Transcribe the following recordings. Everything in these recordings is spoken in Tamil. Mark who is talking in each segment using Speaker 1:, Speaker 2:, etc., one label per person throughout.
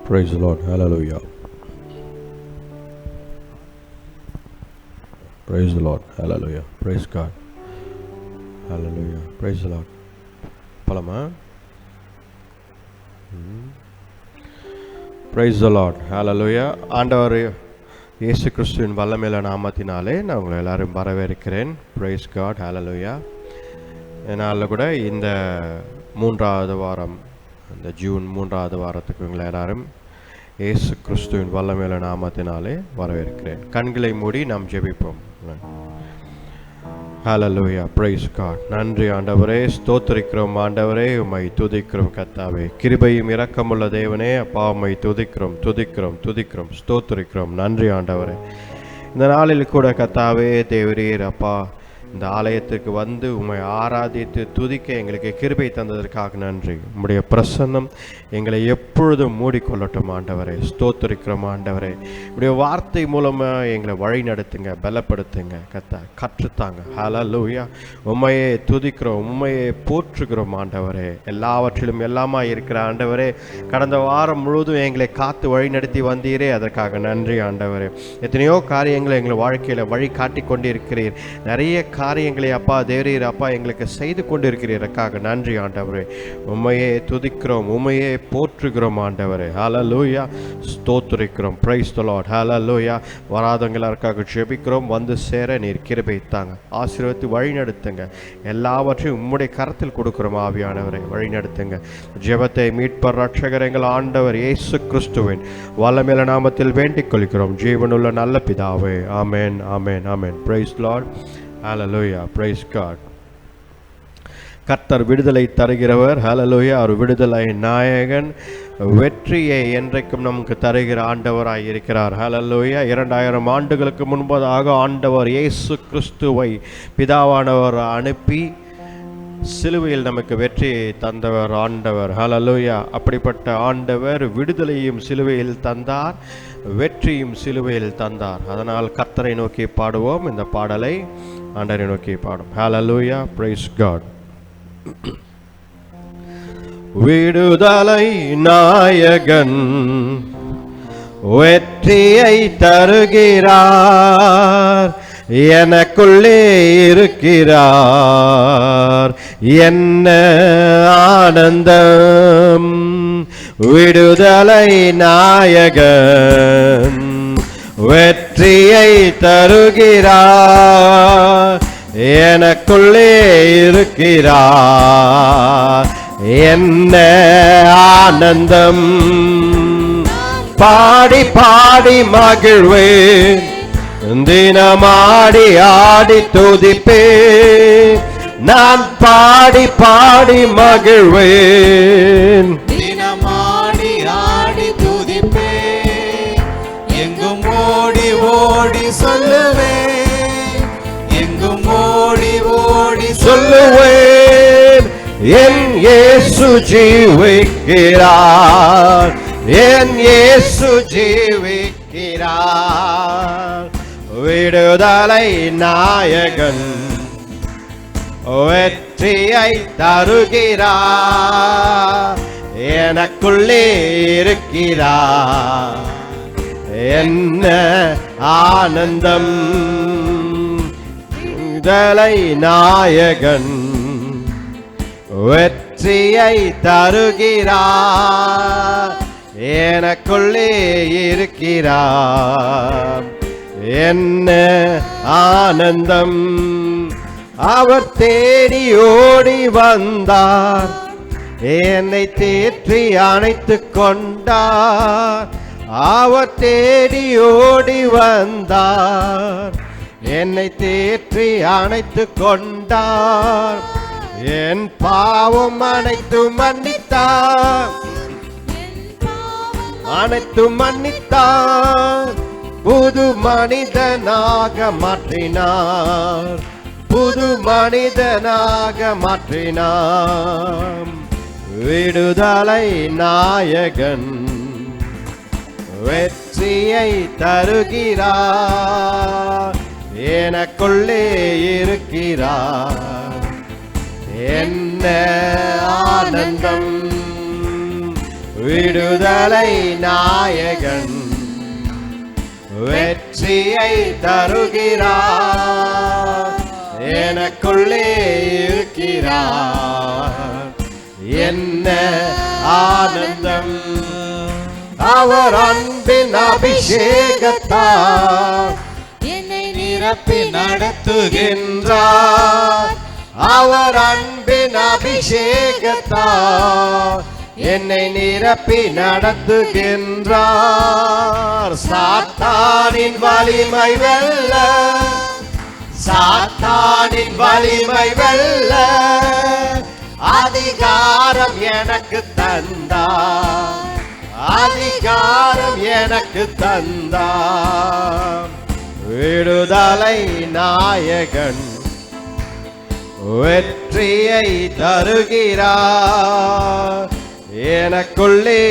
Speaker 1: Praise the Lord. Hallelujah. Praise the Lord. Hallelujah. Praise God. Hallelujah. Praise the Lord. Palama. Praise the Lord. Hallelujah. ஆண்டவர் இயேசு கிறிஸ்துவின் வல்லமையுள்ள நாமத்தினாலே நான் உங்களை எல்லாரும் வரவேற்கிறேன். Praise God. Hallelujah. என்னால் கூட இந்த 3வது வாரம், இந்த ஜூன் 3வது வாரத்துக்கு உங்களை எல்லாரும் இயேசு கிறிஸ்துவின் வல்லமையுள்ள நாமத்தினாலே வரவேற்கிறேன். கண்களை மூடி நாம் ஜெபிப்போம். Hallelujah. Praise God. நன்றி ஆண்டவரே, ஸ்தோத்திரிக்கிறோம் ஆண்டவரே, உம்மை துதிக்கிறோம் கர்த்தாவே. கிருபையும் இரக்கமுள்ள தேவனே, அப்பா உம்மை துதிக்கிறோம் துதிக்கிறோம் துதிக்கிறோம் ஸ்தோத்திரிக்கிறோம். நன்றி ஆண்டவரே. இந்த நாளில் கூட கர்த்தாவே தேவரீர் அப்பா இந்த ஆலயத்திற்கு வந்து உம்மை ஆராதித்து துதிக்க எங்களுக்கு கிருபை தந்ததற்காக நன்றி. உம்முடைய பிரசன்னம் எங்களை எப்பொழுதும் மூடிக்கொள்ளட்டும் ஆண்டவரே. ஸ்தோத்திரிக்கிறோம் ஆண்டவரே. உடைய வார்த்தை மூலமாக எங்களை வழி நடத்துங்க, பலப்படுத்துங்க கற்றுத்தாங்க. ஹல்லேலூயா. உம்மையே துதிக்கிறோம், உம்மையே போற்றுகிறோம் ஆண்டவரே. எல்லாவற்றிலும் எல்லாமா இருக்கிற ஆண்டவரே, கடந்த வாரம் முழுவதும் எங்களை காத்து வழி நடத்தி வந்தீரே, அதற்காக நன்றி ஆண்டவரே. எத்தனையோ காரியங்களை எங்களை வாழ்க்கையில் வழி காட்டி கொண்டு இருக்கிறீர். நிறைய காரியங்களை அப்பா தேவரீர் அப்பா எங்களுக்கு செய்து கொண்டு இருக்கிறீருக்காக நன்றி ஆண்டவரே. உம்மையே துதிக்கிறோம், உம்மையே போற்றுகிறோம் ஆண்டவரே. ஹல்லேலூயா. ஸ்தோத்திரிக்கிறோம். Price the Lord. ஹல்லேலூயா. வராதவங்களுக்காக ஜெபிக்கிறோம். வந்து சேர நீர் கிருபை தாங்க, ஆசீர்வதித்து வழி நடத்துங்க. எல்லாவற்றையும் உம்முடைய கரத்தில் கொடுக்கிறோம் ஆவியானவரை, வழி நடத்துங்க. ஜெபத்தை மீட்பர் ரட்சகர் எங்கள் ஆண்டவர் இயேசு கிறிஸ்துவின் வல்லமையுள்ள நாமத்தில் வேண்டிக் கொள்கிறோம் ஜீவனுள்ள நல்ல பிதாவே. ஆமென் ஆமென் ஆமென். Praise the Lord. Hallelujah. Praise God. கர்த்தர் விடுதலை தருகிறவர். ஹல்லேலூயா. அவர் விடுதலை நாயகன், வெற்றியை என்றைக்கும் நமக்கு தருகிற ஆண்டவராய் இருக்கிறார். ஹல்லேலூயா. 2000 ஆண்டுகளுக்கு முன்பதாக ஆண்டவர் இயேசு கிறிஸ்துவை பிதாவானவர் அனுப்பி சிலுவையில் நமக்கு வெற்றியை தந்தவர் ஆண்டவர். ஹல்லேலூயா. அப்படிப்பட்ட ஆண்டவர் விடுதலையும் சிலுவையில் தந்தார், வெற்றியும் சிலுவையில் தந்தார். அதனால் கர்த்தரை நோக்கி பாடுவோம். இந்த பாடலை ஆண்டவரை நோக்கி பாடும். ஹல்லேலூயா. Praise God. விடுதலை நாயகன் வெற்றியை தருகிறார், எனக்குள்ளே இருக்கிறார், என்ன ஆனந்தம். விடுதலை நாயகன் வெற்றியை தருகிறார், எனக்குள்ளே இருக்கிறார், என்ன ஆனந்தம். பாடி பாடி மகிழ்வேன், தினமாடி ஆடி துதிப்பேன். நான் பாடி பாடி மகிழ்வேன்,
Speaker 2: தினமாடி ஆடி துதிப்பேன். எங்கும் ஓடி ஓடி சொல்லுவேன், எங்கும் ஓடி ஓடி
Speaker 1: சொல்லுவேன். என் இயேசு ஜீவிக்கிறார், என் இயேசு ஜீவிக்கிறார். விடுதலை நாயகன் வெற்றியை தருகிறார், எனக்குள்ளே இருக்கிறார், என்ன ஆனந்தம். விடுதலை நாயகன் வெற்றியை தருகிறார், எனக்குள்ளே இருக்கிறார், என்ன ஆனந்தம். அவர் தேடி ஓடி வந்தார், என்னை தேற்றி அணைத்து கொண்டார். அவர் தேடி ஓடி வந்தார், என்னை தேற்றி அணைத்து கொண்டார். என் பாவம் அனைத்து மன்னித்தார், அனைத்து மன்னித்தார். புது மனிதனாக மாற்றினார், புது மனிதனாக மாற்றினார். விடுதலை நாயகன் வெற்றியை தருகிறார், எனக்குள்ளே இருக்கிறார், என்ன ஆனந்தம். விடுதலை நாயகன் வெற்றியை தருகிறார், எனக்குள்ளே இருக்கிறார். என்ன ஆனந்தம்! அவர் அன்பின் அபிஷேகத்தால்
Speaker 2: என்னை நிரப்பி நடத்துகின்ற
Speaker 1: நடத்துகின்றார். அவர் அன்பின் அபிஷேகத்தால் என்னை நிரப்பி நடத்துகின்றார். சாத்தானின் வலிமை வெல்ல, சாத்தானின் வலிமை வெல்ல அதிகாரம் எனக்கு தந்தார், அதிகாரம் எனக்கு தந்தார். விடுதலை நாயகன் வெற்றியை தருகிறார், எனக்குள்ளே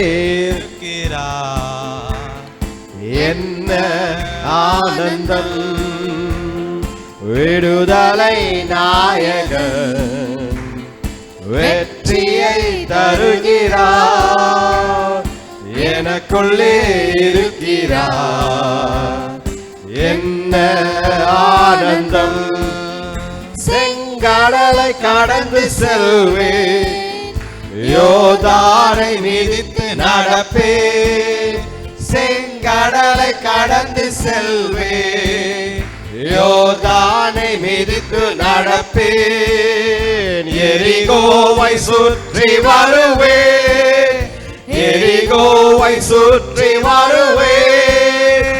Speaker 2: இருக்கிறார்.
Speaker 1: என்ன ஆனந்தம்! விடுதலை நாயகன் வெற்றியை தருகிறார், எனக்குள்ளே இருக்கிறார். என்ன ஆனந்தம்! செங்கடலை கடந்து செல்வேன், யோர்தானை மிதித்து நடப்பேன். செங்கடலை கடந்து செல்வேன், யோர்தானை மிதித்து நடப்பேன். எரிகோவை சுற்றி வருவேன், எரிகோவை சுற்றி வருவேன்.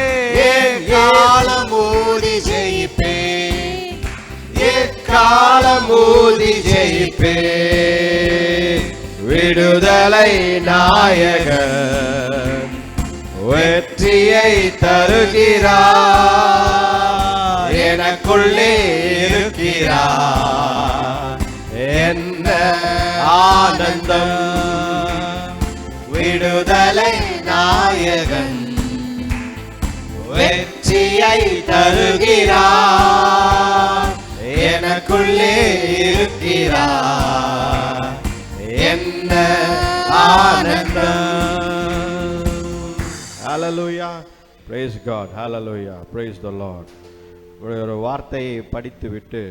Speaker 1: எக்காலம் ஊதி ஜெயிப்பேன், எக்காலம் ஊதி ஜெயிப்பேன். விடுதலை நாயகன் வெற்றியை தருகிறார், எனக்குள்ளே இருக்கிறார். என்ன ஆனந்தம்! விடுதலை நாயகன் வெற்றியை தருகிறார், எனக்குள்ளே இருக்கிறார். என்ன ஆனந்தம்! Hallelujah. Praise God. Hallelujah. Praise the Lord. ஒரு வார்த்தையை படித்துவிட்டு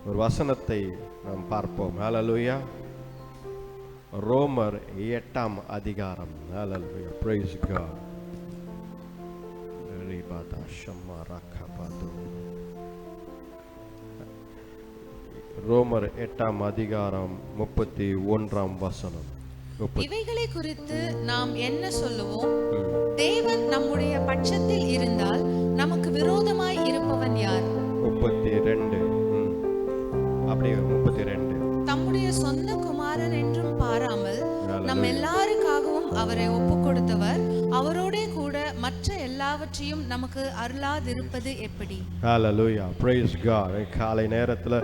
Speaker 1: ஒரு வசனத்தை நாம் பார்ப்போம். Hallelujah. ரோமர் 8ஆம் அதிகாரம். Hallelujah. Praise God. ரோமர் 8ஆம் அதிகாரம் 31ஆம் வசனம்.
Speaker 3: இவைகளை குறித்து நாம் என்ன சொல்லுவோம்? தேவன் நம்முடைய பட்சத்தில் இருந்தால் நமக்கு விரோதமாய் இருப்பவன் யார்?
Speaker 1: 32. அப்படியே 32.
Speaker 3: தம்முடைய சொந்த குமாரன் என்றும் பாராமல் நம் எல்லாருக்காகவும் அவரை ஒப்புக் கொடுத்தவர் அவரோடே கூட மற்ற எல்லாவற்றையும் நமக்கு அருளாதிருப்பது எப்படி?
Speaker 1: Hallelujah. Praise God. காலை நேரத்தில்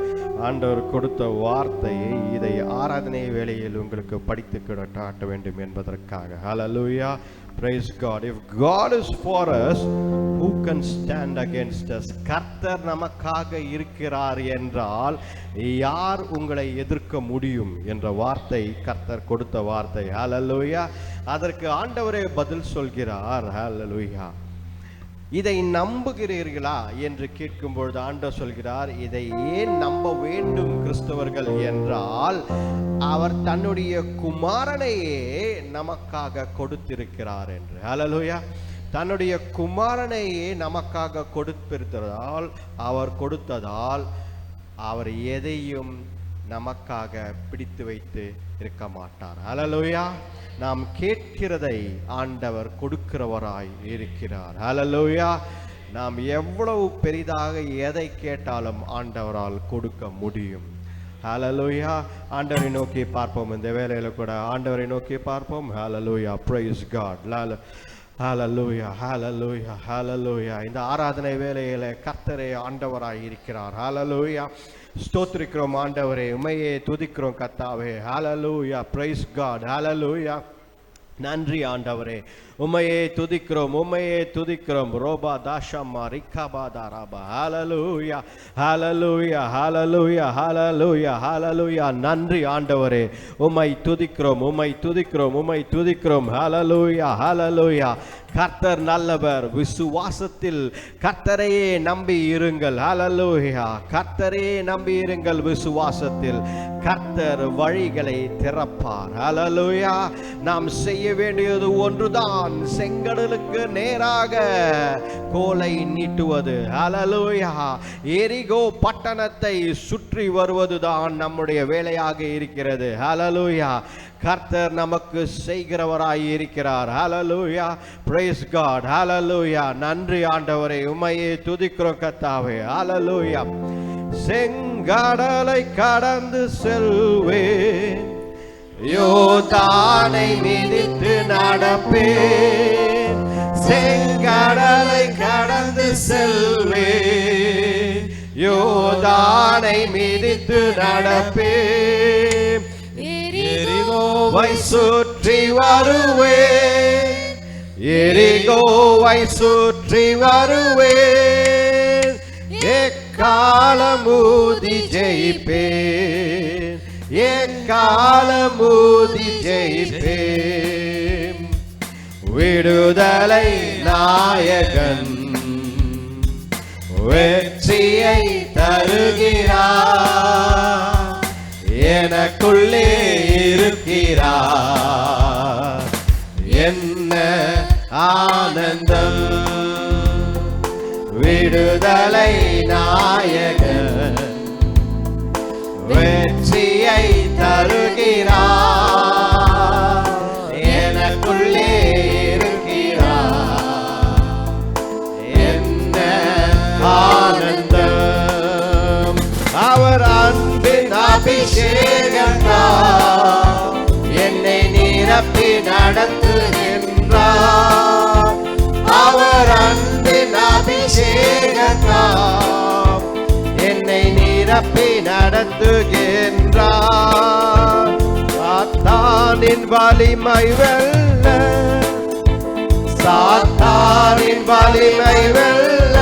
Speaker 1: ஆண்டவர் கொடுத்த வார்த்தையை இதை ஆராதனை வேளையில் உங்களுக்கு படித்து காட்ட வேண்டும் என்பதற்காக. Hallelujah. Praise God. If God is for us, who can stand against us? கர்த்தர் நமக்காக இருக்கிறார் என்றால் யார் உங்களை எதிர்க்க முடியும் என்ற வார்த்தை கர்த்தர் கொடுத்த வார்த்தை. Hallelujah. அதற்கு ஆண்டவரே பதில் சொல்கிறார். Hallelujah. இதை நம்புகிறீர்களா என்று கேட்கும் பொழுது ஆண்டவர் சொல்கிறார், இதை ஏன் நம்ப வேண்டும் கிறிஸ்தவர்கள் என்றால் அவர் தன்னுடைய குமாரனையே நமக்காக கொடுத்திருக்கிறார் என்று. ஹல்லேலூயா. தன்னுடைய குமாரனையே நமக்காக கொடுத்திருந்ததால், அவர் கொடுத்ததால் அவர் எதையும் நமக்காக பிடித்து வைத்து இருக்க மாட்டார். ஹல்லேலூயா. நாம் கேட்கிறதை ஆண்டவர் கொடுக்கிறவராய் இருக்கிறார். ஹல்லேலூயா. நாம் எவ்வளவு பெரிதாக எதை கேட்டாலும் ஆண்டவரால் கொடுக்க முடியும். ஹல்லேலூயா. ஆண்டவரை நோக்கி பார்ப்போம். இந்த வேளையில கூட ஆண்டவரை நோக்கி பார்ப்போம். ஹல்லேலூயா. Praise God. ஹல்லேலூயா. ஹல்லேலூயா. ஹல்லேலூயா. இந்த ஆராதனை வேளையில கர்த்தரே ஆண்டவராய் இருக்கிறார். ஹல்லேலூயா. ஸ்தோத்திரிக்கிறோம் ஆண்டவரே, உம்மையே துதிக்கிறோம் கர்த்தாவே. ஹல்லேலூயா. Praise God. ஹல்லேலூயா. நன்றி ஆண்டவரே, உம்மையே துதிக்கிறோம், உம்மையே துதிக்கிறோம். ரோபா தாஷம்மா ரிக்காபாதா ராபா. ஹalleluya, ஹalleluya, ஹalleluya, ஹalleluya, ஹalleluya. நன்றி ஆண்டவரே, உம்மை துதிக்கிறோம், உம்மை துதிக்கிறோம், உம்மை துதிக்கிறோம். ஹalleluya, ஹalleluya. கர்த்தர் நல்லவர். விசுவாசத்தில் கர்த்தரையே நம்பி இருங்கள். ஹalleluya. கர்த்தரையே நம்பி இருங்கள். விசுவாசத்தில் கர்த்தர் வழிகளை திறப்பார். ஹalleluya. நாம் செய்ய வேண்டியது ஒன்றுதான், செங்கடலுக்கு நேராக கோலை நீட்டுவது. ஹalleluya. எரிகோ பட்டணத்தை சுற்றி வருவதுதான் நம்முடைய வேலையாக இருக்கிறது. ஹalleluya. கர்த்தர் நமக்கு செய்கிறவராய் இருக்கிறார். ஹalleluya. praise God. ஹalleluya. நன்றி ஆண்டவரே, உம்மையே துதிக்கிறோம் கர்த்தாவே. ஹalleluya. செங்கடலை கடந்து செல்வேன், யோர்தானை மிதித்து நடப்பேன். செங்கடலை கடந்து செல்வேன், யோர்தானை மிதித்து நடப்பேன். எரிகோவை சுற்றி வருவேன், எரிகோவை சுற்றி வருவேன். எக்காலமூதி ஜெயிப்பேன், எக்காலமூதி ஜெயிப்பேன். விடுதலை நாயகன் வெற்றியை தருகிறார், எனக்குள்ளே இருக்கிறார். என்ன ஆனந்தம்! விடுதலை நாயகன் வெற்றியை தருகிறார், எனக்குள்ளே இருக்கிறார். என்ன ஆனந்தம்! அவர் அன்பின் அபிஷேகத்தால் என்னை நிரப்பி நடத்துகின்றார். அவர் அன்பின் அபிஷேகத்தால் என்னை நிரப்பி நடத்துகின்றார். சாத்தானின் வலிமை வெல்ல, சாத்தானின் வலிமை வெல்ல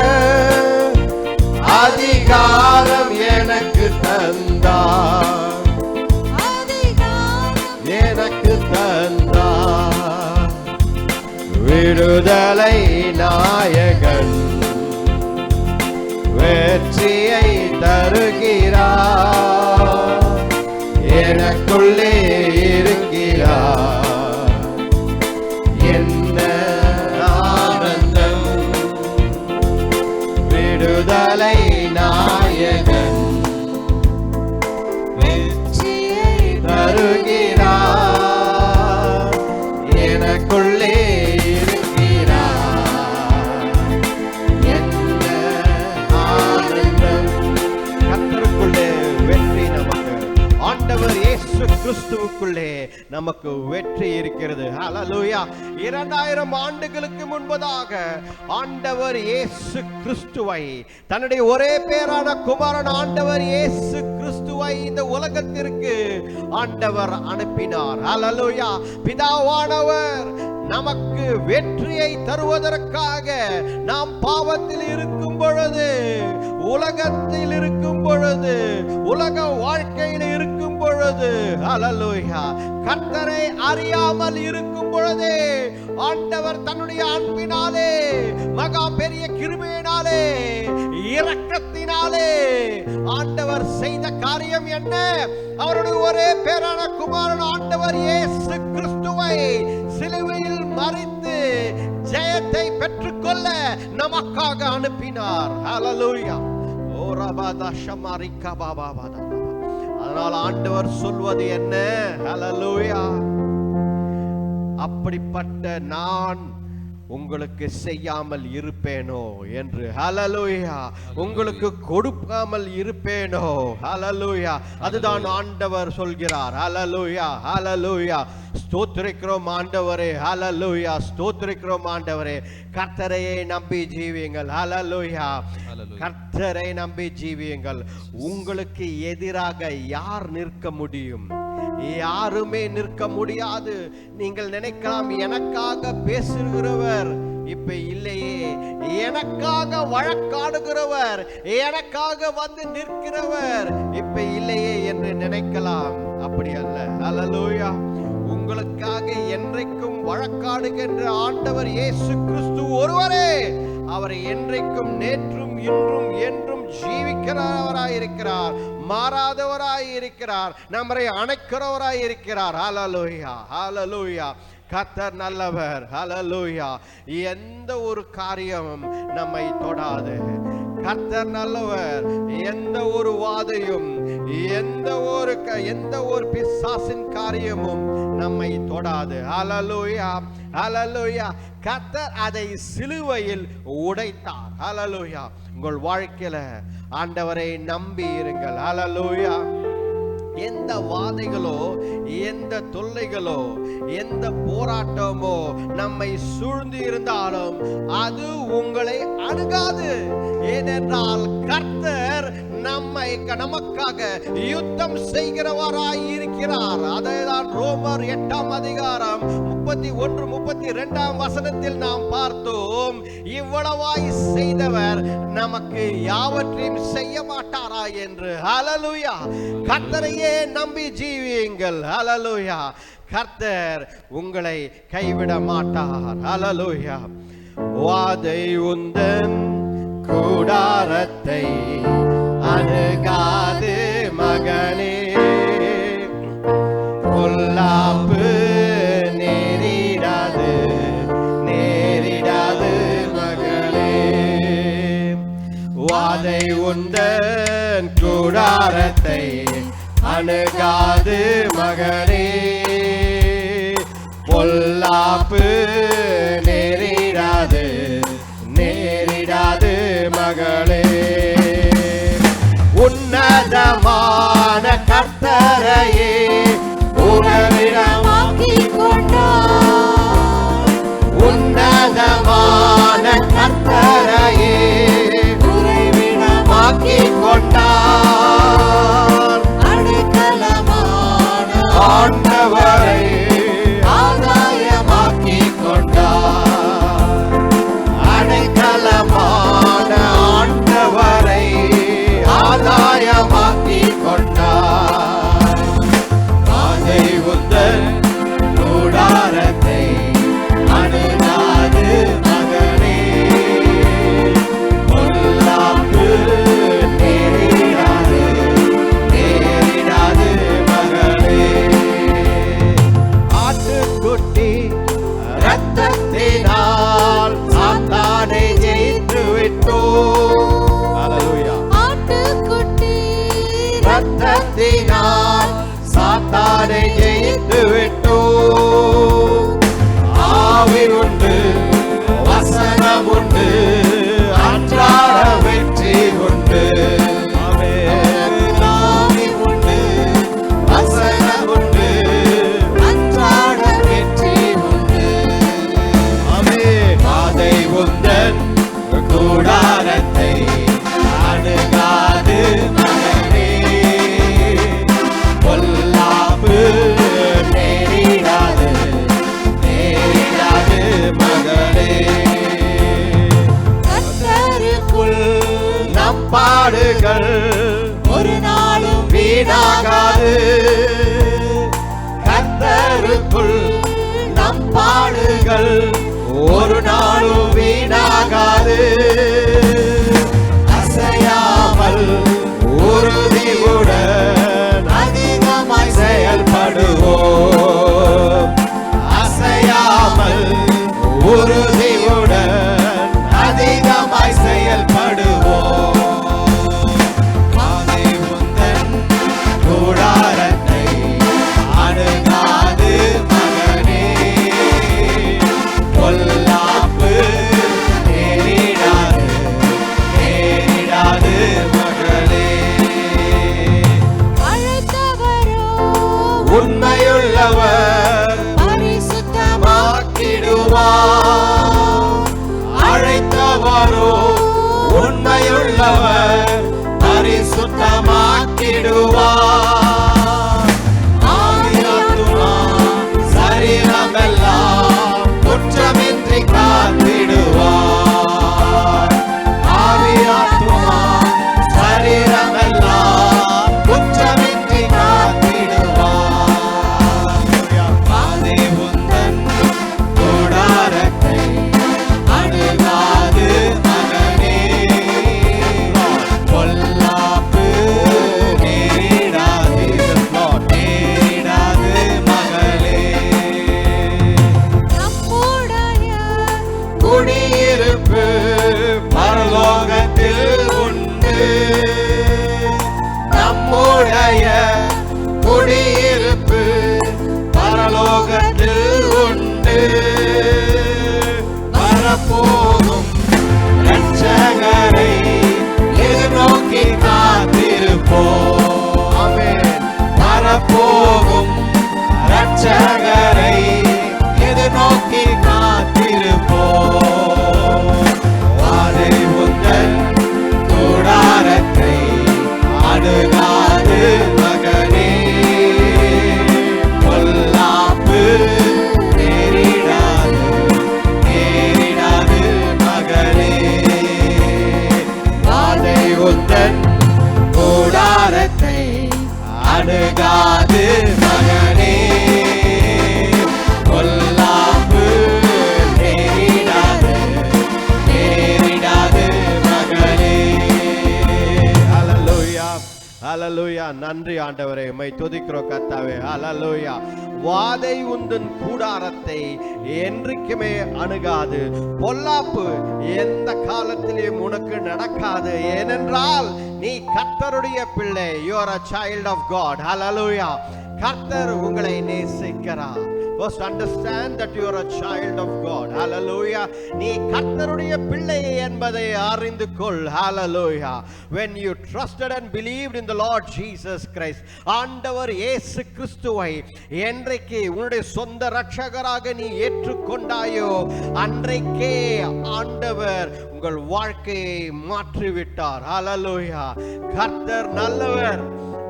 Speaker 1: அதிகாரம் எனக்கு தந்தார், எனக்கு தந்தார். விடுதலை நாயகன் வெற்றியை தருகிறார், எனக்குள்ளே இருக்கிறார். என்ன ஆனந்தம்! விடுதலை நாயகன் வெற்றியை தருகிறார், எனக்குள்ளே இருக்கிறார். என்ன ஆனந்தம்! கர்த்தருக்குள்ளே வெற்றி நமக்கு. ஆண்டவர் இயேசு கிறிஸ்துவுக்குள்ளே நமக்கு வெற்றி இருக்கிறது. ஹalleluya. 2000 ஆண்டுகளுக்கு முன்பதாக ஆண்டவர் இயேசு கிறிஸ்துவை, தன்னுடைய ஒரே பேரான குமாரன் ஆண்டவர் இயேசு கிறிஸ்துவை இந்த உலகத்திற்கு ஆண்டவர் அனுப்பினார். ஹalleluya. பிதாவானவர் நமக்கு வெற்றியை தருவதற்காக, நாம் பாவத்தில் இருக்கும் பொழுது, உலகத்தில் இருக்கும் பொழுது, உலக வாழ்க்கையில் இருக்கும் பொழுது, ஹalleluya, கர்த்தரை அறியாமல் இருக்கும் பொழுதே ஆண்டவர் தன்னுடைய அன்பினாலே, மகா பெரிய கிருபையினாலே, இரக்கத்தினாலே ஆண்டவர் செய்த காரியம் என்ன? அவருடைய ஒரே பேரான குமாரன் ஆண்டவர் இயேசு கிறிஸ்துவை சிலுவையில் மரித்து ஜெயத்தை பெற்றுக்கொள்ள நமக்காக அனுப்பினார். ஹalleluya. ஓ ரபாதா ஷமாரிகா பாபாபாதா. அதனால் ஆண்டவர் சொல்வது என்ன? ஹalleluya. அப்படிப்பட்ட நான் உங்களுக்கு செய்யாமல் இருப்பேனோ என்று. ஹalleluya. உங்களுக்கு கொடுக்காமல் இருப்பேனோ. ஹalleluya. அதுதான் ஆண்டவர் சொல்கிறார். ஹalleluya, ஹalleluya. ஸ்தோத்திரிக்கிறோம் ஆண்டவரே. ஹalleluya, ஸ்தோத்திரிக்கிறோம் ஆண்டவரே. கர்த்தரையே நம்பி ஜீவியுங்கள். ஹalleluya. கர்த்தரை நம்பி ஜீவியுங்கள். உங்களுக்கு எதிராக யார் நிற்க முடியும்? யாருமே நிற்க முடியாது. நீங்கள் நினைக்கலாம், எனக்காக பேசுகிறவர் இப்ப இல்லையே, எனக்காக வழக்காடுகிறவர், எனக்காக வந்து நிற்கிறவர் இப்ப இல்லையே என்று நினைக்கலாம். அப்படி அல்ல. அல்லேலூயா. உங்களுக்காக என்றைக்கும் வழக்காடுகின்ற ஆண்டவர் இயேசு கிறிஸ்து ஒருவரே. அவர் என்றைக்கும் நேற்றும் இன்றும் என்றும் ஜீவிக்கிறவராயிருக்கிறார், மாறாதவராயிருக்கிறார், நம்மை அணைக்கிறவராயிருக்கிறார். ஹல்லேலூயா, ஹல்லேலூயா. கர்த்தர் நல்லவர். ஹல்லேலூயா. எந்த ஒரு காரியமும் நம்மை தொடாது. கர்த்தர் நல்லவர். எந்த ஒரு வாதையும், எந்த ஒரு பிசாசின் காரியமும் நம்மை தொடாது. ஹல்லேலூயா, ஹல்லேலூயா. கர்த்தர் அதை சிலுவையில் உடைத்தார். ஹல்லேலூயா. உங்கள் வாழ்க்கையில ஆண்டவரை நம்பி இருங்கள். ஹல்லேலூயா. எந்த வாதைகளோ, எந்த தொல்லைகளோ, எந்த போராட்டமோ நம்மை சூழ்ந்து இருந்தாலும் அது உங்களை அணுகாது. ஏனென்றால் கர்த்தர் நமக்காக யுத்தம் செய்கிறவராய் இருக்கிறார். அதைதான் ரோமர் 8ஆம் அதிகாரம் 31, 32ஆம் வசனத்தில் நாம் பார்த்தோம். இவ்வளவாய் செய்தவர் நமக்கு யாவற்றையும் செய்ய மாட்டாரா என்று. ஹல்லேலூயா. கர்த்தரையே நம்பி ஜீவியுங்கள். ஹல்லேலூயா. கர்த்தர் உங்களை கைவிட மாட்டார். ஹல்லேலூயா. வாதை உந்தன் கூடாரத்தை அணுகாது மகனே, பொல்லாப்பு நேரிடாது மகளே. வாதை உந்தன் கூடாரத்தை அணுகாது மகனே, பொல்லாப்பு நேரிடாது மகளே. உன்னதமான கர்த்தரையே உறவிடமாக்கிக் கொண்டார். உன்னதமான கர்த்தரையே உறவிடமாக்கிக் கொண்டார். அடைக்கலமான ஆண்டவரை ஆதாயமாக்கிக் கொண்டார். அடைக்கலமான ஆண்டவரை ஆதாயமாக்கிக் கொண்டார். வாதை உந்தன் கூடாரத்தை அணுகாது மகனே, பொல்லாப்பு நேரிடாது மகளே. ஆட்டுக்குட்டி இரத்தத்தினால் சாத்தானை ஜெயித்து விட்டோம். ஹல்லேலூயா. ஆட்டுக்குட்டி இரத்தத்தினால் சாத்தானை ஜெயித்து விட்டோம். ஆவி உண்டு, வசனம் உண்டு, அன்றாட வெற்றி உண்டு. ஆவி உண்டு, வசனம் உண்டு, அன்றாட வெற்றி உண்டு. வாதை உந்தன் கூடாரத்தை அணுகாது மகனே, பொல்லாப்பு நேரிடாது மகளே. கர்த்தருக்குள் நம் பாடுகள் ஒரு நாளும் வீணாகாது. கர்த்தருக்குள் நம் பாடுகள் ஒரு நாளும் வீணாகாது. அசையாமல் உறுதியுடன் அதிகமாய் செயல்படுவோம். அசையாமல் உறுதியுடன் அதிகமாய் செயல்படுவோம். வாதை உந்தன் கூடாரத்தை அணுகாது மகனே, பொல்லாப்பு நேரிடாது மகளே. அழைத்தவரோ உண்மையுள்ளவர் பரிசுத்தமாக்கிடுவார். அழைத்தவரோ உண்மையுள்ளவர் பரிசுத்தமாக்கிடுவார். ஆவி
Speaker 2: அணுகாது மகனே, பொல்லாப்பு நேரிடாது நேரிடாது மகனே.
Speaker 1: ஹல்லேலூயா, ஹல்லேலூயா. நன்றி ஆண்டவரே, உம்மை துதிக்கிறோம் கர்த்தாவே. ஹல்லேலூயா. வாதை உந்தன் கூடாரத்தை என்றைக்குமே அணுகாது, பொல்லாப்பு எந்த காலத்திலும் உனக்கு நடக்காது. ஏனென்றால் நீ கர்த்தருடைய பிள்ளை. You are a child of God. Hallelujah. கர்த்தர் உங்களை நேசிக்கிறார். First understand that you are a child of God. Hallelujah. நீ கர்த்தருடைய பிள்ளை என்பதை அறிந்து கொள். Hallelujah. When you trusted and believed in the Lord Jesus Christ, ஆண்டவர் இயேசு கிறிஸ்துவை என்றைக்கு உன்னுடைய சொந்த இரட்சகராக நீ ஏற்றுக்கொண்டாயோ அன்றைக்கே ஆண்டவர் உங்கள் வாழ்க்கையை மாற்றிவிட்டார். Hallelujah. கர்த்தர் நல்லவர்,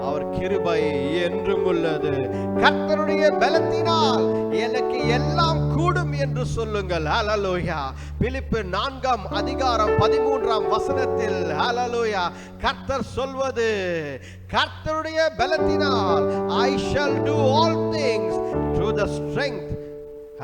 Speaker 1: அவர் கிருபை என்றும் உள்ளது. கர்த்தருடைய பலத்தினால் எனக்கு எல்லாம் கூடும் என்று சொல்லுங்கள். ஹல்லேலூயா. பிலிப்பு 4:13 ஹல்லேலூயா கர்த்தர் சொல்வது, கர்த்தருடைய பலத்தினால் I shall do all things through the strength,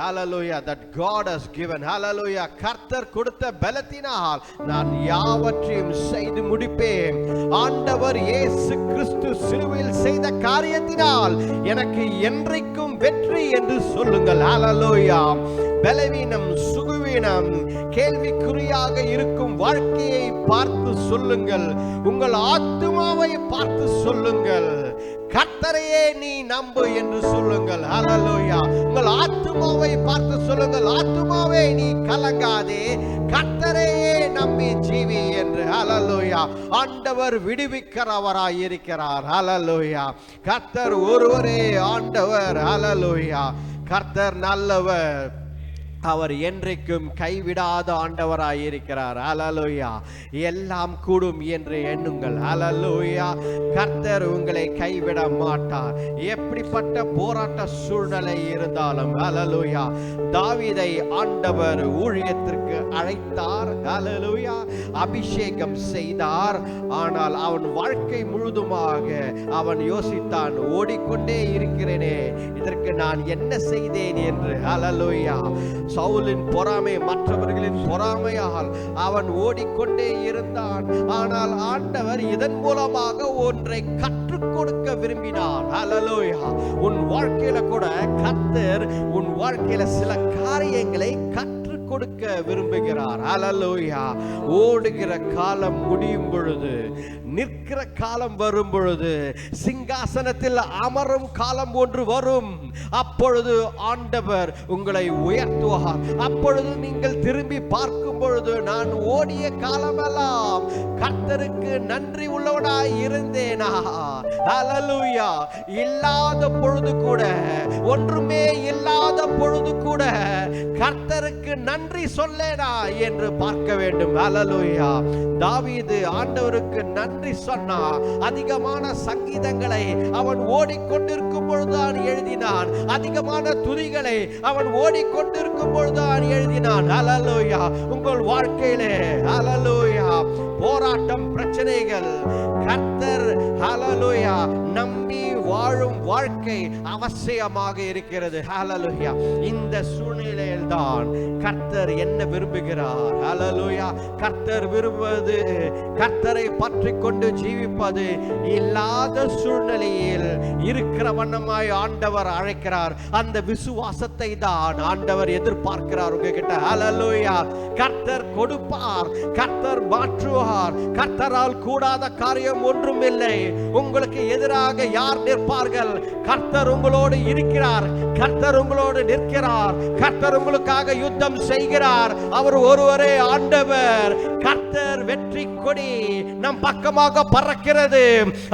Speaker 1: hallelujah, that God has given. Hallelujah. கர்த்தர் கொடுத்த பலத்தினால் நான் யாவற்றையும் செய்து முடிப்பேன். ஆண்டவர் இயேசு கிறிஸ்து சிலுவையில் செய்த காரியத்தினால் எனக்கு என்றைக்கும் வெற்றி என்று சொல்லுங்கள். ஹல்லேலூயா. பலவீனம், சுகவீனம், கேள்விக்குறியாக இருக்கும் வாழ்க்கையை பார்த்து சொல்லுங்கள். உங்கள் ஆத்துமாவை பார்த்து சொல்லுங்கள். கர்த்தரையே நீ நம்பு என்று சொல்லுங்கள். ஹல்லேலூயா. உங்கள் ஆத்துமாவை பார்த்து சொல்லுங்கள். ஆத்துமாவே நீ கலங்காதே, கர்த்தரையே நம்பி ஜீவி என்று. ஹல்லேலூயா. ஆண்டவர் விடுவிக்கிறவராய் இருக்கிறார். ஹல்லேலூயா. கர்த்தர் ஒருவரே ஆண்டவர். ஹல்லேலூயா. கர்த்தர் நல்லவர், அவர் என்றைக்கும் கைவிடாத ஆண்டவராய் இருக்கிறார். ஹல்லேலூயா. எல்லாம் கூடும் என்று எண்ணுங்கள். ஹல்லேலூயா. கர்த்தர் உங்களை கைவிட மாட்டார், எப்படிப்பட்ட போராட்ட சூழ்நிலை இருந்தாலும். ஹல்லேலூயா. தாவீதை ஆண்டவர் ஊழியத்திற்கு அழைத்தார். ஹல்லேலூயா. அபிஷேகம் செய்தார். ஆனால் அவன் வாழ்க்கை முழுதுமாக அவன் யோசித்தான், ஓடிக்கொண்டே இருக்கிறேனே, இதற்கு நான் என்ன செய்தேன் என்று. ஹல்லேலூயா. சவுலின் பொறாமை, மற்றவர்களின் பொறாமையால் அவன் ஓடிக்கொண்டே இருந்தான். ஆனால் ஆண்டவர் இதன் மூலமாக ஒன்றை கற்றுக் கொடுக்க விரும்பினார். ஹல்லேலூயா. உன் வாழ்க்கையில கூட கர்த்தர் உன் வாழ்க்கையில சில காரியங்களை கற்றுக் கொடுக்க விரும்புகிறார். ஹல்லேலூயா. ஓடுகிற காலம் முடியும் பொழுது, நிற்கிற காலம் வரும் பொழுது, சிங்காசனத்தில் அமரும் காலம் ஒன்று வரும். அப்பொழுது ஆண்டவர் உங்களை உயர்த்துவார். அப்பொழுது நீங்கள் திரும்பி பார்க்கும் பொழுது, நான் ஓடிய காலமெல்லாம் கர்த்தருக்கு நன்றி உள்ளவனாய் இருந்தேனா? ஹல்லேலூயா. இல்லாத பொழுது கூட, ஒன்றுமே இல்லாத பொழுது கூட கர்த்தருக்கு நன்றி சொல்லேனா என்று பார்க்க வேண்டும். ஹல்லேலூயா. தாவீது ஆண்டவருக்கு நன்றி சொன்னா. அதிகமான சங்கீதங்களை அவன் ஓடிக்கொண்டிருக்கும் பொழுதுதான் எழுதினான். அதிகமான துதிகளை அவன் ஓடிக்கொண்டிருக்கும் பொழுதுதான் எழுதினான். ஹல்லேலூயா. உங்கள் வாழ்க்கையிலே ஹல்லேலூயா போராட்டம், பிரச்சனைகள், கர்த்தர் ஹல்லேலூயா நம்பி வாழும் வாழ்க்கை அவசியமாக இருக்கிறது. ஹல்லேலூயா. இந்த சூழ்நிலையில் தான் கர்த்தர் என்ன விரும்புகிறார்? ஹல்லேலூயா. கர்த்தர் விரும்புவது கர்த்தரை பற்றி கொண்டு ஜீவிப்பது. இல்லாத சூழ்நிலையில் இருக்கிற வண்ணமாய் ஆண்டவர் அழைக்கிறார். அந்த விசுவாசத்தை தான் ஆண்டவர் எதிர்பார்க்கிறார் உங்ககிட்ட. ஹல்லேலூயா. கர்த்தர் கொடுப்பார், கர்த்தர் மாற்றுவார். கர்த்தரால் கூடாத காரியம் ஒன்றும் இல்லை. உங்களுக்கு எதிராக யார் நிற்பார்கள்? கர்த்தர் உங்களோடு இருக்கிறார். கர்த்தர் உங்களோடு நிற்கிறார். கர்த்தர் உங்களுக்காக யுத்தம் செய்கிறார். அவர் ஒருவரே ஆண்டவர். கர்த்தர் வெற்றி கொடி நம் பக்கமாக பறக்கிறது.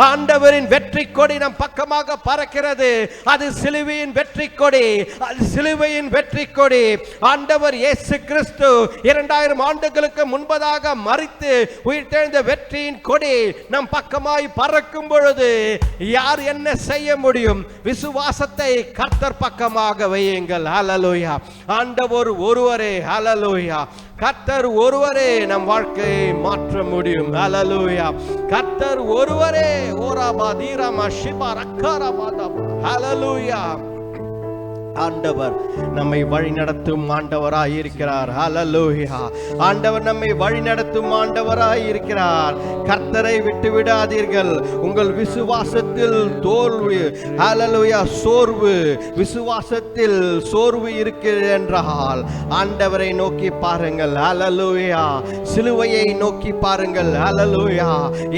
Speaker 1: ஆண்டவரின் வெற்றி கொடி நம் பக்கமாக பறக்கிறது. அது சிலுவையின் வெற்றி கொடி. அது சிலுவையின் வெற்றி கொடி. ஆண்டவர் இயேசு கிறிஸ்து 2000 ஆண்டுகளுக்கு முன்பதாக மரித்து உயிர்த்தெழுந்த வெற்றியின் கொடி நம் பக்கமாய் பறக்கும் பொழுது யார் என்ன செய்ய முடியும்? விசுவாசத்தை கர்த்தர் பக்கமாக வையுங்கள். ஹல்லேலூயா. ஆண்டவர் ஒருவரே. ஹல்லேலூயா. கர்த்தர் ஒருவரே நம் வாழ்க்கையை மாற்ற முடியும். ஹல்லேலூயா. கர்த்தர் ஒருவரே. ஓராபா தீராமா ஷிபா ரக்காராபாதா. ஹல்லேலூயா. ஆண்டவர் நம்மை வழி நடத்தும் ஆண்டவராய் இருக்கிறார். ஹல்லேலூயா. ஆண்டவர் நம்மை வழி நடத்தும் ஆண்டவராய் இருக்கிறார். கர்த்தரை விட்டு விடாதீர்கள். உங்கள் விசுவாசத்தில் தோல்வி, ஹல்லேலூயா, சோர்வு, விசுவாசத்தில் சோர்வு இருக்கிறது என்றால் ஆண்டவரை நோக்கி பாருங்கள். ஹல்லேலூயா. சிலுவையை நோக்கி பாருங்கள். ஹல்லேலூயா.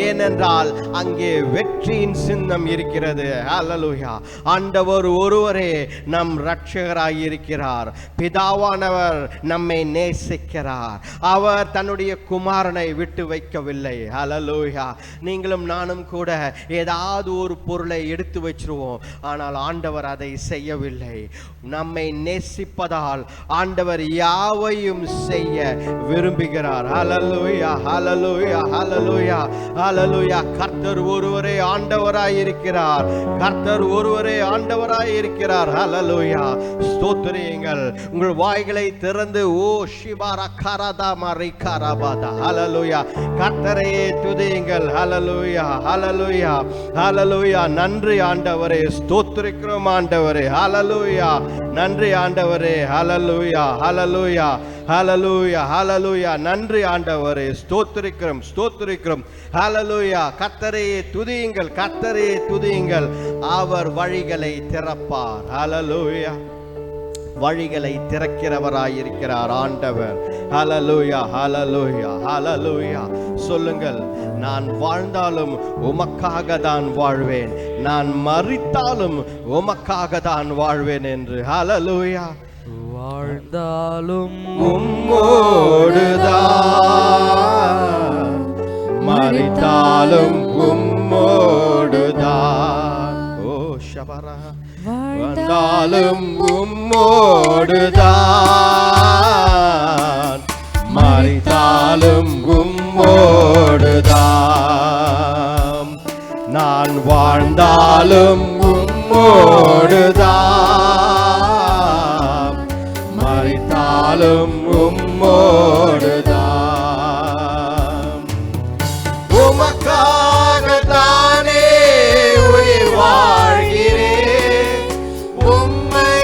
Speaker 1: ஏனென்றால் அங்கே வெற்றியின் சின்னம் இருக்கிறது. ஹல்லேலூயா. ஆண்டவர் ஒருவரே நம் ரட்சகராய் இருக்கிறார். பிதாவானவர் நம்மை நேசிக்கிறார். அவர் தன்னுடைய குமாரனை விட்டு வைக்கவில்லை. ஹல்லேலூயா. நீங்களும் நானும் கூட ஏதாவது ஒரு பொருளை எடுத்து வச்சிருவோம். ஆனால் ஆண்டவர் அதை செய்யவில்லை. நம்மை நேசிப்பதால் ஆண்டவர் யாவையும் செய்ய விரும்புகிறார். ஹல்லேலூயா. ஹல்லேலூயா. ஹல்லேலூயா. ஹல்லேலூயா. கர்த்தர் ஒருவரே ஆண்டவராய் இருக்கிறார். கர்த்தர் ஒருவரே ஆண்டவராய் இருக்கிறார். ஹல்லேலூயா. ஸ்தோத்திரியுங்கள். உங்கள் வாய்களை திறந்து ஓ ஷிபாரா கரதா மரிகாராபாதா. ஹல்லேலூயா. கர்த்தரையே துதியுங்கள். ஹல்லேலூயா. ஹல்லேலூயா. ஹல்லேலூயா. நன்றி ஆண்டவரே. ஸ்தோத்திரிக்கிறோம் ஆண்டவரே. ஹல்லேலூயா. நன்றி ஆண்டவரே. ஹல்லேலூயா. ஹல்லேலூயா. ஹல்லேலூயா. ஹல்லேலூயா. நன்றி ஆண்டவரே. ஸ்தோத்திரிக்கிறோம். ஸ்தோத்திரிக்கிறோம். ஹல்லேலூயா. கர்த்தரையே துதியுங்கள். கர்த்தரையே துதியுங்கள். அவர் வழிகளை திறப்பார். ஹல்லேலூயா. வழிகளை திறக்கிறவராயிருக்கிறார் ஆண்டவர். ஹல்லேலூயா. ஹல்லேலூயா. ஹல்லேலூயா. சொல்லுங்கள், நான் வாழ்ந்தாலும் உமக்காக தான் வாழ்வேன், நான் மரித்தாலும் உமக்காக தான் வாழ்வேன் என்று. ஹல்லேலூயா.
Speaker 2: வாழ்ந்தாலும்
Speaker 1: உம்மோடுதான், மரித்தாலும் உம்மோடுதான். ஓ ஷபரா. வாழ்ந்தாலும் உம்மோடுதான், மரித்தாலும் உம்மோடுதான். நான் வாழ்ந்தாலும் உம்மோடுதான், மரித்தாலும் உம்மோடுதான். உமக்காக தானே உயிர் வாழ்கிறேன், உம்மை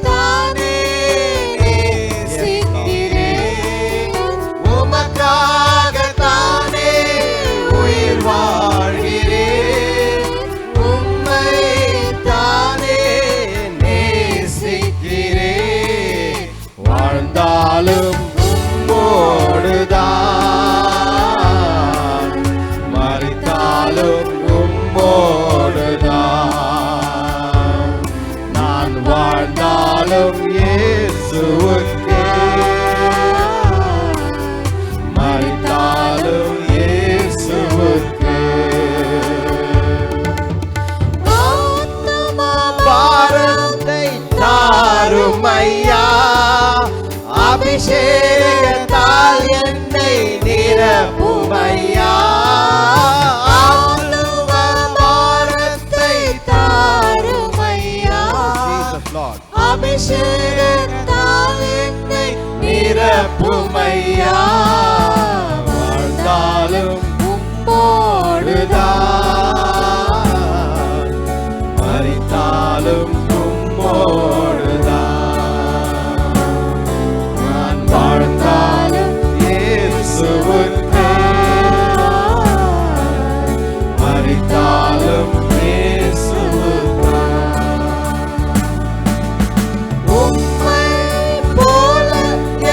Speaker 1: தானே நேசிக்கிறேன். உமக்காக தானே உயிர் வாழ்கிறேன், உம்மை தானே நேசிக்கிறேன். வாழ்ந்தாலும் உம்மோடுதான், மரித்தாலும் உம்மோடுதான். நான் வாழ்ந்தாலும் இயேசுவுக்கே, மரித்தாலும் இயேசுவுக்கே. பாரத்தை தாரும் ஐயா, அபிஷேகத்தால் என்னை நிரப்பும் ஐயா. பாரத்தை தாரும் ஐயா, அபிஷேகத்தால் என்னை நிரப்பும் ஐயா. வாழ்ந்தாலும் உம்மோடுதான், மரித்தாலும் உம்மோடுதான். நான் வாழ்ந்தாலும் இயேசுவுக்கே, மரித்தாலும் இயேசுவுக்கே. உம்மை போல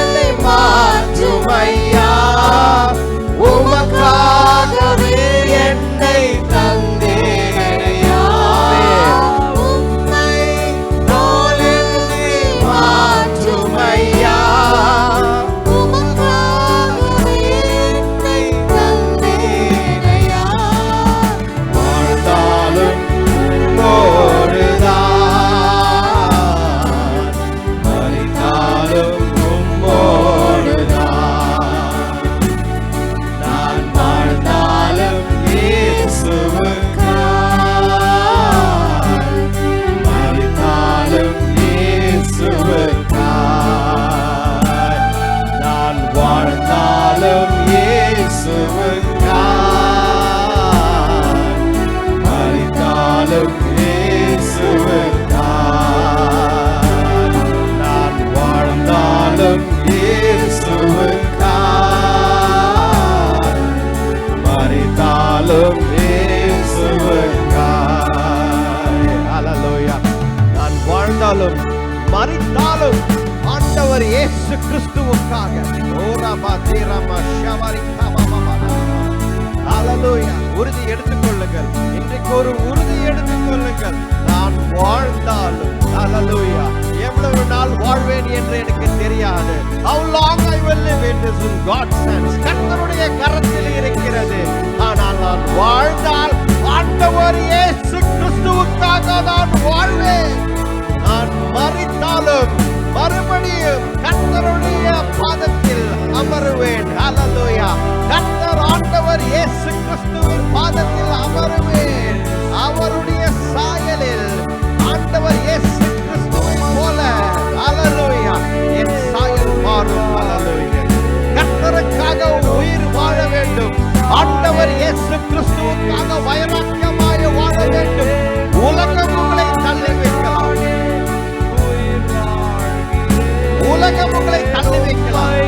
Speaker 1: என்னை மாற்றும் ஐயா, உமக்காகவே என்னை தந்தேன் ஐயா. உம்மை மறித்தாலும் நான் வாழ்ந்தாலும் மறித்தாலும் ஹல்லேலூயா. நான் வாழ்ந்தாலும் மறித்தாலும் ஆண்டவர் இயேசு கிறிஸ்துவுக்காக. ஹல்லேலூயா. உறுதி எடுத்துக்கொள்ளுங்கள். இன்றைக்கு ஒரு உறுதி எடுத்துக்கொள்ளுங்கள். நான் வாழ்ந்தாலும் ஹல்லேலூயா. எவ்வளவு நாள் வாழ்வேன் என்று எனக்கு தெரியாது. How long I will live, it is in God's hands. கர்த்தருடைய கரத்தில் இருக்கிறது. ஆனால் நான் வாழ்ந்தால் ஆண்டவர் இயேசு கிறிஸ்துவுக்காக நான் வாழ்வேன். நான் மரித்தாலும் மறுபடியும் கர்த்தருடைய பாதத்தில் அமருவேன். ஹல்லேலூயா. கர்த்தர் ஆண்டவர் இயேசு கிறிஸ்துவின் பாதத்தில் அமருவேன். அவருடைய சாயலில் ஆண்டவர் இயேசு கிறிஸ்துவின் போல ஹல்லேலூயா என் சாயல் மாறும். ஹல்லேலூயா. கர்த்தருக்காக உயிர் வாழ வேண்டும். ஆண்டவர் இயேசு கிறிஸ்துவுக்காக வைராக்கியமாய் வாழ வேண்டும். உலகம் உங்களை தள்ளி வைக்கலாம். உலகம் உங்களை தள்ளி வைக்கலாம்.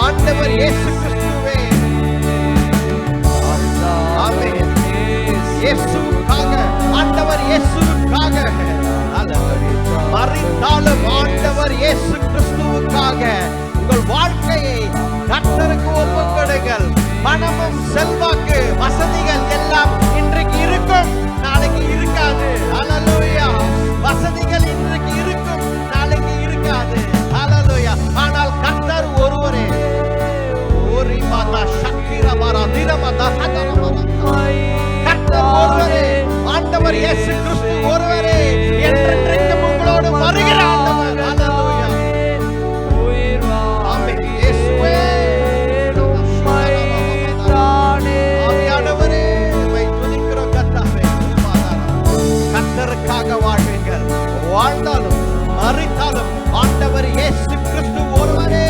Speaker 1: ஆண்டவர் இயேசு கிறிஸ்துவே ஆமென். இயேசுவுக்காக ஆண்டவர் இயேசுவுக்காக மரித்தாலும் ஆண்டவர் இயேசு கிறிஸ்துவுக்காக உங்கள் வாழ்க்கையை கர்த்தருக்கு ஒப்புக்கொடுங்கள். பணமும் செல்வாக்கு வசதிகள் எல்லாம் இன்றைக்கு இருக்கும், நாளைக்கு இருக்காது. ஹல்லேலூயா. வசதிகள் இன்றைக்கு இருக்கும், நாளைக்கு இருக்காது. ஹல்லேலூயா. ஆனால் கர்த்தர் ஒருவரே. ஓரி மாதா சக்கிரா மாரா திரமாதா ஹதரமாதா. கர்த்தர் ஒருவரே. ஆண்டவர் இயேசு கிறிஸ்து ஒருவரே. என்றென்றைக்கும் உங்களோடு வருகிற ஆண்டவர். ஹல்லேலூயா. ஆமென். இயேசுவே ஆவியானவரே உம்மை துதிக்கிறோம் கர்த்தாவே. கர்த்தருக்காக வாழ்வீர்கள். வாழ்ந்தாலும் மரித்தாலும் ஆண்டவர் இயேசு கிறிஸ்து ஒருவரே.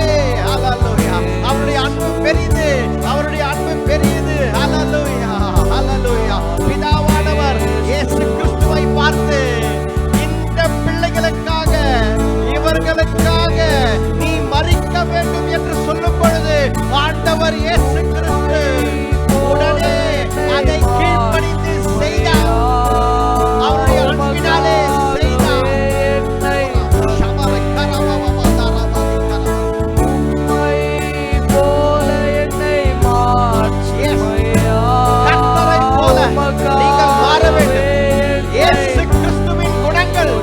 Speaker 1: ஹல்லேலூயா. அவருடைய அன்பு பெரியது. அவருடைய அன்பு பெரியது. ஹல்லேலூயா. ஹல்லேலூயா. பிதாவானவர் இயேசு கிறிஸ்துவை பார்த்து இந்த பிள்ளைகளுக்காக இவர்களுக்காக நீ மரிக்க வேண்டும் என்று சொல்லும் பொழுது ஆண்டவர் இயேசு கிறிஸ்து உடனே அதை கீழ்ப்படிந்து செய்தார். அவருடைய அன்பினாலே செய்தார். கர்த்தரை போல நீங்கள் மாற வேண்டும். இயேசு கிறிஸ்துவின் குணங்கள்.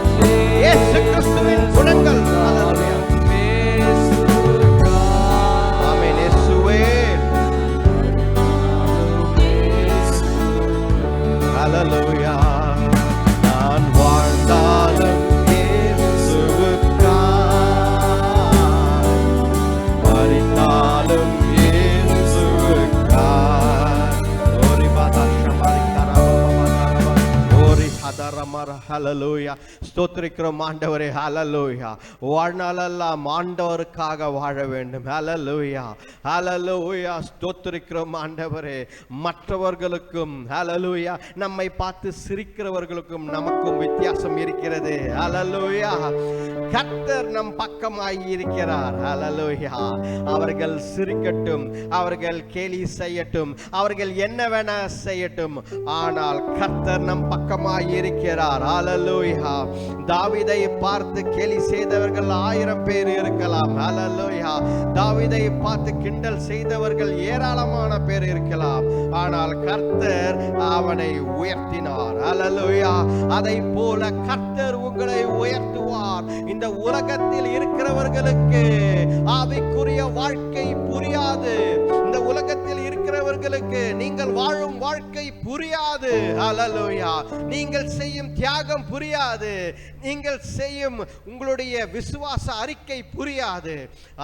Speaker 1: இயேசு கிறிஸ்துவின் குணங்கள். ஹல்லேலூயா. ஆமென். இயேசுவே ஹல்லேலூயா. நான் வாழ்ந்தாலும் இயேசுவுக்காய், மரித்தாலும் இயேசுவுக்காய். ஓரி பாதா ஷமாரி கரபபபதரப. ஓரி ஹதரமர. ஹல்லேலூயா. ஸ்தோத்திரிக்கிறோம் ஆண்டவரே. ஹல்லேலூயா. வாழ்நாளெல்லாம் ஆண்டவருக்காக வாழ வேண்டும். ஹல்லேலூயா. ஹல்லேலூயா. ஸ்தோத்திரிக்கிறோம் ஆண்டவரே. மற்றவர்களுக்கும் ஹல்லேலூயா நம்மை பார்த்து சிரிக்கிறவர்களுக்கும் நமக்கும் வித்தியாசம் இருக்கிறது. ஹல்லேலூயா. கர்த்தர் நம் பக்கமாய் இருக்கிறார். ஹல்லேலூயா. அவர்கள் சிரிக்கட்டும், அவர்கள் கேலி செய்யட்டும், அவர்கள் என்ன வேணா செய்யட்டும், ஆனால் கர்த்தர் நம் பக்கமாய் இருக்கிறார். ஹல்லேலூயா. தாவீதை பார்த்து கேலி செய்தவர்கள் 1000 பேர் இருக்கலாம். ஹல்லேலூயா. தாவீதை பார்த்து கிண்டல் செய்தவர்கள் ஏராளமான பேர் இருக்கலாம். ஆனால் கர்த்தர் அவனை உயர்த்தினார். ஹல்லேலூயா. அதை போல கர்த்தர் உங்களை உயர்த்துவார். இந்த உலகத்தில் இருக்கிறவர்களுக்கு ஆவிக்குரிய வாழ்க்கை புரியாது. இந்த உலகத்தில் இருக்கிறவர்களுக்கு நீங்கள் வாழும் வாழ்க்கை புரியாது. ஹல்லேலூயா. நீங்கள் செய்யும் தியாகம் புரியாது. நீங்கள் செய்யும் உங்களுடைய விசுவாச அறிக்கை புரியாது.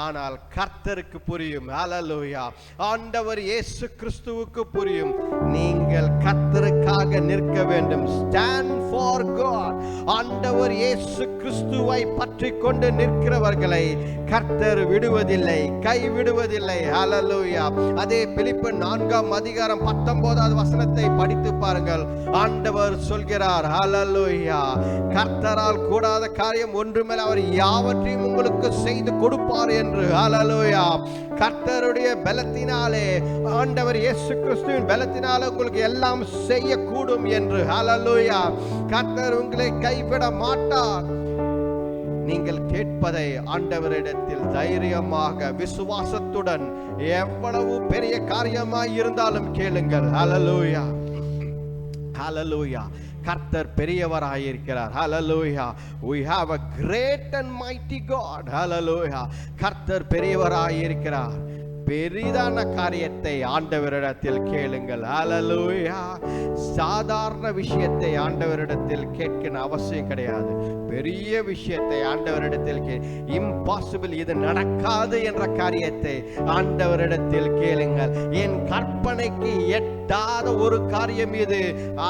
Speaker 1: ஆனால் கர்த்தருக்கு புரியும். ஹல்லேலூயா. ஆண்டவர் இயேசு கிறிஸ்துவுக்கு புரியும். நீங்கள் கர்த்தருக்காக உறுதியாக நிற்க வேண்டும். Stand for God. ஆண்டவர் இயேசு கிறிஸ்துவை பற்றி கொண்டு நிற்கிறவர்களை கர்த்தர் விடுவதில்லை, கைவிடுவதில்லை. ஹல்லேலூயா. அதே பிலிப்பியர் 4:19 வசனத்தை படித்து பாருங்கள். ஆண்டவர் சொல்கிறார், ஹல்லேலூயா, கர்த்தரால் கூடாத காரியம் ஒன்றுமில்லை, அவர் யாவற்றையும் உங்களுக்கு செய்து கொடுப்பார் என்று. ஹல்லேலூயா. கர்த்தருடைய பலத்தினாலே, ஆண்டவர் இயேசு கிறிஸ்துவின் பலத்தினாலே உங்களுக்கு எல்லாம் செய்யக்கூடும் என்று. ஹல்லேலூயா. கர்த்தர் உங்களை கைவிட மாட்டார். நீங்கள் கேட்பதை ஆண்டவரிடத்தில் தைரியமாக விசுவாசத்துடன் எவ்வளவு பெரிய காரியமாய் இருந்தாலும் கேளுங்கள். ஹல்லேலூயா. ஹல்லேலூயா. கர்த்தர் பெரியவராயிருக்கிறார். ஹல்லேலூயா. We have a great and mighty God. ஹல்லேலூயா. கர்த்தர் பெரியவராயிருக்கிறார். பெரிதான காரியத்தை ஆண்டவரிடத்தில் கேளுங்கள். ஹல்லேலூயா. சாதாரண விஷயத்தை ஆண்டவரிடத்தில் கேட்க அவசியம் கிடையாது. பெரிய விஷயத்தை ஆண்டவரிடத்தில் இம்பாசிபிள், இது நடக்காது என்ற காரியத்தை ஆண்டவரிடத்தில் கேளுங்கள். என் கற்பனைக்கு எட்டாத ஒரு காரியம் இது,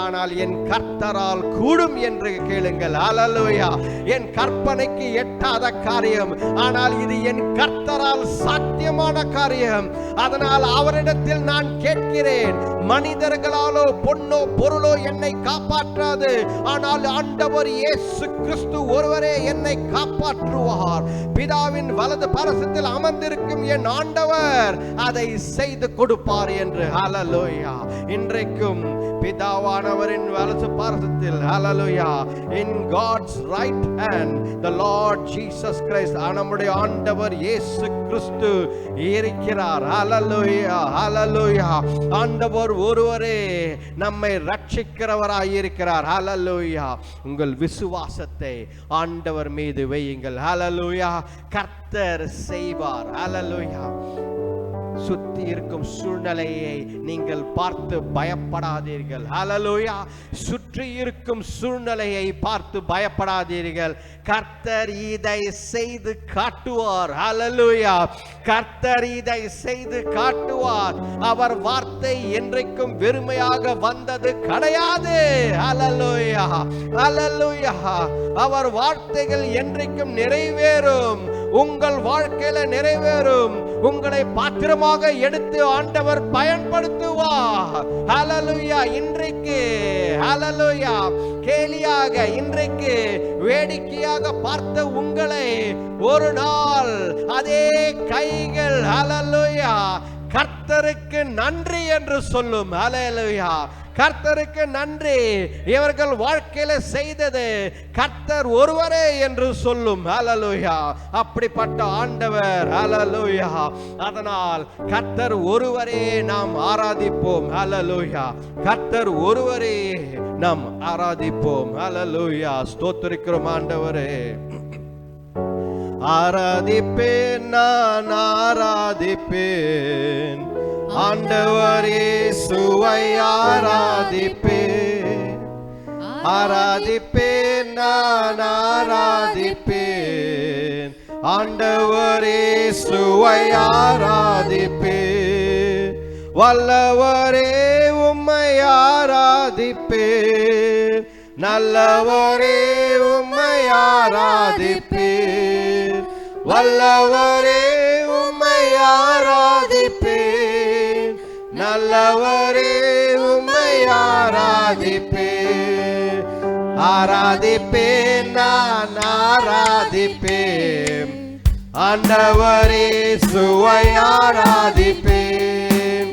Speaker 1: ஆனால் என் கர்த்தரால் கூடும் என்று கேளுங்கள். ஹல்லேலூயா. என் கற்பனைக்கு எட்டாத காரியம், ஆனால் இது என் கர்த்தரால் சாத்தியமான காரியம். அதனால் அவரிடத்தில் நான் கேட்கிறேன். மனிதர்களாலோ பொன்னோ பொருளோ என்னை காப்பாற்றாது, ஆனால் ஆண்டவர் இயேசு கிறிஸ்து ஒருவரே என்னை காப்பாற்றுவார். பிதாவின் வலது பாரசத்தில் அமர்ந்திருக்கும் என் ஆண்டவர் அதை செய்து கொடுப்பார் என்று. ஹல்லேலூயா. இன்றைக்கும் பிதாவானவரின் வலது பாரசத்தில், ஹல்லேலூயா, in God's right hand the Lord Jesus Christ, நம்முடைய ஆண்டவர் இயேசு கிறிஸ்து இருக்கிறார். ஹல்லேலூயா. ஹல்லேலூயா. ஆண்டவர் ஒருவரே நம்மை ரட்சிக்கிறவராய் இருக்கிறார். ஹல்லேலூயா. உங்கள் விசுவாசத்தை ஆண்டவர் மீது வையுங்கள். ஹல்லேலூயா. கர்த்தர் செய்வார். ஹல்லேலூயா. சுத்தி இருக்கும் சூழ்நிலையை நீங்கள் பார்த்து பயப்படாதீர்கள். ஹல்லேலூயா. சுற்றி இருக்கும் சூழ்நிலையை பார்த்து பயப்படாதீர்கள். கர்த்தர் இதை செய்து காட்டுவார். ஹல்லேலூயா. கர்த்தர் இதை செய்து காட்டுவார். அவர் வார்த்தை என்றைக்கும் வெறுமையாக வந்தது கிடையாது. ஹல்லேலூயா. ஹல்லேலூயா. அவர் வார்த்தைகள் என்றைக்கும் நிறைவேறும். உங்கள் வாழ்க்கையில நிறைவேறும். உங்களை பாத்திரமாக எடுத்து ஆண்டவர் பயன்படுத்துவார். ஹல்லேலூயா. இன்றைக்கு, ஹல்லேலூயா, கேலியாக, இன்றைக்கு வேடிக்கையாக பார்த்த உங்களை ஒரு நாள் அதே கைகள், ஹல்லேலூயா, கர்த்தருக்கு நன்றி என்று சொல்லும். ஹல்லேலூயா. கர்த்தருக்கு நன்றி, இவர்கள் வாழ்க்கையில செய்தது கர்த்தர் ஒருவரே என்று சொல்லும். ஹல்லேலூயா. அப்படிப்பட்ட ஆண்டவர். ஹல்லேலூயா. அதனால் கர்த்தர் ஒருவரே நாம் ஆராதிப்போம். ஹல்லேலூயா. கர்த்தர் ஒருவரே நாம் ஆராதிப்போம். ஹல்லேலூயா. ஸ்தோத்திரிக்கிறோம் ஆண்டவரே. ஆராதிப்பேன், நான் ஆராதிப்பேன், ஆண்டவர் இயேசுவை ஆராதிப்பேன். ஆராதிப்பேன், நான் ஆராதிப்பேன், ஆண்டவர் இயேசுவை ஆராதிப்பேன். வல்லவரே உம்மை ஆராதிப்பேன், நல்லவரே உம்மை ஆராதிப்பேன். வல்லவரே உம்மை ஆராதிப்பேன், நல்லவரே உம்மை ஆராதிப்பேன். ஆராதிப்பேன், நான் ஆராதிப்பேன், ஆண்டவர் இயேசுவை ஆராதிப்பேன்.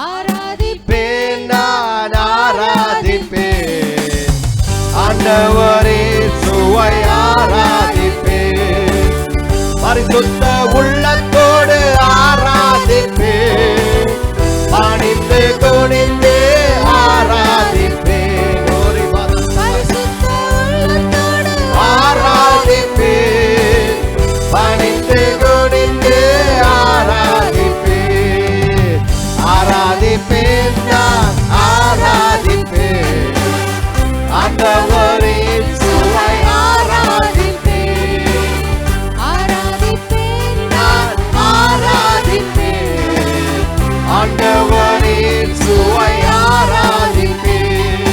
Speaker 1: ஆராதிப்பேன், நான் ஆராதிப்பேன், ஆண்டவர் இயேசுவை ஆராதிப்பேன். பரிசுத்த உள்ளத்தோடு ஆராதிப்பேன், பணிந்து குனிந்து ஆராதிப்பேன். ஆராதிப்பேன், பணிந்து குனிந்து ஆராதிப்பேன். ஆராதிப்பேன், நான் ஆராதிப்பேன், ஆண்டவர் இயேசுவை ஆராதிப்பேன். ஆராதிப்பேன், நான் ஆராதிப்பேன், ஆண்டவர் இயேசுவை ஆராதிப்பேன்.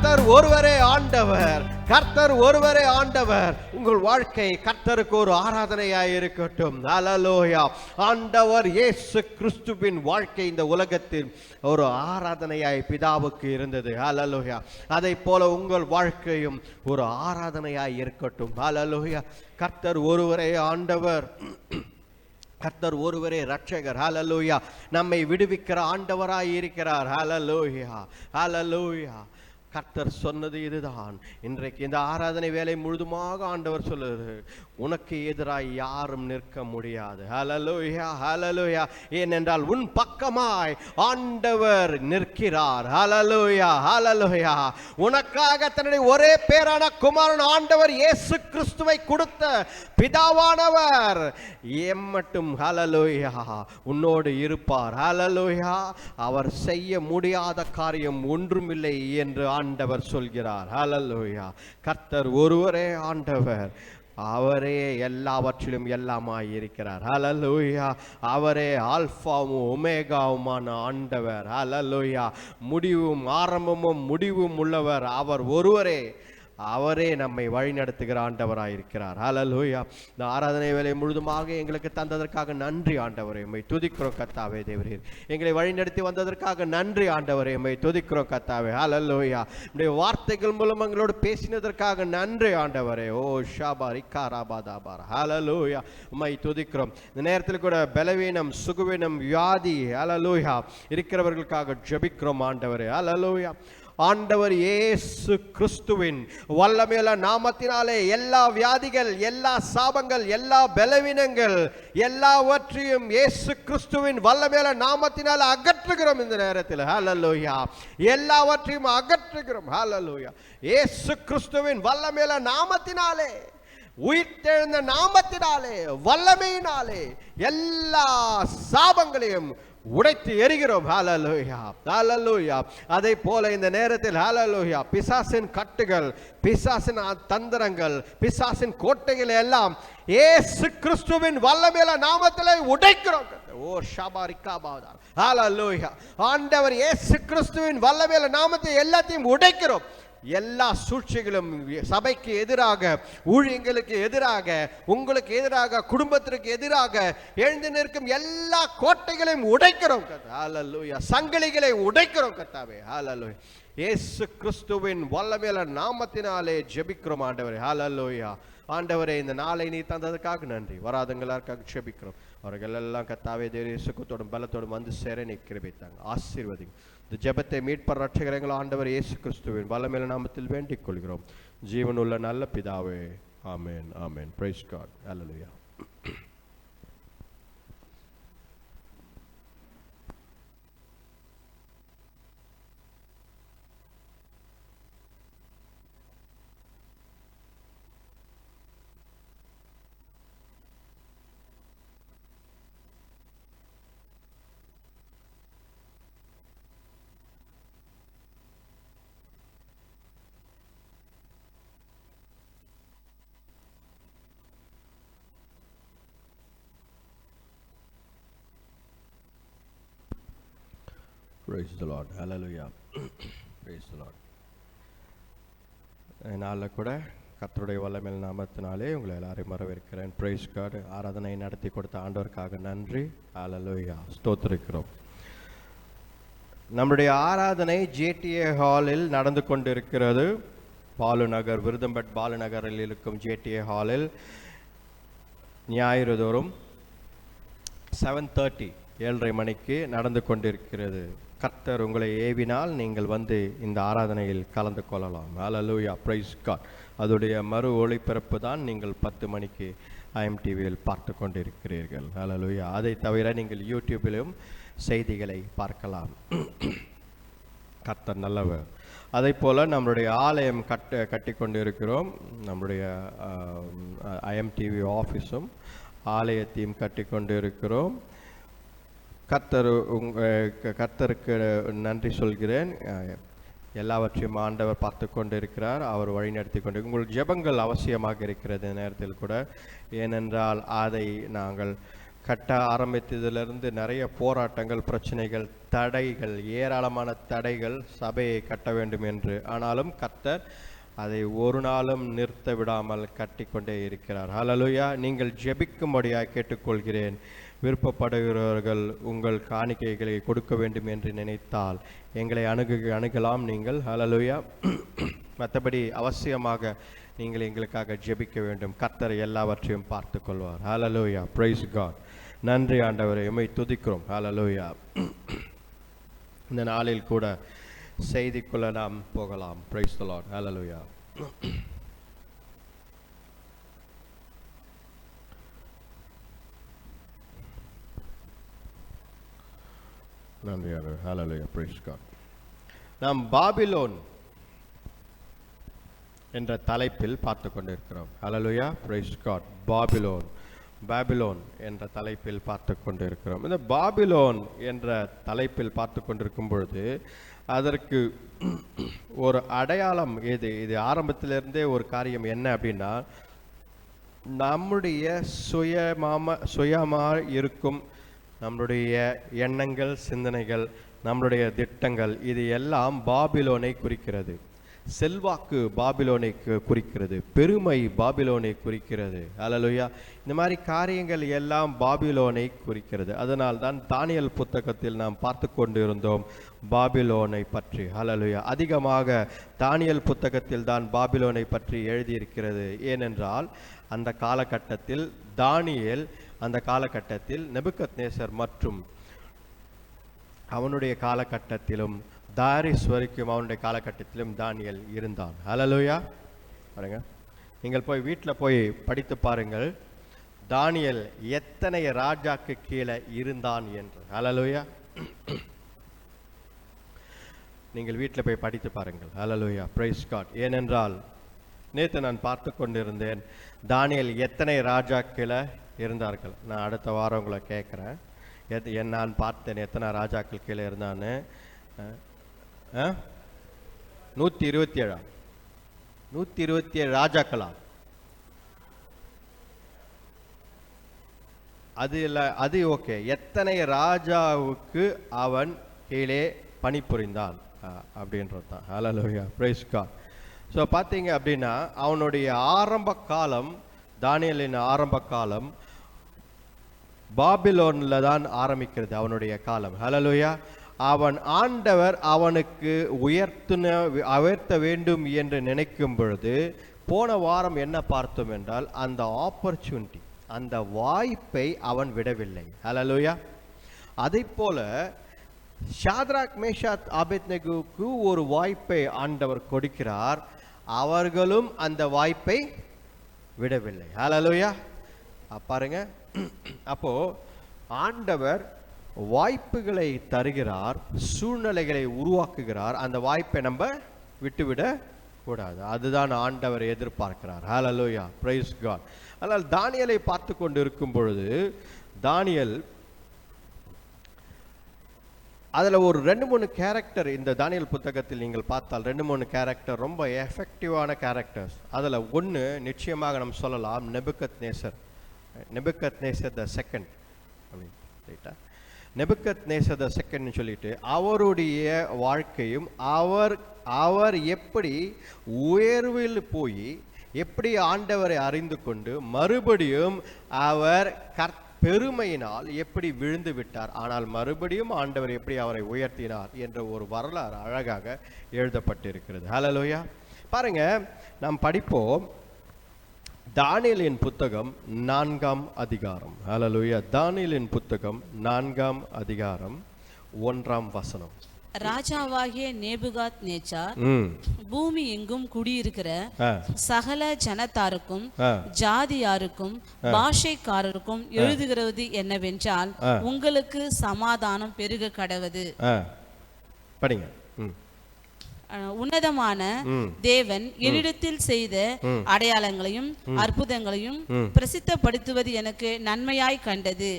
Speaker 1: கர்த்தர் ஒருவரே ஆண்டவர், கர்த்தர் ஒருவரே ஆண்டவர். உங்கள் வாழ்க்கை கர்த்தருக்கு ஒரு ஆராதனையாய் இருக்கட்டும். ஹல்லேலூயா. ஆண்டவர் இயேசு கிறிஸ்துவின் வாழ்க்கை இந்த உலகத்தில் ஒரு ஆராதனையாய் பிதாவுக்கு இருந்தது. ஹல்லேலூயா. அதை போல உங்கள் வாழ்க்கையும் ஒரு ஆராதனையாய் இருக்கட்டும். ஹல்லேலூயா. கர்த்தர் ஒருவரே ஆண்டவர், கர்த்தர் ஒருவரே ரட்சகர். ஹல்லேலூயா. நம்மை விடுவிக்கிற ஆண்டவராய் இருக்கிறார். ஹல்லேலூயா, ஹல்லேலூயா. கர்த்தர் சொன்னது இதுதான். இன்றைக்கு இந்த ஆராதனை வேலை முழுதுமாக ஆண்டவர் சொல்லுது, உனக்கு எதிராய் யாரும் நிற்க முடியாது. ஹல்லேலூயா, ஹல்லேலூயா. ஏனென்றால் உன் பக்கமாய் ஆண்டவர் நிற்கிறார். ஹல்லேலூயா, ஹல்லேலூயா. உனக்காக தன்னுடைய ஒரே பேரான குமாரன் ஆண்டவர் இயேசு கிறிஸ்துவை கொடுத்த பிதாவானவர் எம்மட்டும் ஹல்லேலூயா உன்னோடு இருப்பார். ஹல்லேலூயா. அவர் செய்ய முடியாத காரியம் ஒன்றுமில்லை என்று ஆண்டவர் சொல்கிறார். ஹல்லேலூயா. கர்த்தர் ஒருவரே ஆண்டவர், அவரே எல்லாவற்றிலும் எல்லாமாய் இருக்கிறார். ஹல்லேலூயா. அவரே ஆல்பாவும் ஒமேகாவுமான ஆண்டவர். ஹல்லேலூயா. முடிவும் ஆரம்பமும் முடிவும் உள்ளவர் அவர் ஒருவரே. அவரே நம்மை வழிநடத்துகிற ஆண்டவராய் இருக்கிறார். ஹல்லேலூயா. இந்த ஆராதனை வேலை முழுதுமாக எங்களுக்கு தந்ததற்காக நன்றி ஆண்டவரே, உம்மை துதிக்கிறோம் கர்த்தாவே. தேவரீர் எங்களை வழிநடத்தி வந்ததற்காக நன்றி ஆண்டவரே, உம்மை துதிக்கிறோம் கர்த்தாவே. ஹல்லேலூயா. உம்முடைய வார்த்தைகள் மூலம் எங்களோடு பேசினதற்காக நன்றி ஆண்டவரே. ஓ ஷாபா ரிக்காராபாதாபார். ஹல்லேலூயா. உம்மை துதிக்கிறோம். இந்த நேரத்தில் கூட பலவீனம், சுகவீனம், வியாதி ஹல்லேலூயா இருக்கிறவர்களுக்காக ஜெபிக்கிறோம் ஆண்டவரே. ஹல்லேலூயா. ஆண்டவர் இயேசு கிறிஸ்துவின் வல்லமையுள்ள நாமத்தினாலே எல்லா வியாதிகள், எல்லா சாபங்கள், எல்லா பலவீனங்கள் எல்லாவற்றையும் இயேசு கிறிஸ்துவின் வல்லமையுள்ள நாமத்தினாலே அகற்றுகிறோம் இந்த நேரத்தில். ஹல்லேலூயா. எல்லாவற்றையும் அகற்றுகிறோம். ஹல்லேலூயா. இயேசு கிறிஸ்துவின் வல்லமையுள்ள நாமத்தினாலே, உயிர்த்தெழுந்த நாமத்தினாலே, வல்லமையினாலே எல்லா சாபங்களையும் உடைத்து எரிகிறோம். ஹல்லேலூயா, ஹல்லேலூயா. அதை போல இந்த நேரத்தில் ஹல்லேலூயா பிசாசின் கட்டுகள், பிசாசின் தந்திரங்கள், பிசாசின் கோட்டைகள் எல்லாம் இயேசு கிறிஸ்துவின் வல்லமையுள்ள நாமத்திலே உடைக்கிறோம். ஓ ஷபாரிக்காபாதா. ஹல்லேலூயா. ஆண்டவர் இயேசு கிறிஸ்துவின் வல்லமையுள்ள நாமத்தை எல்லாத்தையும் உடைக்கிறோம். எல்லா சூழ்ச்சிகளும் சபைக்கு எதிராக, ஊழியங்களுக்கு எதிராக, உங்களுக்கு எதிராக, குடும்பத்திற்கு எதிராக எழுந்து நிற்கும் எல்லா கோட்டைகளையும் உடைக்கிறோம். ஹல்லேலூயா. சங்கிலிகளை உடைக்கிறோம் கர்த்தாவே. ஹல்லேலூயா. இயேசு கிறிஸ்துவின் வல்லமையுள்ள நாமத்தினாலே ஜெபிக்கிறோம் ஆண்டவரே. ஹல்லேலூயா. ஆண்டவரே, இந்த நாளை நீ தந்ததுக்காக நன்றி. வராதவங்களுக்காக ஜெபிக்கிறோம். அவர்கள் எல்லாம் கர்த்தாவே தேவரீர் சுகத்தோடும் பலத்தோடும் வந்து சேர நீ கிருபைத்தாங்க. ஆசீர்வதிங்க. இந்த ஜெபத்தை மீட்பர் ரட்சகர்கள் ஆண்டவர் இயேசு கிறிஸ்துவின் வல்லமையுள்ள நாமத்தில் வேண்டிக் கொள்கிறோம். ஜீவனுள்ள நல்ல பிதாவே. ஆமென், ஆமென். Praise God. ஹல்லேலூயா. Praise the Lord. Hallelujah. Praise the Lord. நாளில் கூட கர்த்தருடைய வல்லமையுள்ள நாமத்தினாலே உங்களை எல்லாரையும் வரவேற்கிறேன். Praise God. ஆராதனை நடத்தி கொடுத்த ஆண்டவருக்காக நன்றி. ஹல்லேலூயா. ஸ்தோத்திரிக்கிறோம். நம்முடைய ஆராதனை ஜேடிஏ ஹாலில் நடந்து கொண்டிருக்கிறது. பாலுநகர், விருதம்பட் பாலுநகரில் இருக்கும் ஜேடிஏ ஹாலில் ஞாயிறு தோறும் 7:30 7:30 மணிக்கு நடந்து கொண்டிருக்கிறது. கர்த்தர் உங்களை ஏவினால் நீங்கள் வந்து இந்த ஆராதனையில் கலந்து கொள்ளலாம். ஹல்லேலூயா. Praise God. அதோடைய மறு ஒளிபரப்பு தான் நீங்கள் 10 மணிக்கு IMTVயில் பார்த்து கொண்டிருக்கிறீர்கள். ஹல்லேலூயா. அதை தவிர நீங்கள் யூடியூபிலும் செய்திகளை பார்க்கலாம். கர்த்தர் நல்லவர். அதை போல் நம்மளுடைய ஆலயம் கட்டி கொண்டிருக்கிறோம். நம்முடைய IMTV ஆஃபீஸும் ஆலயத்தையும் கட்டி கொண்டிருக்கிறோம். கர்த்தருக்கு நன்றி சொல்கிறேன். எல்லாவற்றையும் ஆண்டவர் பார்த்து கொண்டிருக்கிறார். அவர் வழி நடத்தி கொண்டு உங்கள் ஜெபங்கள் அவசியமாக இருக்கிறது நேரத்தில் கூட. ஏனென்றால் அதை நாங்கள் கட்ட ஆரம்பித்ததிலிருந்து நிறைய போராட்டங்கள், பிரச்சனைகள், தடைகள், ஏராளமான தடைகள் சபையை கட்ட வேண்டும் என்று. ஆனாலும் கர்த்தர் அதை ஒரு நாளும் நிறுத்த விடாமல் கட்டிக்கொண்டே இருக்கிறார். ஹல்லேலூயா. நீங்கள் ஜெபிக்கும்படியாக கேட்டுக்கொள்கிறேன். விருப்பப்படுகிறவர்கள் உங்கள் காணிக்கைகளை கொடுக்க வேண்டும் என்று நினைத்தால் எங்களை அணுகலாம் நீங்கள். ஹல்லேலூயா. மற்றபடி அவசியமாக நீங்கள் எங்களுக்காக ஜெபிக்க வேண்டும். கர்த்தர் எல்லாவற்றையும் பார்த்து கொள்வார். ஹல்லேலூயா. Praise God. நன்றி ஆண்டவரே, உம்மை துதிக்கிறோம். ஹல்லேலூயா. இந்த நாளில் கூட செய்திக்குள்ள நாம் போகலாம். Praise the Lord. ஹல்லேலூயா. நன்றி ஆண்டவரே. ஹல்லேலூயா. Praise God. நாம் பாபிலோன் என்ற தலைப்பில் பார்த்து கொண்டிருக்கிறோம். ஹல்லேலூயா. Praise God. பாபிலோன் என்ற தலைப்பில் பார்த்து கொண்டிருக்கிறோம். இந்த பாபிலோன் என்ற தலைப்பில் பார்த்து கொண்டிருக்கும் பொழுது அதற்கு ஒரு அடையாளம் இது ஆரம்பத்திலிருந்தே ஒரு காரியம் என்ன அப்படின்னா, நம்முடைய சுயமாக இருக்கும் நம்முடைய எண்ணங்கள், சிந்தனைகள், நம்முடைய திட்டங்கள், இது எல்லாம் பாபிலோனை குறிக்கிறது. செல்வாக்கு பாபிலோனை குறிக்கிறது. பெருமை பாபிலோனை குறிக்கிறது. ஹல்லேலூயா. இந்த மாதிரி காரியங்கள் எல்லாம் பாபிலோனை குறிக்கிறது. அதனால் தான் தானியேல் புத்தகத்தில் நாம் பார்த்து கொண்டிருந்தோம் பாபிலோனை பற்றி. ஹல்லேலூயா. அதிகமாக தானியேல் புத்தகத்தில் தான் பாபிலோனை பற்றி எழுதியிருக்கிறது. ஏனென்றால் அந்த காலகட்டத்தில் தானியேல், அந்த காலகட்டத்தில் நேபுகத்நேசர் மற்றும் அவனுடைய காலகட்டத்திலும் தாரிஸ் வரைக்கும் அவனுடைய காலகட்டத்திலும் தானியேல் இருந்தான். ஹல்லேலூயா. பாருங்க, நீங்கள் போய் வீட்டில் போய் படித்து பாருங்கள் தானியேல் எத்தனை ராஜாக்கு கீழே இருந்தான் என்று. ஹல்லேலூயா. நீங்கள் வீட்டில் போய் படித்து பாருங்கள். ஹல்லேலூயா. Praise God. ஏனென்றால் நேற்று நான் பார்த்து கொண்டிருந்தேன் தானியேல் எத்தனை ராஜாக்களை இருந்தார்கள். நான் அடுத்த வாரம் உங்களை கேட்குறேன். நான் பார்த்தேன் எத்தனை ராஜாக்கள் கீழே இருந்தான்னு. 127 127 ராஜாக்களா? அது இல்லை, அது ஓகே. எத்தனை ராஜாவுக்கு அவன் கீழே பணிபுரிந்தான் அப்படின்றது தான். ஹல்லேலூயா. Praise God. ஸோ பார்த்தீங்க அப்படின்னா அவனுடைய ஆரம்ப காலம், தானியேலின் ஆரம்ப காலம் பாபிலோனில் தான் ஆரம்பிக்கிறது அவனுடைய காலம். ஹல்லேலூயா. அவன் ஆண்டவர் அவனுக்கு உயர்த்த வேண்டும் என்று நினைக்கும் பொழுது, போன வாரம் என்ன பார்த்தோம் என்றால் அந்த ஆப்பர்ச்சுனிட்டி, அந்த வாய்ப்பை அவன் விடவில்லை. ஹல்லேலூயா. அதை போல ஷாத்ராக், மேஷாக், ஆபேத்நேகோவுக்கு ஒரு வாய்ப்பை ஆண்டவர் கொடுக்கிறார். அவர்களும் அந்த வாய்ப்பை விடவில்லை. ஹல்லேலூயா. பாருங்க, அப்போ ஆண்டவர் வாய்ப்புகளை தருகிறார், சூழ்நிலைகளை உருவாக்குகிறார். அந்த வாய்ப்பை நம்ம விட்டுவிட கூடாது. அதுதான் ஆண்டவர் எதிர்பார்க்கிறார். ஹல்லேலூயா. Praise God. ஆனால் தானியேலை பார்த்து கொண்டு இருக்கும் பொழுது தானியேல் அதில் ஒரு 2-3 கேரக்டர் இந்த தானியேல் புத்தகத்தில் நீங்கள் பார்த்தால் 2-3 கேரக்டர் ரொம்ப எஃபெக்டிவான கேரக்டர்ஸ். அதில் ஒன்று நிச்சயமாக நம்ம சொல்லலாம் நேபுகத்நேசர் த செகண்ட் அப்படின்னு ரைட்டா. நேபுகத்நேசர் த செகண்ட்னு சொல்லிட்டு அவருடைய வாழ்க்கையும் அவர் எப்படி உயர்வில் போய் எப்படி ஆண்டவரை அறிந்து கொண்டு மறுபடியும் அவர் பெருமையினால் எப்படி விழுந்து விட்டார், ஆனால் மறுபடியும் ஆண்டவர் எப்படி அவரை உயர்த்தினார் என்ற ஒரு வரலாறு அழகாக எழுதப்பட்டிருக்கிறது. ஹல்லேலூயா. பாருங்க, நாம் படிப்போம் தானியேலின் புத்தகம் 4ஆம் அதிகாரம். ஹல்லேலூயா. தானியேலின் புத்தகம் 4ஆம் அதிகாரம் 1ஆம் வசனம்.
Speaker 4: ராஜாவாகிய நேபுகாத்நேச்சார் பூமி எங்கும் குடியிருக்கிற சகல ஜனத்தாருக்கும் ஜாதியாருக்கும் பாஷைக்காரருக்கும் எழுதுகிறது என்னவென்றால், உங்களுக்கு சமாதானம் பெருக கடவது.
Speaker 1: படிங்க.
Speaker 4: உன்னதமான தேவன் என்னிடத்தில் செய்த அடையாளங்களையும் அற்புதங்களையும் பிரசித்தப்படுத்துவது எனக்கு நன்மையாய் கண்டது.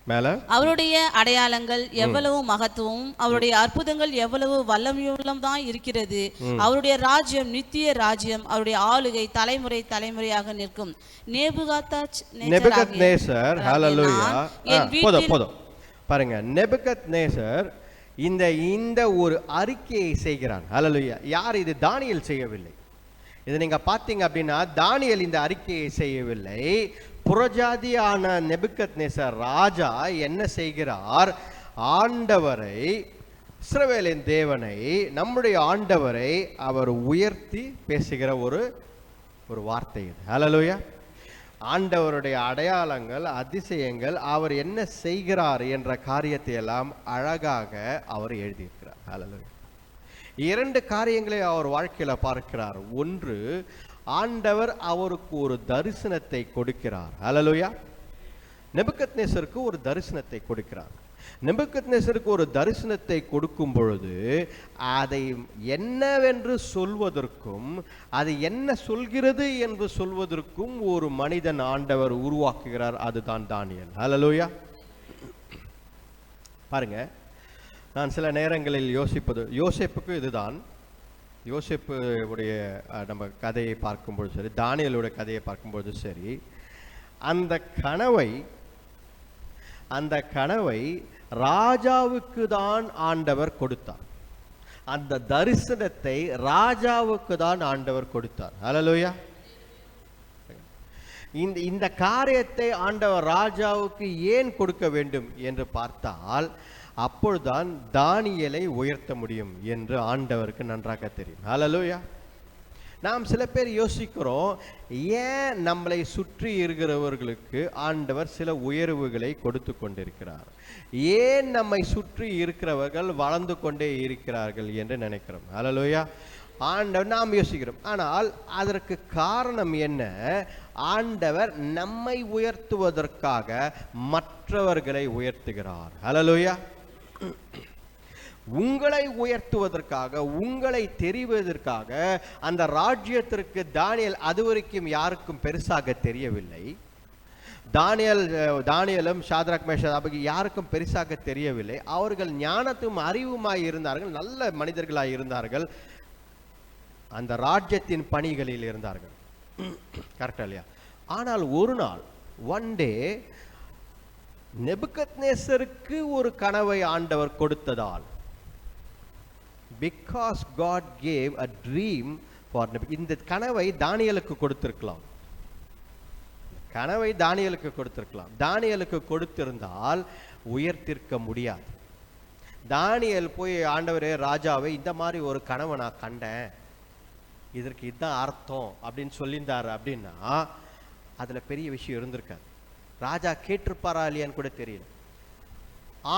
Speaker 1: மேல
Speaker 4: அவருடைய அடையாளங்கள் எவ்வளவு மகத்துவமும் அவருடைய அற்புதங்கள் எவ்வளவு வல்லமையுள்ளம் தான் இருக்கிறது. அவருடைய ராஜ்யம் நித்திய ராஜ்யம், அவருடைய ஆளுகை தலைமுறை தலைமுறையாக நிற்கும்.
Speaker 1: நேபுகத்நேசர் ஹalleluya. போதும் பாருங்க, நேபுகத்நேசர் இந்த ஒரு அறிக்கையை செய்கிறான். ஹalleluya. யார் இது? தானியேல் செய்யவில்லை. இதை நீங்க பார்த்தீங்க அப்படின்னா தானியேல் இந்த அறிக்கையை செய்யவில்லை. புறஜாதியான நேபுகத்நேசர் ராஜா என்ன செய்கிறார்? ஆண்டவரை, இஸ்ரவேலின் தேவனை, நம்முடைய ஆண்டவரை அவர் உயர்த்தி பேசுகிற ஒரு வார்த்தை இது. ஹalleluya. ஆண்டவருடைய அடையாளங்கள், அதிசயங்கள், அவர் என்ன செய்கிறார் என்ற காரியத்தை எல்லாம் அழகாக அவர் எழுதியிருக்கிறார். ஹalleluya. 2 காரியங்களை அவர் வாழ்க்கையில பார்க்கிறார். ஒன்று, ஆண்டவர் அவருக்கு ஒரு தரிசனத்தை கொடுக்கிறார். ஹalleluya. நேபுகத்நேசருக்கு ஒரு தரிசனத்தை கொடுக்கிறார். நேபுகத்நேசருக்கு ஒரு தரிசனத்தை கொடுக்கும் பொழுது அதை என்னவென்று சொல்வதற்கும், அது என்ன சொல்கிறது என்று சொல்வதற்கும் ஒரு மனிதன் ஆண்டவர் உருவாக்குகிறார். அதுதான் தானியேல். ஹalleluya. பாருங்க, நான் சில நேரங்களில் யோசிப்பது, யோசேப்புக்கு இதுதான், யோசேப்பு உடைய நம்ம கதையை பார்க்கும்பொழுது சரி, தானியேலுடைய கதையை பார்க்கும்பொழுது சரி, அந்த கனவை ராஜாவுக்கு தான் ஆண்டவர் கொடுத்தார். அந்த தரிசனத்தை ராஜாவுக்கு தான் ஆண்டவர் கொடுத்தார். ஹalleluya. இந்த காரியத்தை ஆண்டவர் ராஜாவுக்கு ஏன் கொடுக்க வேண்டும் என்று பார்த்தால், அப்பொழுதுதான் தானியேலை உயர்த்த முடியும் என்று ஆண்டவருக்கு நன்றாக தெரியும். ஹalleluya. நாம் சில பேர் யோசிக்கிறோம், ஏன் நம்மளை சுற்றி இருக்கிறவர்களுக்கு ஆண்டவர் சில உயர்வுகளை கொடுத்து கொண்டிருக்கிறார், ஏன் நம்மை சுற்றி இருக்கிறவர்கள் வளர்ந்து கொண்டே இருக்கிறார்கள் என்று நினைக்கிறோம். ஹalleluya. ஆண்டவர் நாம் யோசிக்கிறோம். ஆனால் அதற்கு காரணம் என்ன? ஆண்டவர் நம்மை உயர்த்துவதற்காக மற்றவர்களை உயர்த்துகிறார். ஹalleluya. உங்களை உயர்த்துவதற்காக, உங்களை தெரிவதற்காக அந்த ராஜ்யத்திற்கு தானியேல் அதுவரைக்கும் யாருக்கும் பெருசாக தெரியவில்லை. தானியேலும் சாத்ராக் மேஷாக் ஆபேகு யாருக்கும் பெருசாக தெரியவில்லை. அவர்கள் ஞானத்தும் அறிவுமாய் இருந்தார்கள், நல்ல மனிதர்களாய் இருந்தார்கள், அந்த ராஜ்யத்தின் பணிகளில் இருந்தார்கள். கரெக்டா இல்லையா? ஆனால் ஒரு நாள், ஒன் டே, நேபுகத்நேசருக்கு ஒரு கனவை ஆண்டவர் கொடுத்ததால், because God gave a dream for இந்த கனவை தானியேலுக்கு கொடுத்திருக்கலாம். கனவை தானியேலுக்கு கொடுத்திருக்கலாம். தானியேலுக்கு கொடுத்திருந்தால் உயர்த்திருக்க முடியாது. தானியேல் போய், ஆண்டவரே ராஜாவை, இந்த மாதிரி ஒரு கனவை நான் கண்டேன், இதற்கு இதுதான் அர்த்தம் அப்படின்னு சொல்லியிருந்தாரு அப்படின்னா அதுல பெரிய விஷயம் இருந்திருக்காது. ராஜா கேட்டிருப்பாரா இல்லையான்னு கூட தெரியல.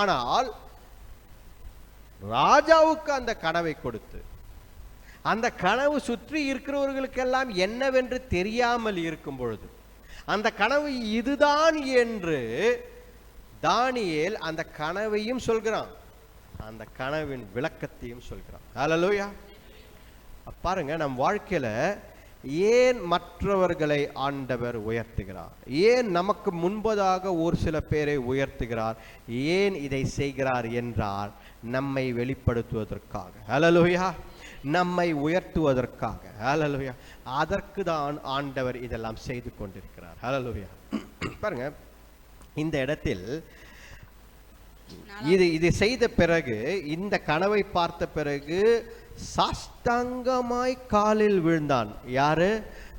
Speaker 1: ஆனால் ராஜாவுக்கு அந்த கனவை கொடுத்து, அந்த கனவு சுற்றி இருக்கிறவர்களுக்கெல்லாம் என்னவென்று தெரியாமல் இருக்கும் பொழுது, அந்த கனவு இதுதான் என்று தானியேல் அந்த கனவையும் சொல்கிறான், அந்த கனவின் விளக்கத்தையும் சொல்கிறான். ஹalleluya. பாருங்க, நம் வாழ்க்கையில ஏன் மற்றவர்களை ஆண்டவர் உயர்த்துகிறார், ஏன் நமக்கு முன்பதாக ஒரு சில பேரை உயர்த்துகிறார், ஏன் இதை செய்கிறார் என்றால் நம்மை வெளிப்படுத்துவதற்காக. ஹalleluya. நம்மை உயர்த்துவதற்காக. ஹalleluya. அதற்கு தான் ஆண்டவர் இதெல்லாம் செய்து கொண்டிருக்கிறார். ஹalleluya. பாருங்க, இந்த இடத்தில் இது செய்த பிறகு, இந்த கனவை பார்த்த பிறகு சாஷ்டாங்கமாய் காலில் விழுந்தான். யாரு?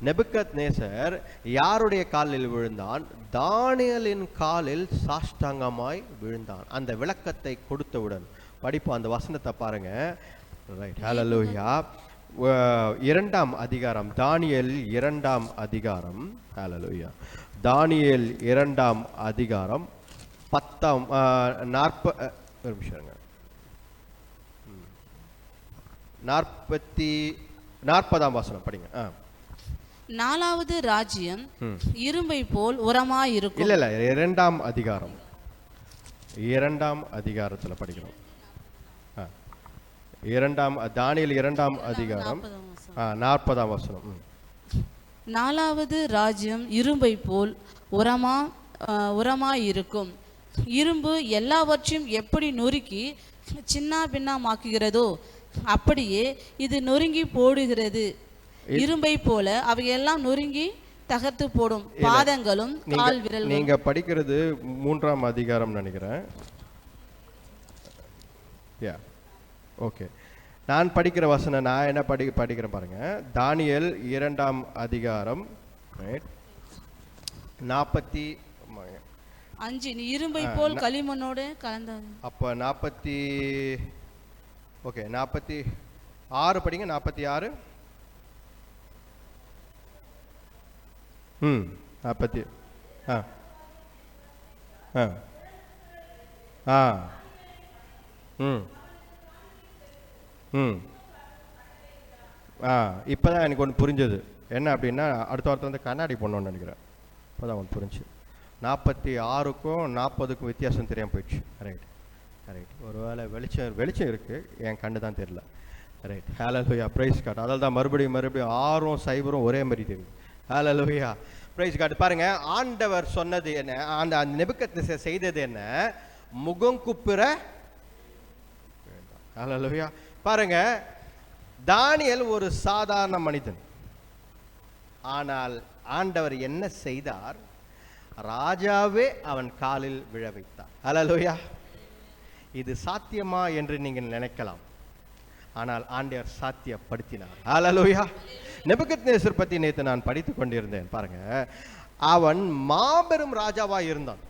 Speaker 1: நேபுகத்நேசர் யாருடைய காலில் விழுந்தான்? தானியேலின் காலில் சாஷ்டாங்கமாய் விழுந்தான். அந்த விளக்கத்தை கொடுத்தவுடன் படிப்போம், அந்த வசனத்தை பாருங்க. ரைட். ஹalleluya. 2ஆம் அதிகாரம், தானியேல் 2ஆம் அதிகாரம். ஹalleluya. தானியேல் 2ஆம் அதிகாரம் 10ஆம் 40ஆம் வசனம் படிங்க.
Speaker 4: 4வது ராஜ்யம் இரும்பை போல் உரமாய் இருக்கும்.
Speaker 1: இல்ல 2ஆம் அதிகாரம், 2ஆம் அதிகாரத்துல படிக்கிறோம். தானியேல் 2ஆம் அதிகாரம் 40ஆம் வசனம்.
Speaker 4: 4வது ராஜ்யம் இரும்பை போல் உரமாய் இருக்கும். இரும்பு எல்லாவற்றையும் எப்படி நொறுக்கி சின்ன பின்னமாக்குகிறதோ அப்படியே இது நொறுங்கி போடுகிறது. இரும்பை போல அவையெல்லாம் நொறுங்கி தகர்த்து போடும். பாதங்களும் கால் விரல்.
Speaker 1: நீங்க படிக்கிறது 3ஆம் அதிகாரம் நினைக்கிறேன். ஓகே, நான் படிக்கிற வசனம் நான் என்ன படிக்கிறேன் பாருங்க. தானியேல் 2ஆம் அதிகாரம் 45.
Speaker 4: நீ இரும்பை போல் களிமண்ணோடு கலந்தது.
Speaker 1: அப்ப 46 படிங்க. 46 40 இப்பதான் எனக்கு ஒன்று புரிஞ்சது. என்ன அப்படின்னா அடுத்த வாரத்தை வந்து கண்ணாடி போடணும்னு நினைக்கிறேன். இப்போதான் ஒன்று புரிஞ்சு. 46க்கும் 40க்கும் வித்தியாசம் தெரியாமல் போயிடுச்சு. ரைட். ஒருவேளை வெளிச்சம் இருக்குது, என் கண்ணு தான் தெரியல. ரைட். ஹல்லேலூயா, பிரைஸ் காட். அதால் தான் மறுபடியும் 6ம் 0ம் ஒரே மாதிரி தெரியுது. ஹல்லேலூயா, பிரைஸ் காட். பாருங்க, ஆண்டவர் சொன்னது என்ன, அந்த நேபுக்கத்நேசர் செய்தது என்ன? முகம் குப்புற. ஹல்லேலூயா. பாருங்க, தானியேல் ஒரு சாதாரண மனிதன். ஆனால் ஆண்டவர் என்ன செய்தார்? ராஜாவே அவன் காலில் விழ வைத்தார். ஹல்லேலூயா. இது சாத்தியமா என்று நீங்கள் நினைக்கலாம், ஆனால் ஆண்டவர் சாத்தியப்படுத்தினார். ஹல்லேலூயா. நேபுக்கத்நேசர் பற்றி நேற்று நான் படித்து கொண்டிருந்தேன். பாருங்க, அவன் மாபெரும் ராஜாவா இருந்தான்.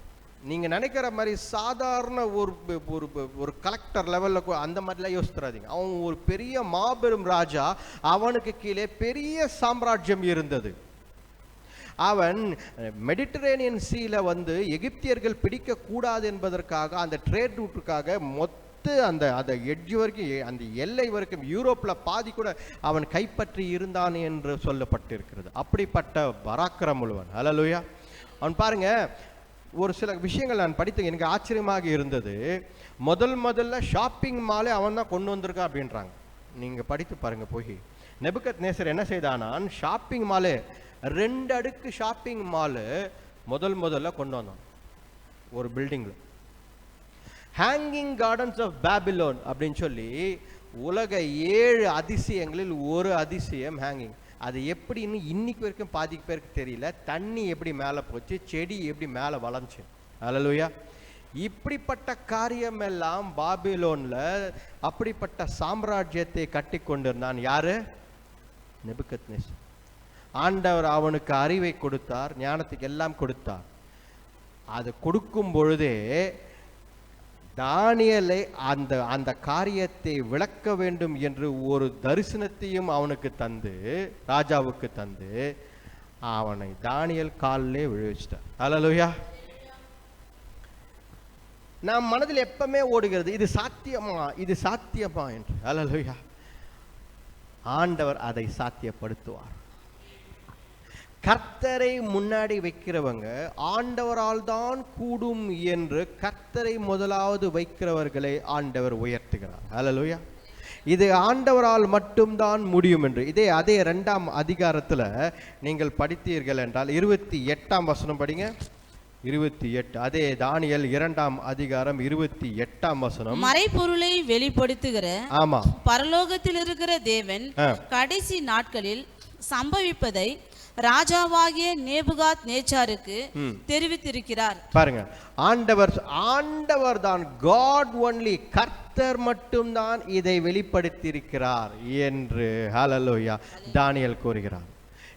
Speaker 1: நீங்க நினைக்கிற மாதிரி சாதாரண ஒரு கலெக்டர் லெவல்ல அந்த மாதிரிலாம் யோசித்துறாதீங்க. அவன் ஒரு பெரிய மாபெரும் ராஜா. அவனுக்கு கீழே பெரிய சாம்ராஜ்யம் இருந்தது. அவன் மெடிட்டரேனியன் சீல வந்து எகிப்தியர்கள் பிடிக்க கூடாது என்பதற்காக, அந்த ட்ரேட் ரூட்டுக்காக அந்த எட்ஜ் வரைக்கும், அந்த எல்லை வரைக்கும், யூரோப்ல பாதி கூட அவன் கைப்பற்றி இருந்தான் என்று சொல்லப்பட்டிருக்கிறது. அப்படிப்பட்ட பராக்கிரம் உள்ளவன். ஹல்லேலூயா. அவன் பாருங்க, ஒரு சில விஷயங்கள் நான் படித்து எனக்கு ஆச்சரியமாக இருந்தது. முதல்ல ஷாப்பிங் மாலே அவன் தான் கொண்டு வந்திருக்கான் அப்படின்றாங்க. நீங்க படித்து பாருங்க போய். நேபுக்கத்நேசர் என்ன செய்தானான்? ஷாப்பிங் மாலே 2 அடுக்கு ஷாப்பிங் மாலு முதல்ல கொண்டு வந்தான் ஒரு பில்டிங்ல. ஹேங்கிங் கார்டன்ஸ் ஆஃப் பாபிலோன் அப்படின்னு சொல்லி உலக 7 அதிசயங்களில் ஒரு அதிசயம் ஹேங்கிங். அது எப்படின்னு இன்னைக்கு வரைக்கும் பாதி பேருக்கு தெரியல. தண்ணி எப்படி மேலே போச்சு, செடி எப்படி மேலே வளர்ந்துச்சு. ஹல்லேலூயா. இப்படிப்பட்ட காரியம் எல்லாம் பாபிலோன்ல அப்படிப்பட்ட சாம்ராஜ்யத்தை கட்டி கொண்டிருந்தான். யாரு? நேபுக்கத்நேசர். ஆண்டவர் அவனுக்கு அறிவை கொடுத்தார், ஞானத்துக்கு எல்லாம் கொடுத்தார். அது கொடுக்கும் பொழுதே தானியேலை அந்த காரியத்தை விளக்க வேண்டும் என்று ஒரு தரிசனத்தையும் அவனுக்கு தந்து, ராஜாவுக்கு தந்து, அவனை தானியேல் காலிலே விழுவிச்சிட்டார். ஹல்லேலூயா. நம் மனதில் எப்பவுமே ஓடுகிறது, இது சாத்தியமா என்று. ஹல்லேலூயா. ஆண்டவர் அதை சாத்தியப்படுத்துவார். கர்த்தரை முன்னாடி வைக்கிறவங்க ஆண்டவரால் தான் கூடும் என்று கர்த்தரை முதலாவது வைக்கிறவர்களை ஆண்டவர் உயர்த்துகிறார். ஹல்லேலூயா. இது ஆண்டவரால் மட்டும்தான் முடியும் என்று. அதே 2ஆம் அதிகாரத்தில் நீங்கள் படித்தீர்கள் என்றால் 28ஆம் வசனம் படிங்க. 28. அதே தானியேல் 2ஆம் அதிகாரம் 28ஆம் வசனம்.
Speaker 4: மறைபொருளை வெளிப்படுத்துகிற
Speaker 1: ஆமா
Speaker 4: பரலோகத்தில் இருக்கிற தேவன் கடைசி நாட்களில் சம்பவிப்பதை ராஜாவாகிய நேபுகாத்நேச்சாருக்கு தெரிவித்திருக்கிறார்.
Speaker 1: பாருங்க, ஆண்டவர் தான், காட் ஒன்லி, கர்த்தர் மட்டும்தான் இதை வெளிப்படுத்தியிருக்கிறார் என்று ஹல்லேலூயா தானியேல் கூறுகிறார்.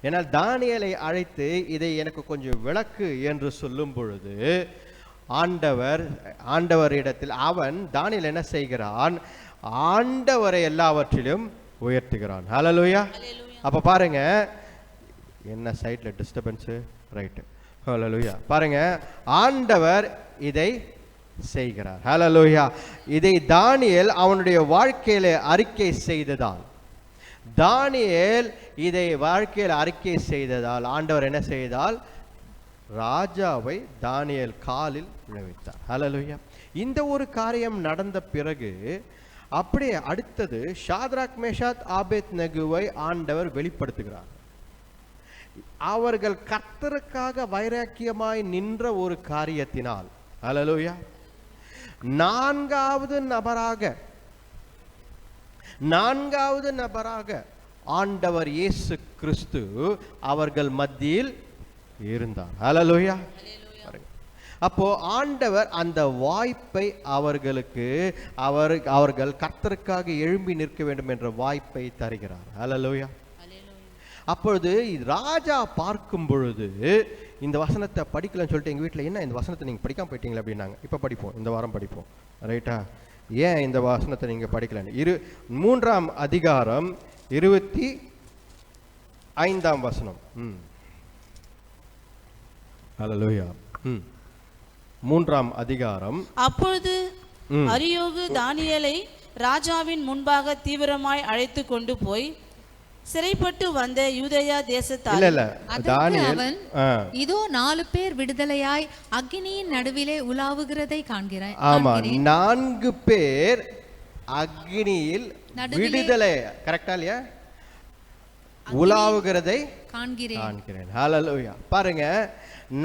Speaker 1: ஏனால் தானியேலை அழைத்து இதை எனக்கு கொஞ்சம் விளக்கு என்று சொல்லும் பொழுது ஆண்டவரிடத்தில் அவன் தானியேல் என்ன செய்கிறான்? ஆண்டவரை எல்லாவற்றிலும் உயர்த்துகிறான். ஹல்லேலூயா. அப்ப பாருங்க, என்ன சைட்ல டிஸ்டர்பன்ஸ். ரைட். ஹல்லேலூயா. பாருங்க, ஆண்டவர் இதை செய்கிறார். ஹல்லேலூயா. இதை தானியேல் அவனுடைய வாழ்க்கையில அறிக்கை செய்ததால், ஆண்டவர் என்ன செய்தால்? ராஜாவை தானியேல் காலில் விழவைத்தார். ஹல்லேலூயா. இந்த ஒரு காரியம் நடந்த பிறகு அப்படியே அடுத்தது ஷாத்ராக், மேஷாக், ஆபேத்நேகோவை ஆண்டவர் வெளிப்படுத்துகிறார். அவர்கள் கர்த்தருக்காக வைராக்கியமாய் நின்ற ஒரு காரியத்தினால், ஹல்லேலூயா. நான்காவது நபராக ஆண்டவர் இயேசு கிறிஸ்து அவர்கள் மத்தியில் இருந்தார். ஹல்லேலூயா. அப்போ ஆண்டவர் அந்த வாய்ப்பை அவர்கள் கர்த்தருக்காக எழும்பி நிற்க வேண்டும் என்ற வாய்ப்பை தருகிறார். ஹல்லேலூயா. அப்பொழுது ராஜா பார்க்கும் பொழுது இந்த வசனத்தை படிக்கலன்னு சொல்லிட்டு எங்கள் வீட்டில் என்ன இந்த வசனத்தை நீங்கள் படிக்காமல் போயிட்டீங்களா அப்படின்னாங்க. இப்போ படிப்போம், இந்த வாரம் படிப்போம், ரைட்டா? ஏன் இந்த வசனத்தை நீங்கள் படிக்கலன்னு 3ஆம் அதிகாரம் 25ஆம் வசனம். ஹல்லேலூயா. 3ஆம் அதிகாரம்.
Speaker 4: அப்பொழுது அரியோகு தானியேலை ராஜாவின் முன்பாக தீவிரமாய் அழைத்து கொண்டு போய் சிறைப்பட்டு வந்த யூதேயா தேசத்தார்
Speaker 3: அவன் இதோ 4 பேர் விடுதலையாய் அக்கினியின் நடுவிலே உலாவுகிறதை காண்கிறேன்.
Speaker 1: ஆமா, 4 பேர் அக்கினியில் விடுதலை, கரெக்டா இல்லையா? உலாவுகிறதை காண்கிறேன். ஹல்லேலூயா. பாருங்க,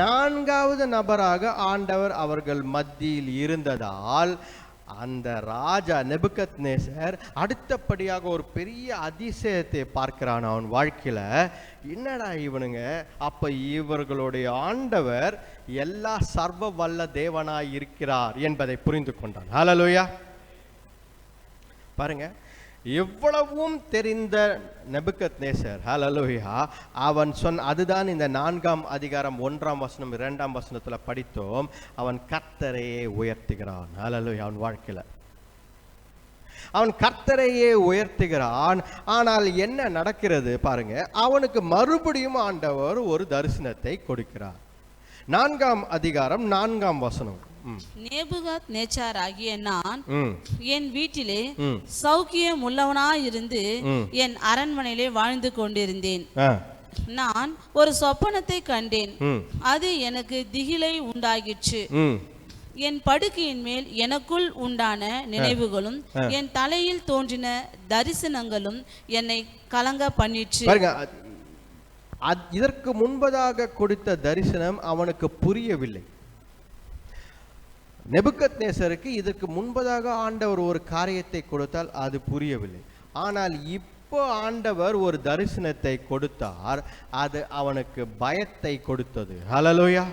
Speaker 1: 4வது நபராக ஆண்டவர் அவர்கள் மத்தியில் இருந்ததால் அந்த ராஜா நெபுகத்நேசர் அடுத்தபடியாக ஒரு பெரிய அதிசயத்தை பார்க்கிறான் அவன் வாழ்க்கையில. என்னடா இவனுங்க, அப்ப இவர்களுடைய ஆண்டவர் எல்லா சர்வ வல்ல தேவனாய் இருக்கிறார் என்பதை புரிந்து கொண்டான். ஹல்லேலூயா. பாருங்க, எவ்வளவும் தெரிந்த நெபுகத்நேசர், ஹல்லேலூயா, அவன் அதுதான் இந்த 4ஆம் அதிகாரம் 1ஆம் வசனம் 2ஆம் வசனத்துல படித்தோம். அவன் கர்த்தரையே உயர்த்துகிறான். ஹல்லேலூயா. அவன் வாழ்க்கையில அவன் கர்த்தரையே உயர்த்துகிறான். ஆனால் என்ன நடக்கிறது பாருங்க, அவனுக்கு மறுபடியும் ஆண்டவர் ஒரு தரிசனத்தை கொடுக்கிறார். 4ஆம் அதிகாரம் 4ஆம் வசனம்.
Speaker 4: நேபுகாத்நேச்சார் ஆகிய நான் என் வீட்டிலே சௌக்கியம் உள்ளவனாயிருந்து என் அரண்மனையிலே வாழ்ந்து கொண்டிருந்தேன். நான் ஒரு சொப்பனத்தை கண்டேன், அது எனக்கு திகிலை உண்டாகிற்று. என் படுக்கையின் மேல் எனக்குள் உண்டான நினைவுகளும் என் தலையில் தோன்றின தரிசனங்களும் என்னை கலங்க பண்ணிற்று.
Speaker 1: இதற்கு முன்பதாக கொடுத்த தரிசனம் அவனுக்கு புரியவில்லை. நெபுகத்நேசருக்கு இதற்கு முன்பதாக ஆண்டவர் ஒரு காரியத்தை கொடுத்தால் அது புரியவில்லை. ஆனால் இப்போ ஆண்டவர் ஒரு தரிசனத்தை கொடுத்தார், அது அவனுக்கு பயத்தை கொடுத்தது. ஹல்லேலூயா.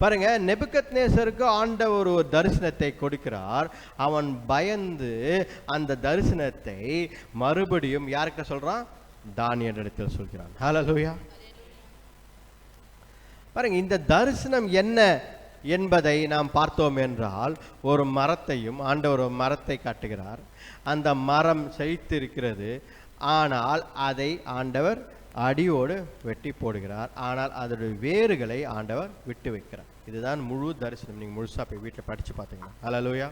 Speaker 1: பாருங்க, நெபுகத்நேசருக்கு ஆண்டவர் ஒரு தரிசனத்தை கொடுக்கிறார். அவன் பயந்து அந்த தரிசனத்தை மறுபடியும் யாருக்கு சொல்றான்? தானியேலிடத்தில் சொல்கிறான். ஹல்லேலூயா. பாருங்க, இந்த தரிசனம் என்ன என்பதை நாம் பார்த்தோம் என்றால், ஒரு மரத்தையும் ஆண்டவர் ஒரு மரத்தை காட்டுகிறார். அந்த மரம் செழித்து இருக்கிறது, ஆனால் அதை ஆண்டவர் அடியோடு வெட்டி போடுகிறார். ஆனால் அதோடைய வேர்களை ஆண்டவர் விட்டு வைக்கிறார். இதுதான் முழு தரிசனம். நீங்கள் முழுசாக போய் வீட்டில் படித்து பார்த்தீங்கன்னா. ஹல்லேலூயா.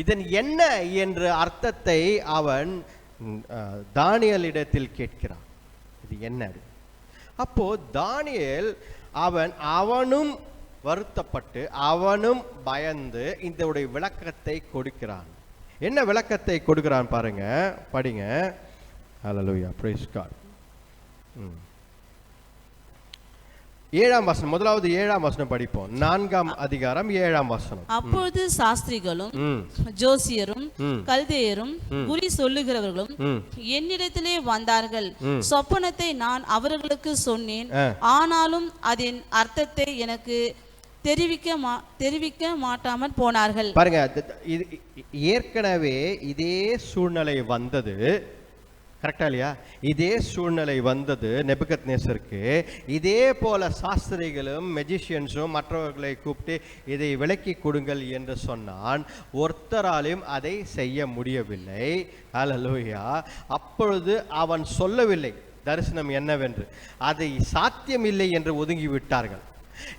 Speaker 1: இதன் என்ன என்ற அர்த்தத்தை அவன் தானியேலிடத்தில் கேட்கிறான். இது என்ன? அப்போ தானியேல் அவனும் வருத்தப்பட்டு அவனும் பயந்து இந்த விளக்கத்தை கொடுக்கிறான். என்ன விளக்கத்தை கொடுக்கிறான் பாருங்க, படிங்க. ஹல்லேலூயா, பிரைஸ் காட். 7ஆம் வசனம், முதலாவது 7ஆம் வசனம் படிப்போம். 4ஆம் அதிகாரம் 7ஆம் வசனம்.
Speaker 4: அப்பொழுது சாஸ்திரிகளும் ஜோசியரும் கல்தேயரும் குறி சொல்லுகிறவர்களும் என்னிடத்திலே வந்தார்கள். சொப்பனத்தை நான் அவர்களுக்கு சொன்னேன், ஆனாலும் அதன் அர்த்தத்தை எனக்கு தெரிவிக்க மாட்டாமல் போனார்கள்.
Speaker 1: பாருங்க, ஏற்கனவே இதே சூழ்நிலை வந்தது. கரெக்டா இல்லையா? இதே சூழ்நிலை வந்தது நெபுகத்நேசருக்கு. இதே போல சாஸ்திரிகளும் மெஜிஷியன்ஸும் மற்றவர்களை கூப்பிட்டு இதை விளக்கி கொடுங்கள் என்று சொன்னான். ஒருத்தராலையும் அதை செய்ய முடியவில்லை. ஹல்லேலூயா. அப்பொழுது அவன் சொல்லவில்லை தரிசனம் என்னவென்று, அதை சாத்தியமில்லை என்று ஒதுங்கி விட்டார்கள்.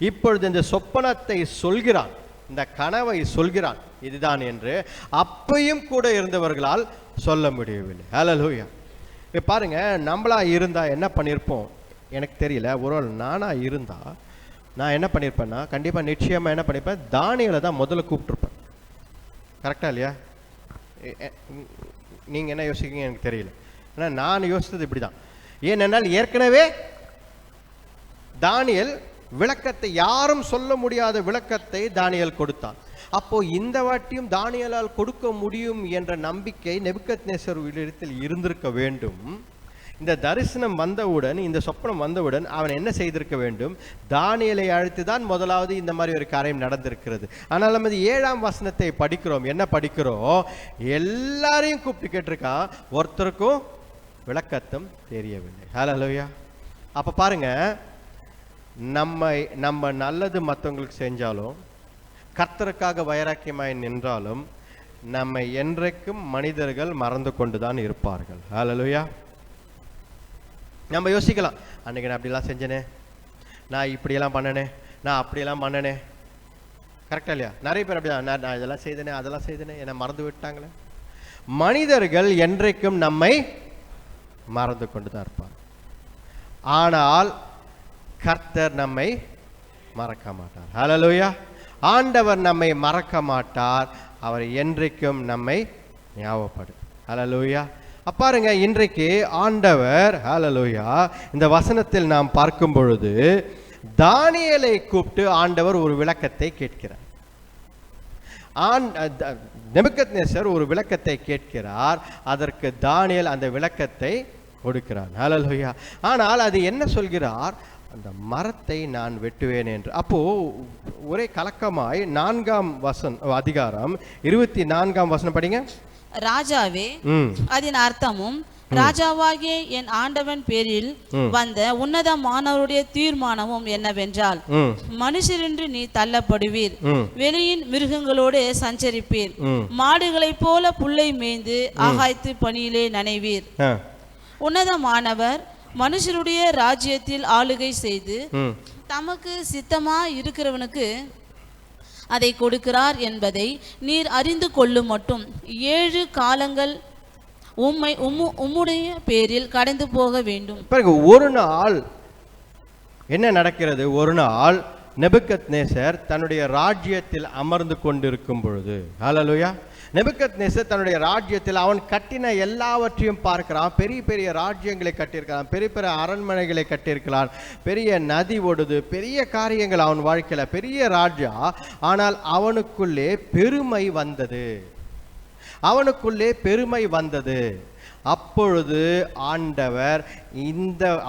Speaker 1: இப்பொழுது இந்த சொப்பனத்தை சொல்கிறான், இந்த கனவை சொல்கிறான் இதுதான் என்று. அப்பையும் கூட இருந்தவர்களால் சொல்ல முடியவில்லை. ஹல்லேலூயா. பாருங்க, நம்மளா இருந்தா என்ன பண்ணியிருப்போம் எனக்கு தெரியல. ஒருவேளை நானா இருந்தா நான் என்ன பண்ணியிருப்பேன்னா, கண்டிப்பா நிச்சயமா என்ன பண்ணியிருப்பேன், தானியேலை தான் முதல்ல கூப்பிட்டுருப்பேன். கரெக்டா இல்லையா? நீங்க என்ன யோசிக்கிறீங்க எனக்கு தெரியல. ஏன்னா நான் யோசித்தது இப்படிதான். ஏனென்றால் ஏற்கனவே தானியேல் விளக்கத்தை, யாரும் சொல்ல முடியாத விளக்கத்தை தானியேல் கொடுத்தான். அப்போ இந்த வாட்டியும் தானியேலால் கொடுக்க முடியும் என்ற நம்பிக்கை நேபுகத்நேசர் இடத்தில் இருந்திருக்க வேண்டும். இந்த தரிசனம் வந்தவுடன், இந்த சொப்பனம் வந்தவுடன் அவன் என்ன செய்திருக்க வேண்டும்? தானியேலை அழைத்து தான் முதலாவது இந்த மாதிரி ஒரு காரியம் நடந்திருக்கிறது. ஆனால் நம்ம 7ஆம் வசனத்தை படிக்கிறோம். என்ன படிக்கிறோம்? எல்லாரையும் கூப்பிட்டு கேட்டிருக்கான், ஒருத்தருக்கும் விளக்கத்தம் தெரியவில்லை. ஹல்லேலூயா. அப்ப பாருங்க, நம்ம நல்லது மற்றவங்களுக்கு செஞ்சாலும், கர்த்தருக்காக வைராக்கியமாய் நின்றாலும், நம்மை என்றைக்கும் மனிதர்கள் மறந்து கொண்டுதான் இருப்பார்கள். ஹல்லேலூயா. நம்ம யோசிக்கலாம், அன்னைக்கு நான் அப்படிலாம் செஞ்சேனே, நான் இப்படியெல்லாம் பண்ணனே, நான் அப்படியெல்லாம் பண்ணனே. கரெக்டா இல்லையா? நிறைய பேர் அப்படிதான், நான் இதெல்லாம் செய்தனே, அதெல்லாம் செய்தனே, என்னை மறந்து விட்டாங்களே. மனிதர்கள் என்றைக்கும் நம்மை மறந்து கொண்டு தான் இருப்பார். ஆனால் கர்த்தர் நம்மை மறக்க மாட்டார். ஹல்லேலூயா. ஆண்டவர் நம்மை மறக்க மாட்டார். அவர் என்றைக்கும் நம்மை ஞாபகப்படும். ஹல்லேலூயா. பாருங்க, இன்றைக்கு ஆண்டவர், ஹல்லேலூயா, இந்த வசனத்தில் நாம் பார்க்கும் பொழுது தானியேலை கூப்பிட்டு ஆண்டவர் ஒரு விளக்கத்தை கேட்கிறார். நேபுகத்நேசர் ஒரு விளக்கத்தை கேட்கிறார். அதற்கு தானியேல் அந்த விளக்கத்தை கொடுக்கிறார். ஹல்லேலூயா. ஆனால் அது என்ன சொல்கிறார்? அந்த மரத்தை நான் வெட்டுவேன் என்று. அப்போ ஒரே கலக்கமாய் 4ஆம் அதிகாரம் 24ஆம் வசனம் படிங்க.
Speaker 4: ராஜாவே, அதன் அர்த்தமும் ராஜாவாகிய என் ஆண்டவன் பேரில் வந்த உன்னதமானவருடைய தீர்மானமும் என்னவென்றால், மனுஷரென்று நீ தள்ளப்படுவீர், வெளியின் மிருகங்களோடு சஞ்சரிப்பீர், மாடுகளைப் போல புல்லை மேய்ந்து ஆகாய்த்து பணியிலே நனைவீர். உன்னதமானவர் மனுஷருடைய ராஜ்யத்தில் ஆளுகை செய்து தமக்கு சித்தமா இருக்கிறவனுக்கு அதை கொடுக்கிறார் என்பதை நீர் அறிந்து கொள்ளும் மட்டும் 7 காலங்கள் உம்முடைய பேரில் கடந்து போக வேண்டும்.
Speaker 1: பிறகு ஒரு நாள் என்ன நடக்கிறது? ஒரு நாள் நேபுகத்நேசர் தன்னுடைய ராஜ்யத்தில் அமர்ந்து கொண்டிருக்கும் பொழுது, ஹல்லேலூயா, நேபுகத்நேசர் தன்னுடைய ராஜ்யத்தில் அவன் கட்டின எல்லாவற்றையும் பார்க்கிறான். பெரிய பெரிய ராஜ்யங்களை கட்டியிருக்கிறான், பெரிய பெரிய அரண்மனைகளை கட்டியிருக்கிறான், பெரிய நதி ஓடுது, பெரிய காரியங்கள் அவன் வாழ்க்கையில், பெரிய ராஜா. ஆனால் அவனுக்குள்ளே பெருமை வந்தது, அவனுக்குள்ளே பெருமை வந்தது. அப்பொழுது ஆண்டவர்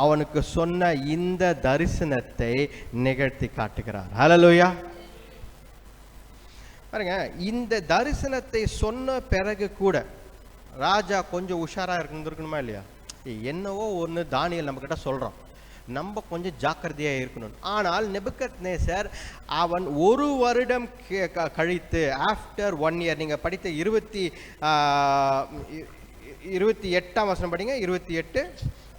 Speaker 1: அவனுக்கு சொன்ன இந்த தரிசனத்தை நிகழ்த்தி காட்டுகிறார். ஹல்லேலூயா. பாருங்க, இந்த தரிசனத்தை சொன்ன பிறகு கூட ராஜா கொஞ்சம் உஷாரா இருந்திருக்கணுமா இல்லையா? என்னவோ ஒன்று தானியேல் நம்ம கிட்ட சொல்றான், நம்ம கொஞ்சம் ஜாக்கிரதையா இருக்கணும். ஆனால் நேபுகத்நேசர் அவன் 1 வருடம் கழித்து, ஆஃப்டர் 1 இயர், நீங்க படித்த 28ஆம் வசனம் படிங்க. 28.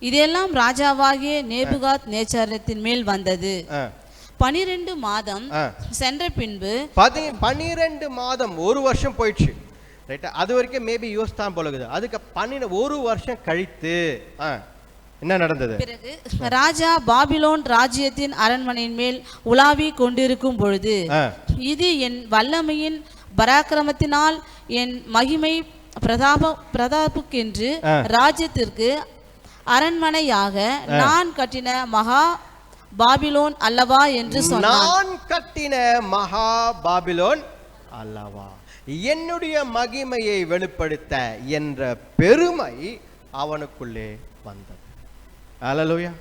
Speaker 4: இதெல்லாம் ராஜாவாகிய நேபுகாத்நேச்சாரத்தின் மேல் வந்தது. 12 மாதம் சென்ற பின்பு,
Speaker 1: 12 மாதம், 1 வருஷம் போயிடுச்சு. ரைட்டா? அது வரைக்கும் மேபி யோசித்தான் போலகுது. அதுக்கு 1 வருஷம் கழித்து என்ன நடந்தது?
Speaker 4: பிறகு ராஜா பாபிலோன் ராஜ்யத்தின் அரண்மனையின் மேல் உலாவி கொண்டிருக்கும் பொழுது, இது என் வல்லமையின் பராக்கிரமத்தினால் என் மகிமை பிரதாபுக்கென்று ராஜ்யத்திற்கு அரண்மனையாக நான் கட்டின மகா பாபிலோன் அல்லவா என்று சொன்னான்.
Speaker 1: நான் கட்டின மகா பாபிலோன் அல்லவா, என்னுடைய மகிமையை வெளிப்படுத்த என்ற பெருமை அவனுக்குள்ளே வந்தது. ஹல்லேலூயா.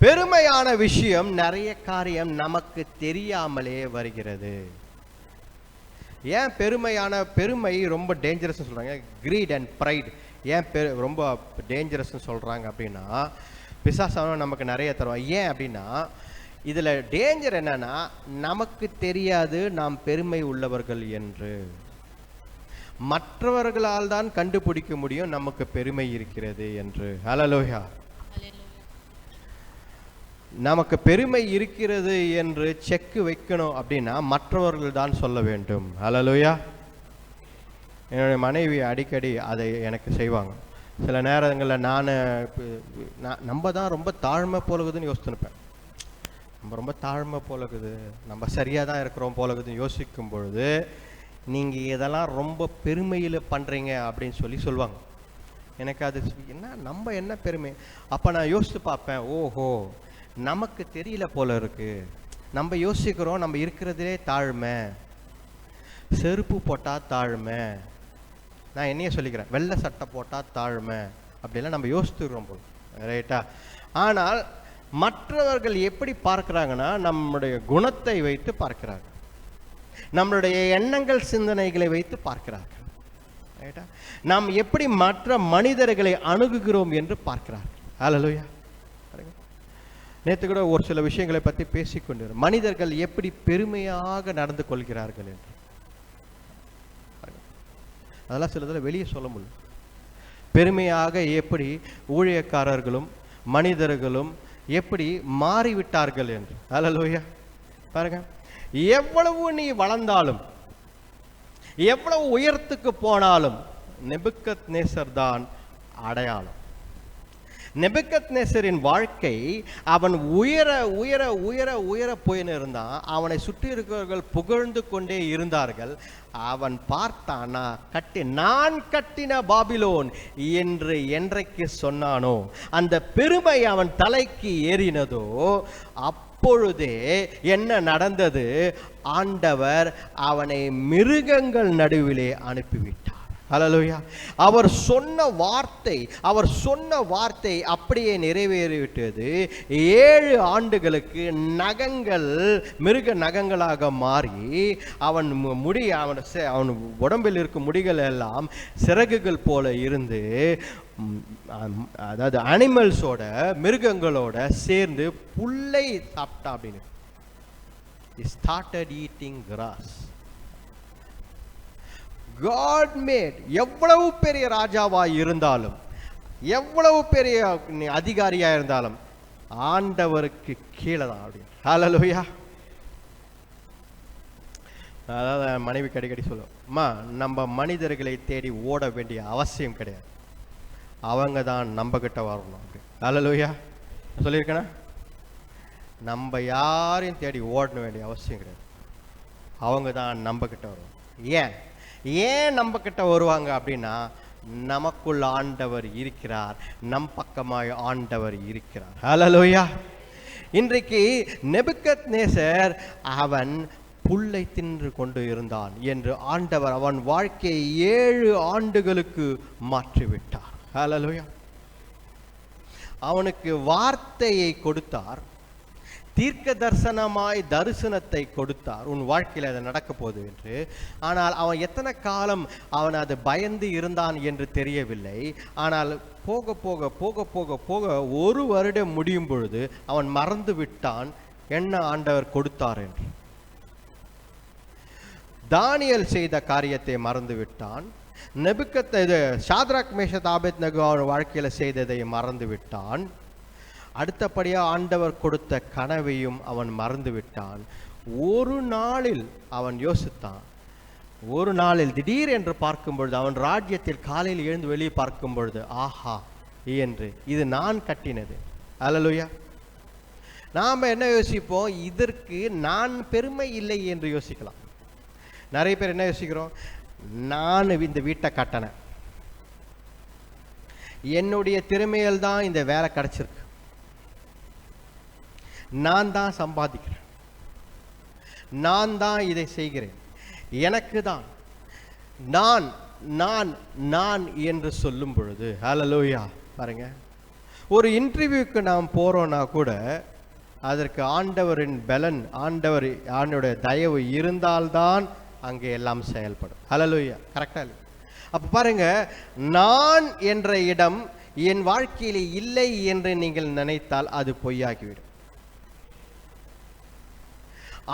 Speaker 1: பெருமையான விஷயம், நிறைய காரியம் நமக்கு தெரியாமலே வருகிறது. ஏன் பெருமை ரொம்ப டேஞ்சரஸ் சொல்றாங்க? கிரீட் அண்ட் ப்ரைட் ஏன் ரொம்ப டேஞ்சரஸ் சொல்றாங்க அப்படின்னா, பிசாசான நமக்கு நிறைய தருவான். ஏன் அப்படின்னா, இதுல டேஞ்சர் என்னன்னா, நமக்கு தெரியாது நாம் பெருமை உள்ளவர்கள் என்று. மற்றவர்களால் தான் கண்டுபிடிக்க முடியும் நமக்கு பெருமை இருக்கிறது என்று. ஹல்லேலூயா. நமக்கு பெருமை இருக்கிறது என்று செக் வைக்கணும் அப்படின்னா மற்றவர்கள் தான் சொல்ல வேண்டும். ஹல்லேலூயா. என்னுடைய மனைவி அடிக்கடி அதை எனக்கு செய்வாங்க. சில நேரங்களில் நம்ம தான் ரொம்ப தாழ்மை போலகுதுன்னு யோசிச்சுருப்பேன். நம்ம ரொம்ப தாழ்மை போலகுது, நம்ம சரியாக தான் இருக்கிறோம் போலகுதுன்னு யோசிக்கும் பொழுது, நீங்கள் இதெல்லாம் ரொம்ப பெருமையில் பண்ணுறீங்க அப்படின்னு சொல்லுவாங்க. எனக்கு அது என்ன, நம்ம என்ன பெருமை? அப்போ நான் யோசித்து பார்ப்பேன், ஓஹோ, நமக்கு தெரியல போல இருக்கு. நம்ம யோசிக்கிறோம் நம்ம இருக்கிறதுலே தாழ்மை, செருப்பு போட்டால் தாழ்மை, நான் என்னையே சொல்லிக்கிறேன் வெள்ளை சட்டை போட்டால் தாழ்மை அப்படிலாம் நம்ம யோசித்துக்கிறோம் போல், ரைட்டா? ஆனால் மற்றவர்கள் எப்படி பார்க்குறாங்கன்னா நம்முடைய குணத்தை வைத்து பார்க்கிறார்கள், நம்மளுடைய எண்ணங்கள் சிந்தனைகளை வைத்து பார்க்கிறார்கள், ரைட்டா? நாம் எப்படி மற்ற மனிதர்களை அணுகுகிறோம் என்று பார்க்கிறார்கள். ஹல்லேலூயா. நேற்று கூட ஒரு சில விஷயங்களை பற்றி பேசிக்கொண்டு மனிதர்கள் எப்படி பெருமையாக நடந்து கொள்கிறார்கள் என்று, அதெல்லாம் சிலதில் வெளியே சொல்ல முடியும். பெருமையாக எப்படி ஊழியக்காரர்களும் மனிதர்களும் எப்படி மாறிவிட்டார்கள் என்று. ஹல்லேலூயா. பாருங்க, எவ்வளவு நீ வளர்ந்தாலும் எவ்வளவு உயரத்துக்கு போனாலும் நெபுக்கத்நேசர் தான் அடையாளம். நெபுக்கத்நேசரின் வாழ்க்கை, அவன் உயர உயர உயர உயர போயின்னு இருந்தான். அவனை சுற்றி இருக்கிறவர்கள் புகழ்ந்து கொண்டே இருந்தார்கள். அவன் பார்த்தானா, நான் கட்டின பாபிலோன் என்று என்றைக்கு சொன்னானோ, அந்த பெருமை அவன் தலைக்கு ஏறினதோ, அப்பொழுதே என்ன நடந்தது? ஆண்டவர் அவனை மிருகங்கள் நடுவிலே அனுப்பிவிட்டார். ஹல்லேலூயா. அவர் சொன்ன வார்த்தை அப்படியே நிறைவேறிவிட்டது. 7 ஆண்டுகளுக்கு நகங்கள் மிருக நகங்களாக மாறி அவன் உடம்பில் இருக்கும் முடிகள் எல்லாம் சிறகுகள் போல இருந்து, அதாவது அனிமல்ஸோட மிருகங்களோட சேர்ந்து புல்லை சாப்பிட்டா அப்படின்னு. He started eating grass. God made, எவ்வளவு பெரிய ராஜாவாய் இருந்தாலும், எவ்வளவு பெரிய அதிகாரியா இருந்தாலும் ஆண்டவருக்கு கீழே தான் அப்படின்னு. ஹல்லேலூயா. அதாவது மனைவி அடிக்கடி சொல்லுவோம், அம்மா நம்ம மனிதர்களை தேடி ஓட வேண்டிய அவசியம் கிடையாது, அவங்க தான் நம்ம கிட்ட வரணும் அப்படி. ஹல்லேலூயா. சொல்லியிருக்கேனா? நம்ம யாரையும் தேடி ஓட வேண்டிய அவசியம் கிடையாது, அவங்க தான் நம்ம கிட்ட வரணும். ஏன் நம்ம கிட்ட வருவாங்க அப்படின்னா, நமக்குள்ள ஆண்டவர் இருக்கிறார், நம் பக்கமாய் ஆண்டவர் இருக்கிறார். ஹல்லேலூயா. இன்றைக்கு நெபுக்கத்நேசர் அவன் புல்லை தின்று கொண்டு இருந்தான் என்று ஆண்டவர் அவன் வாழ்க்கையை 7 ஆண்டுகளுக்கு மாற்றிவிட்டார். ஹல்லேலூயா. அவனுக்கு வார்த்தையை கொடுத்தார், தீர்க்க தரிசனமாய் தரிசனத்தை கொடுத்தார், உன் வாழ்க்கையில் அது நடக்க போகுது என்று. ஆனால் அவன் எத்தனை காலம் அவன் அது பயந்து இருந்தான் என்று தெரியவில்லை. ஆனால் போக போக போக போக போக 1 வருடம் முடியும் பொழுது அவன் மறந்து விட்டான் என்ன ஆண்டவர் கொடுத்தார் என்று. தானியேல் செய்த காரியத்தை மறந்து விட்டான். சாத்ராக் மேஷக் ஆபேத்நேகோ அவன் வாழ்க்கையில் செய்ததை மறந்து விட்டான். அடுத்தபடியாக ஆண்டவர் கொடுத்த கனவையும் அவன் மறந்து விட்டான். ஒரு நாளில் அவன் யோசித்தான். ஒரு நாளில் திடீர் என்று பார்க்கும் பொழுது, அவன் ராஜ்யத்தில் காலையில் எழுந்து வெளியே பார்க்கும் பொழுது, ஆஹா என்று, இது நான் கட்டினது. ஹல்லேலூயா. நாம் என்ன யோசிப்போம்? இதற்கு நான் பெருமை இல்லை என்று யோசிக்கலாம். நிறைய பேர் என்ன யோசிக்கிறோம்? நான் இந்த வீட்டை கட்டினேன், என்னுடைய திறமையில் தான் இந்த வேலை கிடைச்சிருக்கு, நான் தான் சம்பாதிக்கிறேன், நான் தான் இதை செய்கிறேன், எனக்கு தான், நான் நான் நான் என்று சொல்லும் பொழுது, ஹல்லேலூயா. பாருங்க, ஒரு இன்டர்வியூக்கு நாம் போறோம்னா கூட அதற்கு ஆண்டவரின் பலன், ஆண்டவருடைய தயவு இருந்தால்தான் அங்கே எல்லாம் செயல்படும். ஹல்லேலூயா. கரெக்டா இல்லை? அப்ப பாருங்க, நான் என்ற இடம் என் வாழ்க்கையில் இல்லை என்று நீங்கள் நினைத்தால் அது பொய்யாகிவிடும்.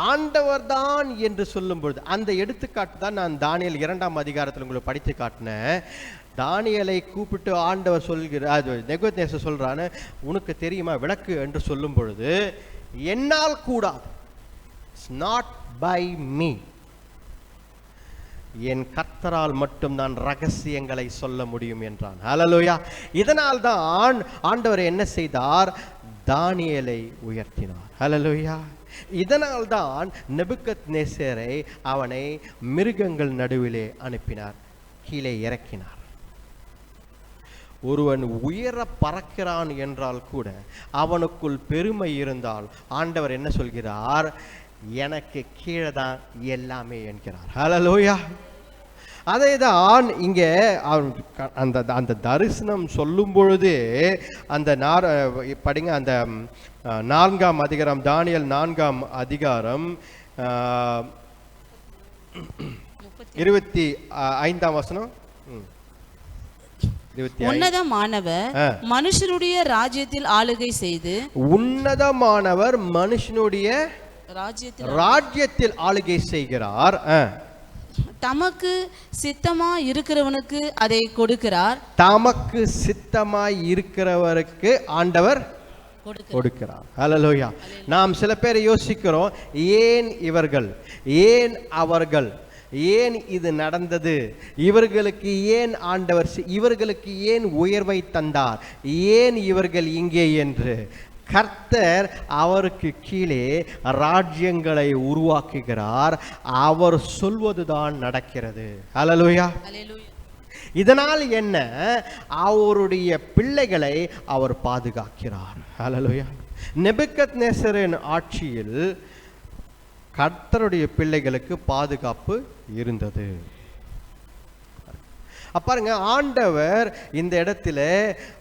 Speaker 1: ஆண்டவர் தான் என்று சொல்லும் பொழுது, அந்த எடுத்துக்காட்டு தான் நான் தானியேல் 2ஆம் அதிகாரத்தில் உங்களுக்கு படித்து காட்டினேன். தானியேலை கூப்பிட்டு ஆண்டவர் சொல்கிறார், நெபுக்கத்நேசர் சொல்றான்னு, உனக்கு தெரியுமா விளக்கு என்று சொல்லும் பொழுது, என்னால் கூடாது, இட்ஸ் நாட் பை மீ, என் கர்த்தரால் மட்டும் நான் ரகசியங்களை சொல்ல முடியும் என்றான். ஹல்லேலூயா. இதனால் தான் ஆண்டவர் என்ன செய்தார்? தானியேலை உயர்த்தினார். ஹல்லேலூயா. இதனால் தான் நெபுக்கத்நேசரை அவனை மிருகங்கள் நடுவிலே அனுப்பினார், கீழே இறக்கினார். ஒருவன் உயர பறக்கிறான் என்றால் கூட அவனுக்குள் பெருமை இருந்தால் ஆண்டவர் என்ன சொல்கிறார்? எனக்கு கீழே தான் எல்லாமே என்கிறார். ஹல்லேலூயா. அதை தான் இங்கே அந்த அந்த தரிசனம் சொல்லும் பொழுதே அந்த படிங்க, அந்த 4ஆம் அதிகாரம், தானியேல் 4ஆம் அதிகாரம் 25ஆம் வசனம்.
Speaker 4: உன்னதமானவர் மனுஷனுடைய ராஜ்யத்தில் ஆளுகை செய்து,
Speaker 1: உன்னதமானவர் மனுஷனுடைய ராஜ்யத்தில் ஆளுகை செய்கிறார்.
Speaker 4: தமக்கு சித்தமாய் இருக்கிறவனுக்கு அதை கொடுக்கிறார்.
Speaker 1: தமக்கு சித்தமாய் இருக்கிறவருக்கு ஆண்டவர் கொடுக்கிறார். ஹல்லேலூயா. நாம் சில பேர் யோசிக்கிறோம், ஏன் இவர்கள், ஏன் அவர்கள், ஏன் இது நடந்தது, இவர்களுக்கு ஏன் ஆண்டவர், இவர்களுக்கு ஏன் உயர்வை தந்தார், ஏன் இவர்கள் இங்கே என்று. கர்த்தர் அவருக்கு கீழே ராஜ்யங்களை உருவாக்குகிறார். அவர் சொல்வதுதான் நடக்கிறது. ஹல்லேலூயா. இதனால் என்ன? அவருடைய பிள்ளைகளை அவர் பாதுகாக்கிறார். ஹல்லேலூயா. நேபுக்கத்நேசரின் ஆட்சியில் கர்த்தருடைய பிள்ளைகளுக்கு பாதுகாப்பு இருந்தது. பாருங்க, ஆண்டவர் இந்த இடத்துல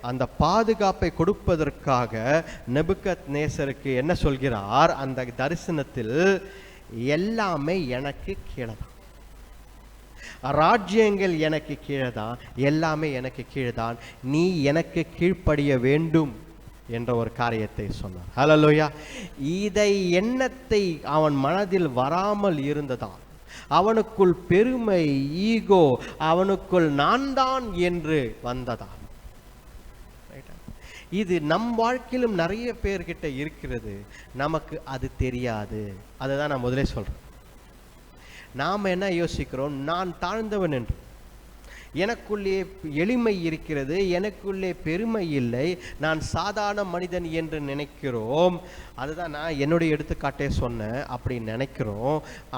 Speaker 1: அந்த பாதுகாப்பை கொடுப்பதற்காக நேபுக்கத்நேசருக்கு என்ன சொல்கிறார்? அந்த தரிசனத்தில் எல்லாமே எனக்கு கீழே தான், ராஜ்யங்கள் எனக்கு கீழே தான், எல்லாமே எனக்கு கீழே தான், நீ எனக்கு கீழ்ப்படிய வேண்டும் என்ற ஒரு காரியத்தை சொன்னார். ஹல்லேலூயா. இதை எண்ணத்தை அவன் மனதில் வராமல் இருந்ததால் அவனுக்குள் பெருமை, ஈகோ, அவனுக்குள் நான் தான் என்று வந்ததால். இது நம் வாழ்க்கையிலும் நிறைய பேர்கிட்ட இருக்கிறது, நமக்கு அது தெரியாது. அதை தான் நான் முதலே சொல்றேன். நாம் என்ன யோசிக்கிறோம்? நான் தாழ்ந்தவன் என்று, எனக்குள்ளே எளிமை இருக்கிறது, எனக்குள்ளே பெருமை இல்லை, நான் சாதாரண மனிதன் என்று நினைக்கிறோம். அதுதான் நான் என்னுடைய எடுத்துக்காட்டே சொன்னேன். அப்படி நினைக்கிறோம்.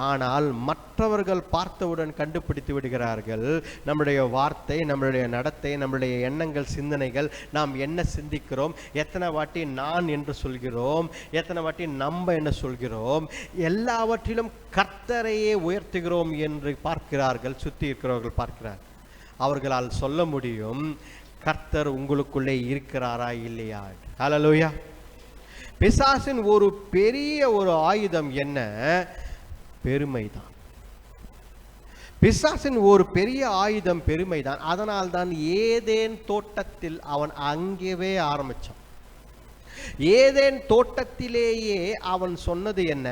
Speaker 1: ஆனால் மற்றவர்கள் பார்த்தவுடன் கண்டுபிடித்து விடுகிறார்கள் நம்முடைய வார்த்தை, நம்மளுடைய நடத்தை, நம்மளுடைய எண்ணங்கள், சிந்தனைகள், நாம் என்ன சிந்திக்கிறோம், எத்தனை வாட்டி நான் என்று சொல்கிறோம், எத்தனை வாட்டி நம்ம என்ன சொல்கிறோம், எல்லாவற்றிலும் கர்த்தரையே உயர்த்துகிறோம் என்று பார்க்கிறார்கள். சுற்றி இருக்கிறவர்கள் பார்க்கிறார்கள். அவர்களால் சொல்ல முடியும், கர்த்தர் உங்களுக்குள்ளே இருக்கிறாரா இல்லையா? ஹல்லேலூயா. பிசாசின் ஒரு பெரிய ஒரு ஆயுதம் என்ன? பெருமைதான். பிசாசின் ஒரு பெரிய ஆயுதம் பெருமைதான். அதனால்தான் ஏதேன் தோட்டத்தில் அவன் அங்கேயே ஆரம்பிச்சான். ஏதேன் தோட்டத்திலேயே அவன் சொன்னது என்ன?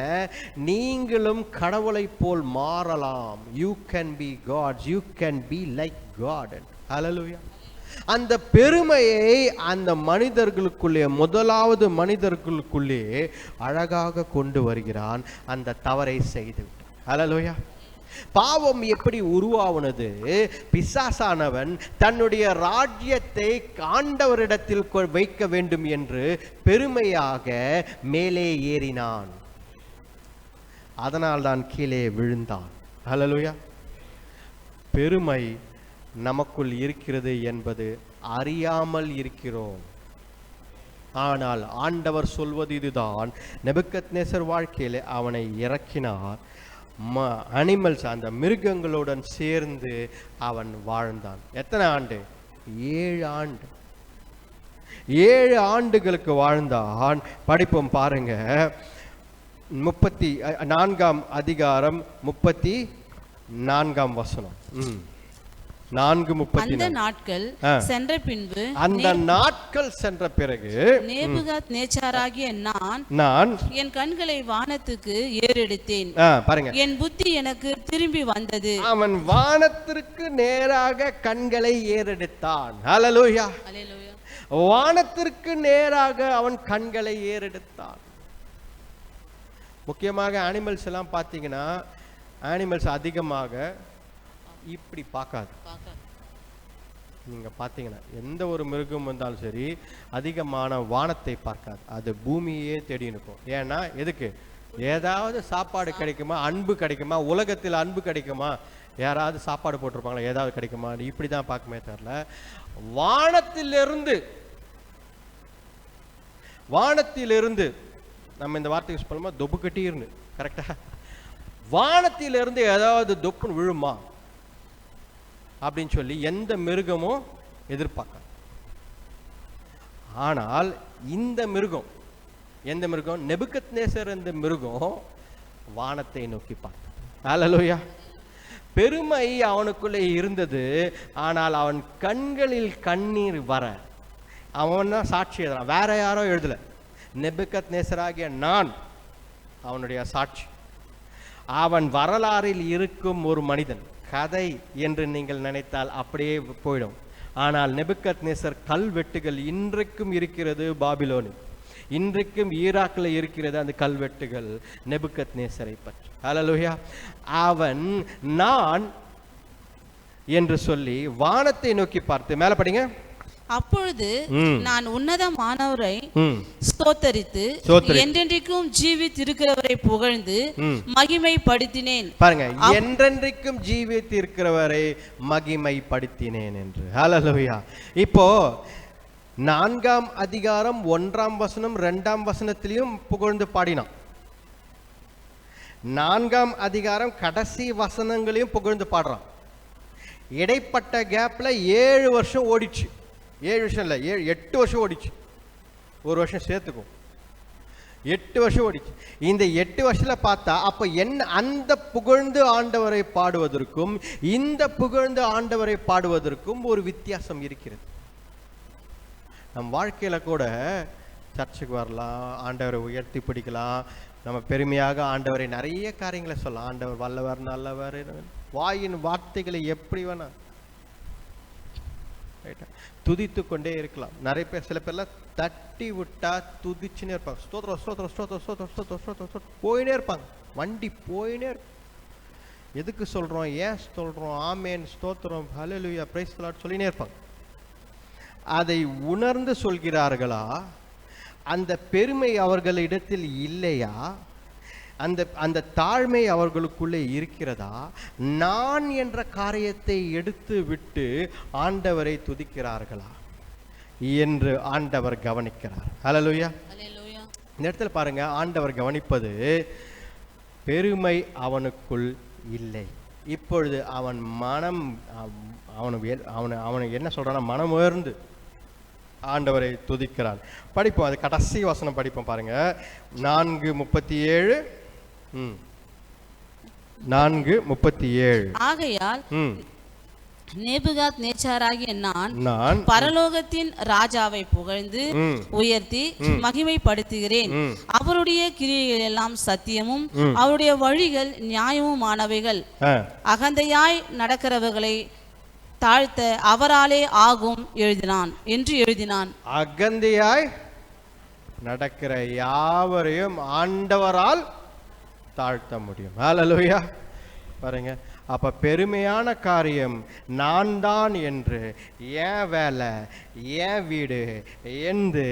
Speaker 1: நீங்களும் கடவுளை போல் மாறலாம். You can be gods, you can be like God. ஹல்லேலூயா. அந்த பெருமையை அந்த மனிதர்களுக்குள்ளே, முதலாவது மனிதர்களுக்குள்ளே அழகாக கொண்டு வருகிறான். அந்த தவறை செய்து விட்டான். ஹல்லேலூயா. பாவம் எப்படி உருவானது? பிசாசானவன் தன்னுடைய ராஜ்யத்தை ஆண்டவரிடத்தில் வைக்க வேண்டும் என்று பெருமையாக மேலே ஏறினான். அதனால் தான் கீழே விழுந்தான். ஹல்லேலூயா. பெருமை நமக்குள் இருக்கிறது என்பது அறியாமல் இருக்கிறோம். ஆனால் ஆண்டவர் சொல்வது இதுதான். நேபுக்கத்நேசர் வாழ்க்கையிலே அவனை இறக்கினார். அனிமல்ஸ், அந்த மிருகங்களுடன் சேர்ந்து அவன் வாழ்ந்தான். எத்தனை ஆண்டு? 7 ஆண்டு. 7 ஆண்டுகளுக்கு வாழ்ந்தான். படிப்போம் பாருங்க, 34ஆம் அதிகாரம் 34ஆம் வசனம். 4:34.
Speaker 4: அந்த நாட்கள் சென்ற பின்பு,
Speaker 1: அந்த நாட்கள் சென்ற பிறகு
Speaker 4: நேபுகாத்நேச்சாராகிய நான் என் கண்களை வானத்துக்கு ஏறெடுத்தேன்.
Speaker 1: பாருங்க,
Speaker 4: என் புத்தி எனக்கு திரும்பி வந்தது.
Speaker 1: அவன் வானத்திற்கு நேராக கண்களை ஏறெடுத்தான். ஹல்லேலூயா. வானத்திற்கு நேராக அவன் கண்களை ஏறெடுத்தான். முக்கியமாக அனிமல்ஸ் எல்லாம் பார்த்தீங்கன்னா, அனிமல்ஸ் அதிகமாக இப்படி பார்க்காது. நீங்க பார்த்தீங்கன்னா எந்த ஒரு மிருகம் வந்தாலும் சரி அதிகமான வானத்தை பார்க்காது. அது பூமியே தேடி இருக்கும். ஏன்னா எதுக்கு? ஏதாவது சாப்பாடு கிடைக்குமா, அன்பு கிடைக்குமா, உலகத்தில் அன்பு கிடைக்குமா, யாராவது சாப்பாடு போட்டிருப்பாங்களா, ஏதாவது கிடைக்குமா, இப்படி தான் பார்க்குமே தரல. வானத்திலிருந்து நம்ம இந்த வார்த்தை யூஸ் பண்ணுமா, தொப்பு கட்டிருந்து, கரெக்டா? வானத்திலிருந்து ஏதாவது தொப்புன்னு விழுமா அப்படின்னு சொல்லி எந்த மிருகமும் எதிர்பார்க்க. ஆனால் இந்த மிருகம், எந்த மிருகம்? நெபுக்கத்நேசர் என்ற மிருகம் வானத்தை நோக்கி பார்த்தான். ஹல்லேலூயா. பெருமை அவனுக்குள்ளே இருந்தது, ஆனால் அவன் கண்களில் கண்ணீர் வர அவன் தான் சாட்சி எழுதுறான், வேற யாரோ எழுதல. நெபுக்கத்நேசராகிய நான் அவனுடைய சாட்சி. அவன் வரலாறில் இருக்கும் ஒரு மனிதன், கதை என்று நீங்கள் நினைத்தால் அப்படியே போயிடும். ஆனால் நெபுக்கத்நேசர் கல்வெட்டுகள் இன்றைக்கும் இருக்கிறது பாபிலோனில், இன்றைக்கும் ஈராக்கில் இருக்கிறது அந்த கல்வெட்டுகள் நெபுக்கத்நேசரை பற்றி. ஹல்லேலூயா. அவன் நான் என்று சொல்லி வானத்தை நோக்கி பார்த்து, மேல படிங்க.
Speaker 4: அப்பொழுது நான் உன்னதமானவரை ஸ்தோத்தரித்து என்றென்றைக்கும் ஜீவித்திருக்கிறவரை புகழ்ந்து மகிமைப்படுத்தினேன்.
Speaker 1: பாருங்க, என்றென்றைக்கும் ஜீவித்திருக்கிறவரை மகிமைப்படுத்தினேன் என்று. ஹல்லேலூயா. இப்போ 4ஆம் அதிகாரம் 1ஆம் வசனம் 2ஆம் வசனத்திலையும் புகழ்ந்து பாடினான். 4ஆம் அதிகாரம் கடைசி வசனங்களையும் புகழ்ந்து பாடுறான். இடைப்பட்ட கேப்ல 7 வருஷம் ஓடிச்சு. 7 வருஷம் இல்லை, 8 வருஷம் ஓடிச்சு. ஒரு வருஷம் சேர்த்துக்கும், 8 வருஷம் ஓடிச்சு. இந்த 8 வருஷத்துல பார்த்தா அப்ப என்ன, அந்த புகழ்ந்து ஆண்டவரை பாடுவதற்கும் இந்த புகழ்ந்து ஆண்டவரை பாடுவதற்கும் ஒரு வித்தியாசம் இருக்கிறது. நம் வாழ்க்கையில கூட சர்ச்சுக்கு வரலாம், ஆண்டவரை உயர்த்தி பிடிக்கலாம், நம்ம பெருமையாக ஆண்டவரை நிறைய காரியங்களை சொல்லலாம். ஆண்டவர் வல்லவர், நல்லவர், வாயின் வார்த்தைகளை எப்படி வேணா துதித்து கொண்டே இருக்கலாம். நிறைய பேர், சில பேர்லாம் தட்டி விட்டா துதிச்சுன்னே இருப்பாங்க. ஸ்தோத்திரம் ஸ்தோத்திரம் ஸ்தோத்திரம் ஸ்தோத்திரம் ஸ்தோத்திரம் ஸ்தோத்திரம் போயினே இருப்பாங்க. வண்டி போயினே இருக்கும். எதுக்கு சொல்றோம், ஏன் சொல்றோம், ஆமேன், ஸ்தோத்திரம், ஹல்லேலூயா, பிரைஸ் தி லார்ட் சொல்லினே இருப்பாங்க. அதை உணர்ந்து சொல்கிறார்களா? அந்த பெருமை அவர்களிடத்தில் இல்லையா? அந்த தாழ்மை அவர்களுக்குள்ளே இருக்கிறதா? நான் என்ற காரியத்தை எடுத்து விட்டு ஆண்டவரை துதிக்கிறார்களா என்று ஆண்டவர் கவனிக்கிறார். ஹல்லேலூயா. இந்த இடத்துல பாருங்க, ஆண்டவர் கவனிப்பது பெருமை அவனுக்குள் இல்லை. இப்பொழுது அவன் மனம், அவனை என்ன சொல்றான்னா, மனம் உயர்ந்து ஆண்டவரை துதிக்கிறான். படிப்போம், அது கடைசி வசனம் படிப்போம் பாருங்க. 4:37. 4:37.
Speaker 4: ஆகையால் நேபுகாத்நேச்சாராகிய நான் பரலோகத்தின் ராஜாவை புகழ்ந்து உயர்த்தி மகிமைப்படுத்துகிறேன். அவருடைய கிரியைகள் எல்லாம் சத்தியமும் அவருடைய வழிகள் நியாயமுமானவைகள். அகந்தையாய் நடக்கிறவர்களை தாழ்த்த அவராலே ஆகும் என்று எழுதினான்.
Speaker 1: அகந்தையாய் நடக்கிற யாவரையும் ஆண்டவரால் தாழ்த்த முடியும். ஹல்லேலூயா. பாருங்க, அப்ப பெருமையான காரியம் நான் தான் என்று, ஏன் வேலை, ஏன் வீடு, எந்து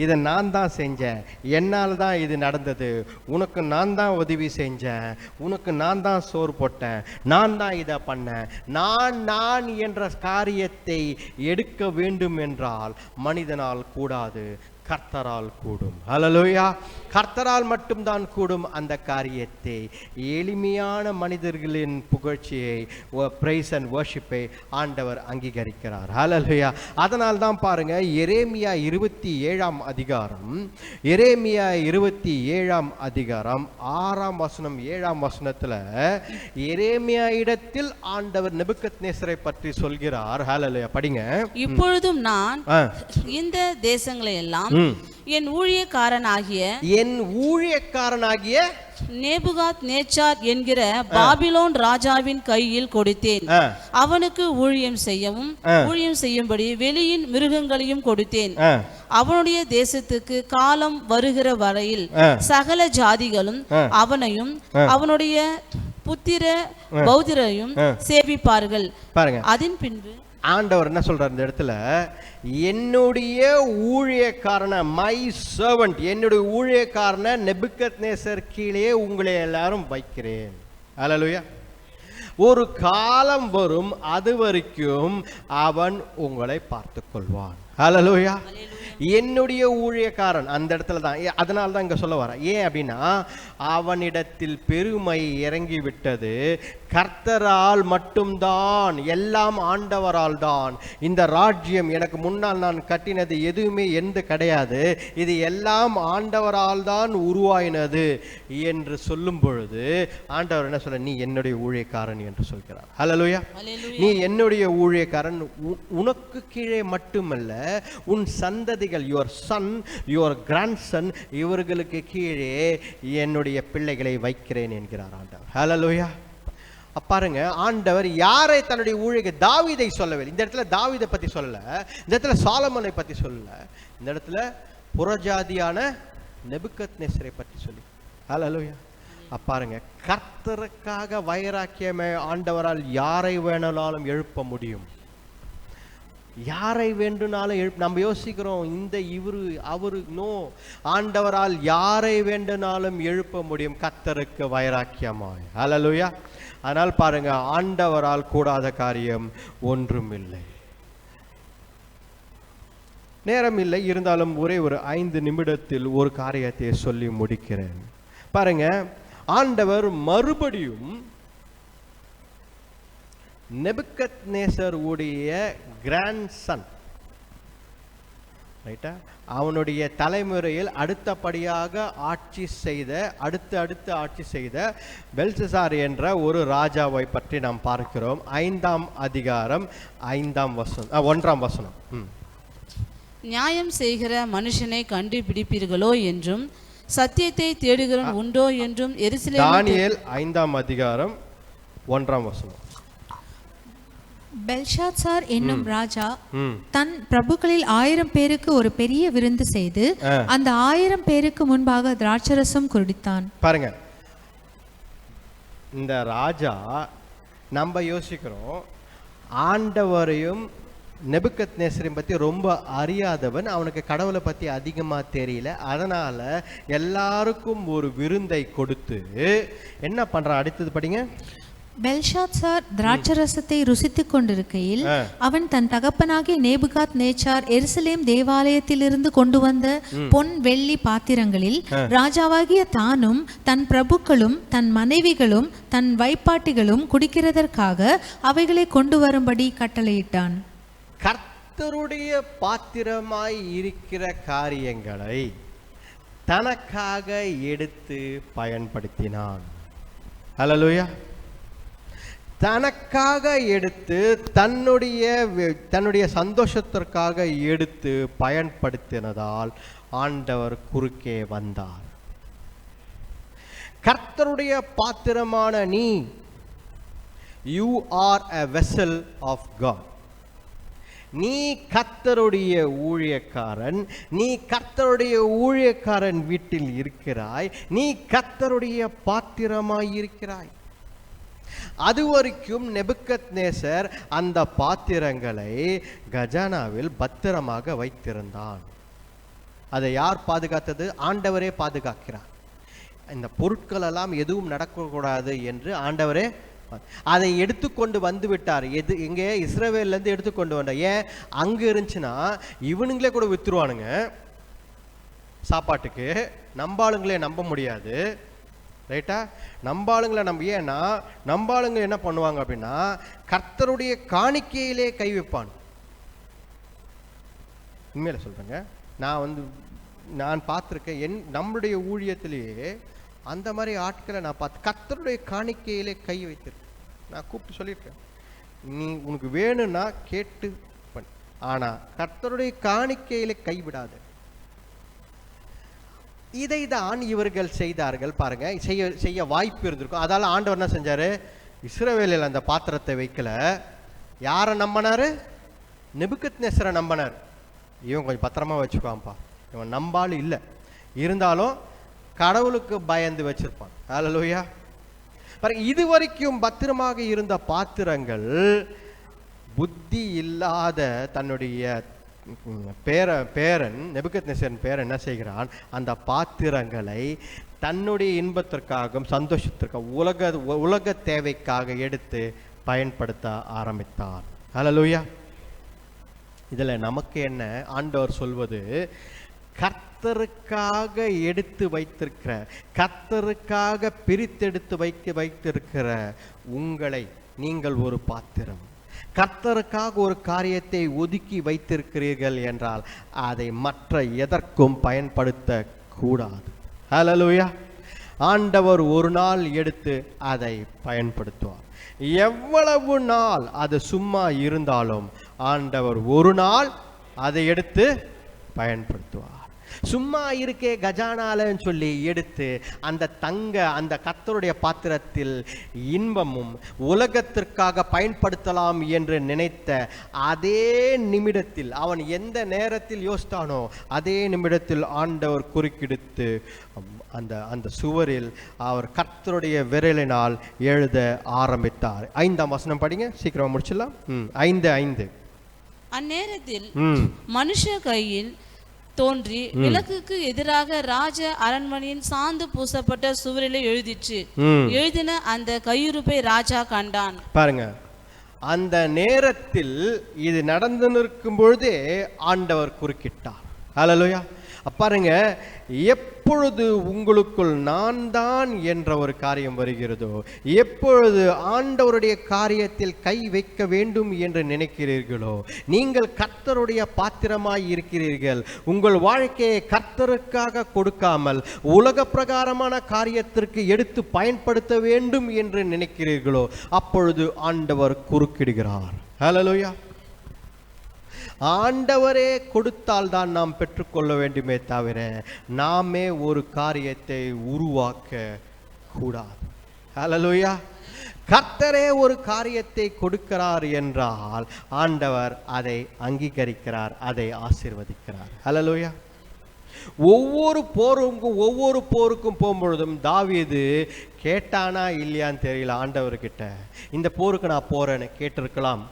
Speaker 1: இதை நான் தான் செஞ்சேன், என்னால் தான் இது நடந்தது, உனக்கு நான் தான் உதவி செஞ்சேன், உனக்கு நான் தான் சோறு போட்டேன், நான் தான் இதை பண்ணேன், நான் என்ற காரியத்தை எடுக்க வேண்டும் என்றால் மனிதனால் கூடாது, கர்த்தரால் கூடும். ஹல்லேலூயா. கர்த்தரால் மட்டும்தான் கூடும் அந்த காரியத்தை. எளிமையான மனிதர்களின் புகழ்ச்சியை, பிரைஸ் அண்ட் வர்ஷிப்பை ஆண்டவர் அங்கீகரிக்கிறார். ஹல்லேலூயா. அதனால் தான் பாருங்க, எரேமியா 27ஆம் அதிகாரம், எரேமியா 27ஆம் அதிகாரம் 6ஆம் வசனம் 7ஆம் வசனத்துல எரேமியா இடத்தில் ஆண்டவர் நெபுக்கத்நேசரை பற்றி சொல்கிறார். ஹல்லேலூயா. படிங்க.
Speaker 4: இப்பொழுதும் நான் இந்த தேசங்களை எல்லாம் என் ஊழியக்காரனாகிய நேபுகாத்நேச்சார் என்கிற பாபிலோன் ராஜாவின் கையில் கொடுத்தேன். அவனுக்கு ஊழியம் செய்யும்படி வெளியின் மிருகங்களையும் கொடுத்தேன். அவனுடைய தேசத்துக்கு காலம் வருகிற வரையில் சகல ஜாதிகளும் அவனையும் அவனுடைய புத்திர பௌத்திரையும் சேவிப்பார்கள்.
Speaker 1: பாருங்க,
Speaker 4: அதன் பின்பு
Speaker 1: ஆண்டவர் என்ன சொல்றார் இந்த இடத்துல, என்னுடைய ஊழியக்காரன மை சர்வன்ட், என்னுடைய ஊழியக்காரன நெபுக்கத்நேசர் கீழே உங்களை எல்லாரும் வைக்கிறேன். அல்லேலூயா. ஒரு காலம் வரும், அது வரைக்கும் அவன் உங்களை பார்த்து கொள்வான். அல்லேலூயா. என்னுடைய ஊழியக்காரன் அந்த இடத்துல தான், அதனால தான் இங்க சொல்ல வர. ஏன் அப்படின்னா, அவனிடத்தில் பெருமை இறங்கி விட்டது. கர்த்தரால் மட்டும்தான், எல்லாம் ஆண்டவரால் தான். இந்த ராஜ்யம் எனக்கு முன்னால் நான் கட்டினது எதுவுமே எந்த கிடையாது, இது எல்லாம் ஆண்டவரால் தான் உருவாயினது என்று சொல்லும் பொழுது ஆண்டவர் என்ன சொல்ல, நீ என்னுடைய ஊழியக்காரன் என்று சொல்கிறார். ஹல்லேலூயா. நீ என்னுடைய ஊழியக்காரன். உனக்கு கீழே மட்டுமல்ல, உன் சந்ததிகள், யுவர் சன், யுவர் கிராண்ட்சன், இவர்களுக்கு கீழே என்னுடைய பிள்ளைகளை வைக்கிறேன் என்கிறார் ஆண்டவர். ஹல்லேலூயா. பாருங்க, ஆண்டவர் யாரை தன்னுடைய ஊழியர், தாவீதை சொல்லவில்லை. இந்த இடத்துல தாவீதை பத்தி சொல்லல, இந்த இடத்துல சாலமோனை பத்தி சொல்லல, இந்த இடத்துல புறஜாதியான நெபுக்கத்நேசரை பற்றி சொல்லி. ஹல்லேலூயா. பாருங்க, கர்த்தருக்காக வைராக்கியமே ஆண்டவரால் யாரை வேணாலும் எழுப்ப முடியும். யாரை வேண்டுனாலும் நம்ம யோசிக்கிறோம், இந்த இவரு அவரு, நோ, ஆண்டவரால் யாரை வேண்டுனாலும் எழுப்ப முடியும் கர்த்தருக்கு வைராக்கியமாய். ஹல்லேலூயா. ஆனால் பாருங்க, ஆண்டவரால் கூடாத காரியம் ஒன்றும் இல்லை. நேரம் இல்லை, இருந்தாலும் ஒரே ஒரு 5 நிமிடத்தில் ஒரு காரியத்தை சொல்லி முடிக்கிறேன். பாருங்க, ஆண்டவர் மறுபடியும் நெபுக்கத்நேசர் உடைய கிராண்ட்சன், ரைட்டா, அவனுடைய தலைமுறையில் அடுத்தபடியாக ஆட்சி செய்த, அடுத்து ஆட்சி செய்த பெல்ஷாசார் என்ற ஒரு ராஜாவை பற்றி நாம் பார்க்கிறோம். 5ஆம் அதிகாரம் 1ஆம் வசனம்.
Speaker 4: நியாயம் செய்கிற மனுஷனை கண்டுபிடிப்பீர்களோ என்றும், சத்தியத்தை தேடுகிறவன் உண்டோ என்றும் எருசலேம்.
Speaker 1: தானியேல் 5ஆம் அதிகாரம் 1ஆம் வசனம்.
Speaker 5: பெல்ஷாத்சார் என்னும் ராஜா தன் பிரபுக்களில் 1000 பேருக்கு ஒரு பெரிய விருந்து செய்து அந்த 1000 பேருக்கு முன்பாக திராட்சரசம் குடித்தான்.
Speaker 1: பாருங்க, இந்த ராஜா, நம்ம யோசிக்கிறோம், ஆண்டவரையும் நெபுக்கத்நேசரையும் பத்தி ரொம்ப அறியாதவன், அவனுக்கு கடவுளை பத்தி அதிகமா தெரியல. அதனால எல்லாருக்கும் ஒரு விருந்தை கொடுத்து என்ன பண்றான், அடுத்தது படிங்க.
Speaker 5: பெல்ஷாத்சார் திராட்சரசத்தை ருசித்துக் கொண்டிருக்கையில் அவன் தன் தகப்பனாகிய நேபுகாத் நேச்சார் எருசலேம் தேவாலயத்திலிருந்து கொண்டு வந்த பொன் வெள்ளி பாத்திரங்களில் ராஜாவாகிய தானும் தன் பிரபுக்களும் தன் மனைவிகளும் தன் வைப்பாட்டிகளும் குடிக்கிறதற்காக அவைகளை கொண்டு வரும்படி கட்டளையிட்டான்.
Speaker 1: கர்த்தருடைய பாத்திரமாய் இருக்கிற காரியங்களை தனக்காக எடுத்து பயன்படுத்தினான். ஹல்லேலூயா. தனக்காக எடுத்து, தன்னுடைய சந்தோஷத்திற்காக எடுத்து பயன்படுத்தினதால் ஆண்டவர் குறுக்கே வந்தார். கர்த்தருடைய பாத்திரமான நீ, you are a vessel of God. நீ கர்த்தருடைய ஊழியக்காரன், நீ கர்த்தருடைய ஊழியக்காரன் வீட்டில் இருக்கிறாய், நீ கர்த்தருடைய பாத்திரமாய் இருக்கிறாய். அதுவரைக்கும் நெபுக்கத்நேசர் அந்த பாத்திரங்களை கஜானாவில் பத்திரமாக வைத்திருந்தான். அதை யார் பாதுகாத்தது? ஆண்டவரே பாதுகாக்கிறார். இந்த பொருட்கள் எல்லாம் எதுவும் நடக்கக்கூடாது என்று ஆண்டவரே அதை எடுத்துக்கொண்டு வந்து விட்டார். எங்கே? இஸ்ரவேல்ல இருந்து எடுத்துக்கொண்டு வந்தார். ஏன்? அங்க இருந்துச்சுன்னா இவனுங்களே கூட வித்துருவானுங்க சாப்பாட்டுக்கு. நம்பாளுங்களே நம்ப முடியாது, ரைட்டா? நம்பாளுங்களை ஏன்னா நம்பாளுங்க என்ன பண்ணுவாங்க அப்படின்னா, கர்த்தருடைய காணிக்கையிலே கை வைப்பான். உண்மையில சொல்றேங்க, நான் பார்த்துருக்கேன். நம்மளுடைய ஊழியத்திலேயே அந்த மாதிரி ஆட்களை நான் பார்த்து கர்த்தருடைய காணிக்கையிலே கை வைத்திருக்கேன். நான் கூப்பிட்டு சொல்லியிருக்கேன், நீ உனக்கு வேணும்னா கேட்டு பண்ணு, ஆனா கர்த்தருடைய காணிக்கையிலே கைவிடாது. இதை தான் இவர்கள் செய்தார்கள். பாருங்க, செய்ய வாய்ப்பு இருந்திருக்கும். அதால ஆண்டவர் என்ன செஞ்சாரு? இஸ்ரவேலில் அந்த பாத்திரத்தை வைக்கல. யாரை நம்பினாரு? நெபுக்கத்நேசரை நம்பினார். இவன் கொஞ்சம் பத்திரமா வச்சுக்குவான்ப்பா, இவன் நம்பாள் இல்லை, இருந்தாலும் கடவுளுக்கு பயந்து வச்சிருப்பான். ஹல்லேலூயா. பாருங்க, இதுவரைக்கும் பத்திரமாக இருந்த பாத்திரங்கள் புத்தி இல்லாத தன்னுடைய பேரன் நெபுக்கத்நேசரின் பேரன் என்ன செய்கிறான்? அந்த பாத்திரங்களை தன்னுடைய இன்பத்திற்காகவும் சந்தோஷத்திற்காக உலக தேவைக்காக எடுத்து பயன்படுத்த ஆரம்பித்தார். ஹல்லேலூயா. இதுல நமக்கு என்ன? ஆண்டவர் சொல்வது, கர்த்தருக்காக எடுத்து வைத்திருக்கிற, கர்த்தருக்காக பிரித்தெடுத்து வைத்திருக்கிற உங்களை நீங்கள் ஒரு பாத்திரம். கர்த்தருக்காக ஒரு காரியத்தை ஒதுக்கி வைத்திருக்கிறீர்கள் என்றால் அதை மற்ற எதற்கும் பயன்படுத்த கூடாது. ஹல்லேலூயா. ஆண்டவர் ஒரு நாள் எடுத்து அதை பயன்படுத்துவார். எவ்வளவு நாள் அது சும்மா இருந்தாலும் ஆண்டவர் ஒரு நாள் அதை எடுத்து பயன்படுத்துவார். சும்மா இருக்கே கஜானாலன்னு சொல்லி எடுத்து அந்த கர்த்தருடைய பாத்திரத்தில் இன்பமும் உலகத்திற்காக பயன்படுத்தலாம் என்று நினைத்த அதே நிமிடத்தில், அவன் எந்த நேரத்தில் யோசித்தானோ அதே நிமிடத்தில் ஆண்டவர் குறுக்கிடுத்து அந்த சுவரில் அவர் கர்த்தருடைய விரலினால் எழுத ஆரம்பித்தார். 5ஆம் வசனம் படிங்க, சீக்கிரமா முடிச்சிடலாம். 5:5.
Speaker 4: அந்நேரத்தில் மனுஷ கையில் தோன்றி விளக்குக்கு எதிராக ராஜ அரண்மனையின் சாந்து பூசப்பட்ட சுவரிலே எழுதிச்சு. எழுதின அந்த கையிருப்பை ராஜா கண்டான்.
Speaker 1: பாருங்க, அந்த நேரத்தில் இது நடந்து நிற்கும் பொழுதே ஆண்டவர் குறுக்கிட்டார். ஹல்லேலூயா. பாருங்க, எப்பொழுது உங்களுக்குள் நான் தான் என்ற ஒரு காரியம் வருகிறதோ, எப்பொழுது ஆண்டவருடைய காரியத்தில் கை வைக்க வேண்டும் என்று நினைக்கிறீர்களோ, நீங்கள் கர்த்தருடைய பாத்திரமாய் இருக்கிறீர்கள். உங்கள் வாழ்க்கையை கர்த்தருக்காக கொடுக்காமல் உலக பிரகாரமான காரியத்திற்கு எடுத்து பயன்படுத்த வேண்டும் என்று நினைக்கிறீர்களோ, அப்பொழுது ஆண்டவர் குறுக்கிடுகிறார். ஹல்லேலூயா. ஆண்டவரே கொடுத்தால் தான் நாம் பெற்றுக்கொள்ள வேண்டுமே தவிர நாமே ஒரு காரியத்தை உருவாக்க கூடாது. ஹல்லேலூயா. கர்த்தரே ஒரு காரியத்தை கொடுக்கிறார் என்றால் ஆண்டவர் அதை அங்கீகரிக்கிறார், அதை ஆசீர்வதிக்கிறார். ஹல்லேலூயா. ஒவ்வொரு போருக்கும் போகும்பொழுதும் தாவீது கேட்டானா இல்லையான்னு தெரியல ஆண்டவர்கிட்ட. இந்த போருக்கு நான் போறேன்னு கேட்டிருக்கலாம்,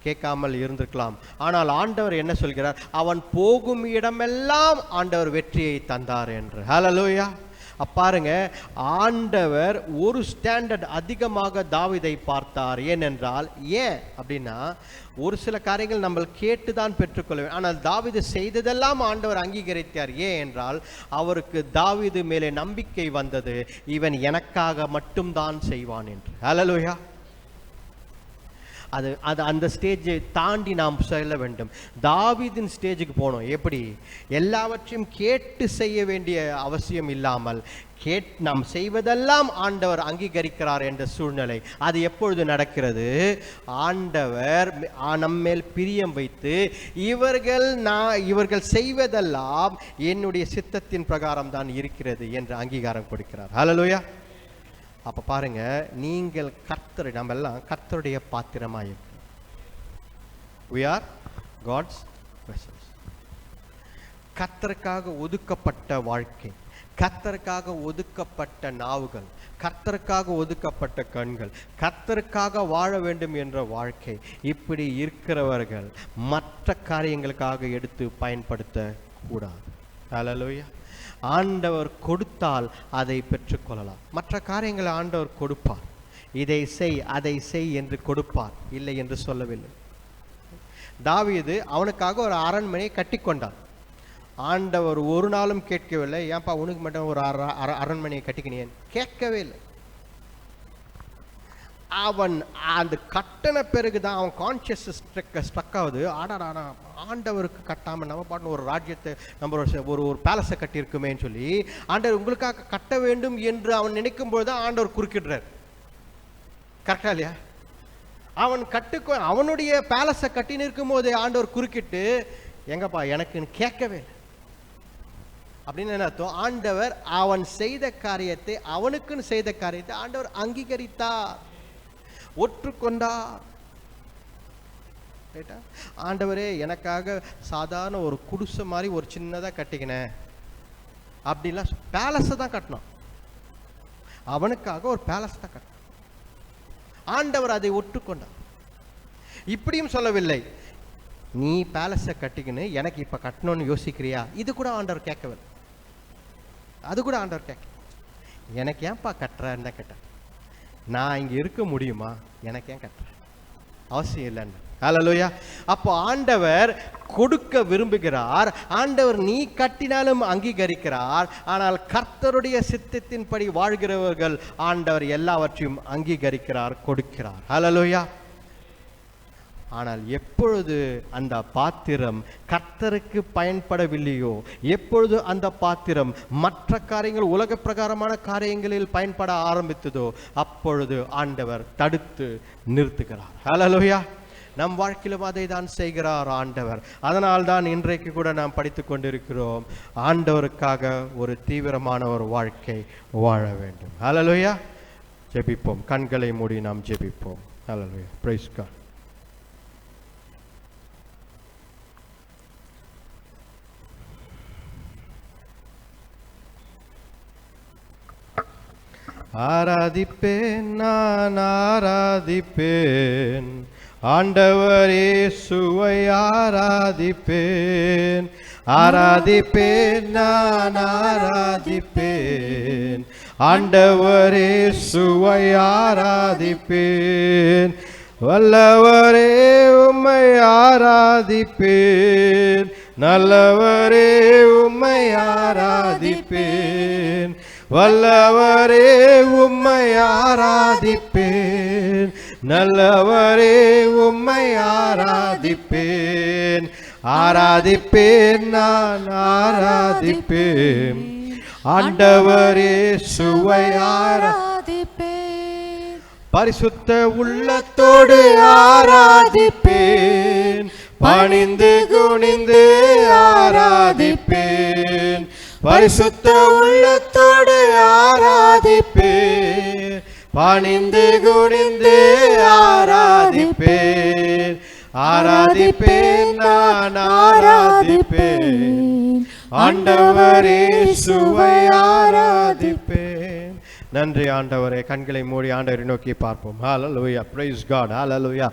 Speaker 1: கேட்காமல் இருந்திருக்கலாம். ஆனால் ஆண்டவர் என்ன சொல்கிறார்? அவன் போகும் இடமெல்லாம் ஆண்டவர் வெற்றியை தந்தார் என்று. ஹல்லேலூயா. பாருங்க, ஆண்டவர் ஒரு ஸ்டாண்டர்ட் அதிகமாக தாவீதை பார்த்தார். ஏனென்றால் அப்படின்னா ஒரு சில காரியங்கள் நம்ம கேட்டுதான் பெற்றுக்கொள்ள வேண்டும். ஆனால் தாவீது செய்ததெல்லாம் ஆண்டவர் அங்கீகரித்தார். ஏன் என்றால் அவருக்கு தாவீது மேலே நம்பிக்கை வந்தது, இவன் எனக்காக மட்டும்தான் செய்வான் என்று. ஹல்லேலூயா. அது அந்த ஸ்டேஜை தாண்டி நாம் செல்ல வேண்டும். தாவீதின் ஸ்டேஜுக்கு போனோம். எப்படி? எல்லாவற்றையும் கேட்டு செய்ய வேண்டிய அவசியம் இல்லாமல் நாம் செய்வதெல்லாம் ஆண்டவர் அங்கீகரிக்கிறார் என்ற சூழ்நிலை. அது எப்பொழுது நடக்கிறது? ஆண்டவர் நம்மேல் பிரியம் வைத்து இவர்கள் செய்வதெல்லாம் என்னுடைய சித்தத்தின் பிரகாரம் தான் இருக்கிறது என்று அங்கீகாரம் கொடுக்கிறார். ஹல்லேலூயா. அப்ப பாருங்க, நீங்கள் நம்ம எல்லாம் கர்த்தருடைய பாத்திரமாய் இருக்கிறோம். We are God's vessels. கர்த்தருக்காக ஒதுக்கப்பட்ட வாழ்க்கை, கர்த்தருக்காக ஒதுக்கப்பட்ட நாவுகள், கர்த்தருக்காக ஒதுக்கப்பட்ட கண்கள், கர்த்தருக்காக வாழ வேண்டும் என்ற வாழ்க்கை, இப்படி இருக்கிறவர்கள் மற்ற காரியங்களுக்காக எடுத்து பயன்படுத்த கூடாது. ஹல்லேலூயா. ஆண்டவர் கொடுத்தால் அதை பெற்றுக்கொள்ளலாம். மற்ற காரியங்களை ஆண்டவர் கொடுப்பார். இதை செய் அதை செய் என்று கொடுப்பார், இல்லை என்று சொல்லவில்லை. தாவீது அவனுக்காக ஒரு அரண்மனையை கட்டி கொண்டான். ஆண்டவர் ஒரு நாளும் கேட்கவில்லை, ஏன்பா உனக்கு மட்டும் ஒரு அரண்மனையை கட்டிக்கினேன், கேட்கவே இல்லை. அவன் அந்த கட்டின பிறகுதான் அவன் கான்சியஸ் ஸ்ட்ரக் ஆகுது. ஆடாடா, ஆண்டவருக்கு கட்டாமல் நம்ம பாட்டு ஒரு ராஜ்யத்தை நம்ம ஒரு பேலஸை கட்டியிருக்குமேன்னு சொல்லி ஆண்டவர் உங்களுக்காக கட்ட வேண்டும் என்று அவன் நினைக்கும் போது தான் ஆண்டவர் குறுக்கிடுறார். கரெக்டா இல்லையா? அவனுடைய பேலஸை கட்டின்னு இருக்கும் போதே ஆண்டவர் குறுக்கிட்டு, எங்கப்பா எனக்குன்னு கேட்கவே இல்லை அப்படின்னு என்ன அர்த்தம்? ஆண்டவர் அவன் செய்த காரியத்தை, அவனுக்குன்னு செய்த காரியத்தை ஆண்டவர் அங்கீகரித்தார், ஒற்றுக்கொண்டார். ஆண்டவரே எனக்காக சாதாரண ஒரு குடிசை மாதிரி ஒரு சின்னதா கட்டிக்கினேன் அப்படிலாம் பேலஸை தான் கட்டணும். அவனுக்காக ஒரு பேலஸ் தான் கட்டணும். ஆண்டவர் அதை ஒற்றுக்கொண்டார். இப்படியும் சொல்லவில்லை, நீ பேலஸை கட்டிக்கின்னு எனக்கு இப்போ கட்டணும்னு யோசிக்கிறியா, இது கூட ஆண்டவர் கேட்கவில்லை. அது கூட ஆண்டவர் கேட்க, எனக்கு ஏன்பா கட்டுறன்னு தான் கேட்டேன். நான் இங்கே இருக்க முடியுமா, எனக்கு ஏன் கட்டுற, அவசியம் இல்லைன்னு. ஹல்லேலூயா. அப்போ ஆண்டவர் கொடுக்க விரும்புகிறார். ஆண்டவர் நீ கட்டினாலும் அங்கீகரிக்கிறார். ஆனால் கர்த்தருடைய சித்தத்தின்படி வாழ்கிறவர்கள் ஆண்டவர் எல்லாவற்றையும் அங்கீகரிக்கிறார், கொடுக்கிறார். ஹல்லேலூயா. ஆனால் எப்பொழுது அந்த பாத்திரம் கர்த்தருக்கு பயன்படவில்லையோ, எப்பொழுது அந்த பாத்திரம் மற்ற காரியங்கள் உலக பிரகாரமான காரியங்களில் பயன்பட ஆரம்பித்ததோ, அப்பொழுது ஆண்டவர் தடுத்து நிறுத்துகிறார். ஹல்லேலூயா. நம் வாழ்க்கையிலும் அதை தான் செய்கிறார் ஆண்டவர். அதனால் தான் இன்றைக்கு கூட நாம் படித்து கொண்டிருக்கிறோம், ஆண்டவருக்காக ஒரு தீவிரமான ஒரு வாழ்க்கை வாழ வேண்டும். ஹல்லேலூயா. ஜெபிப்போம், கண்களை மூடி நாம் ஜெபிப்போம். ஹல்லேலூயா. Praise God. ஆராதிப்பேன், நான் ஆராதிப்பேன், ஆண்டவர் இயேசுவை ஆராதிப்பேன். ஆராதிப்பேன், நான் ஆராதிப்பேன், ஆண்டவர் இயேசுவை ஆராதிப்பேன். வல்லவரே உம்மை ஆராதிப்பேன், நல்லவரே உம்மை ஆராதிப்பேன். வல்லவரே உம்மை ஆராதிப்பேன், நல்லவரே உம்மை ஆராதிப்பேன். ஆராதிப்பேன், நான் ஆராதிப்பேன், ஆண்டவரே இயேசுவை ஆராதிப்பேன். பரிசுத்த உள்ளத்தோடு ஆராதிப்பேன், பணிந்து குனிந்து ஆராதிப்பேன். பரிசுத்த உள்ளத்தோடு ஆராதிப்பேன், பணிந்து குனிந்து ஆராதிப்பேன். ஆராதிப்பேன், நான் ஆராதிப்பேன், ஆண்டவரே இயேசுவை ஆராதிப்பேன். நன்றி ஆண்டவரே. கண்களை மூடி ஆண்டவரை நோக்கி பார்ப்போம். ஹல்லேலூயா. Praise God. ஹல்லேலூயா.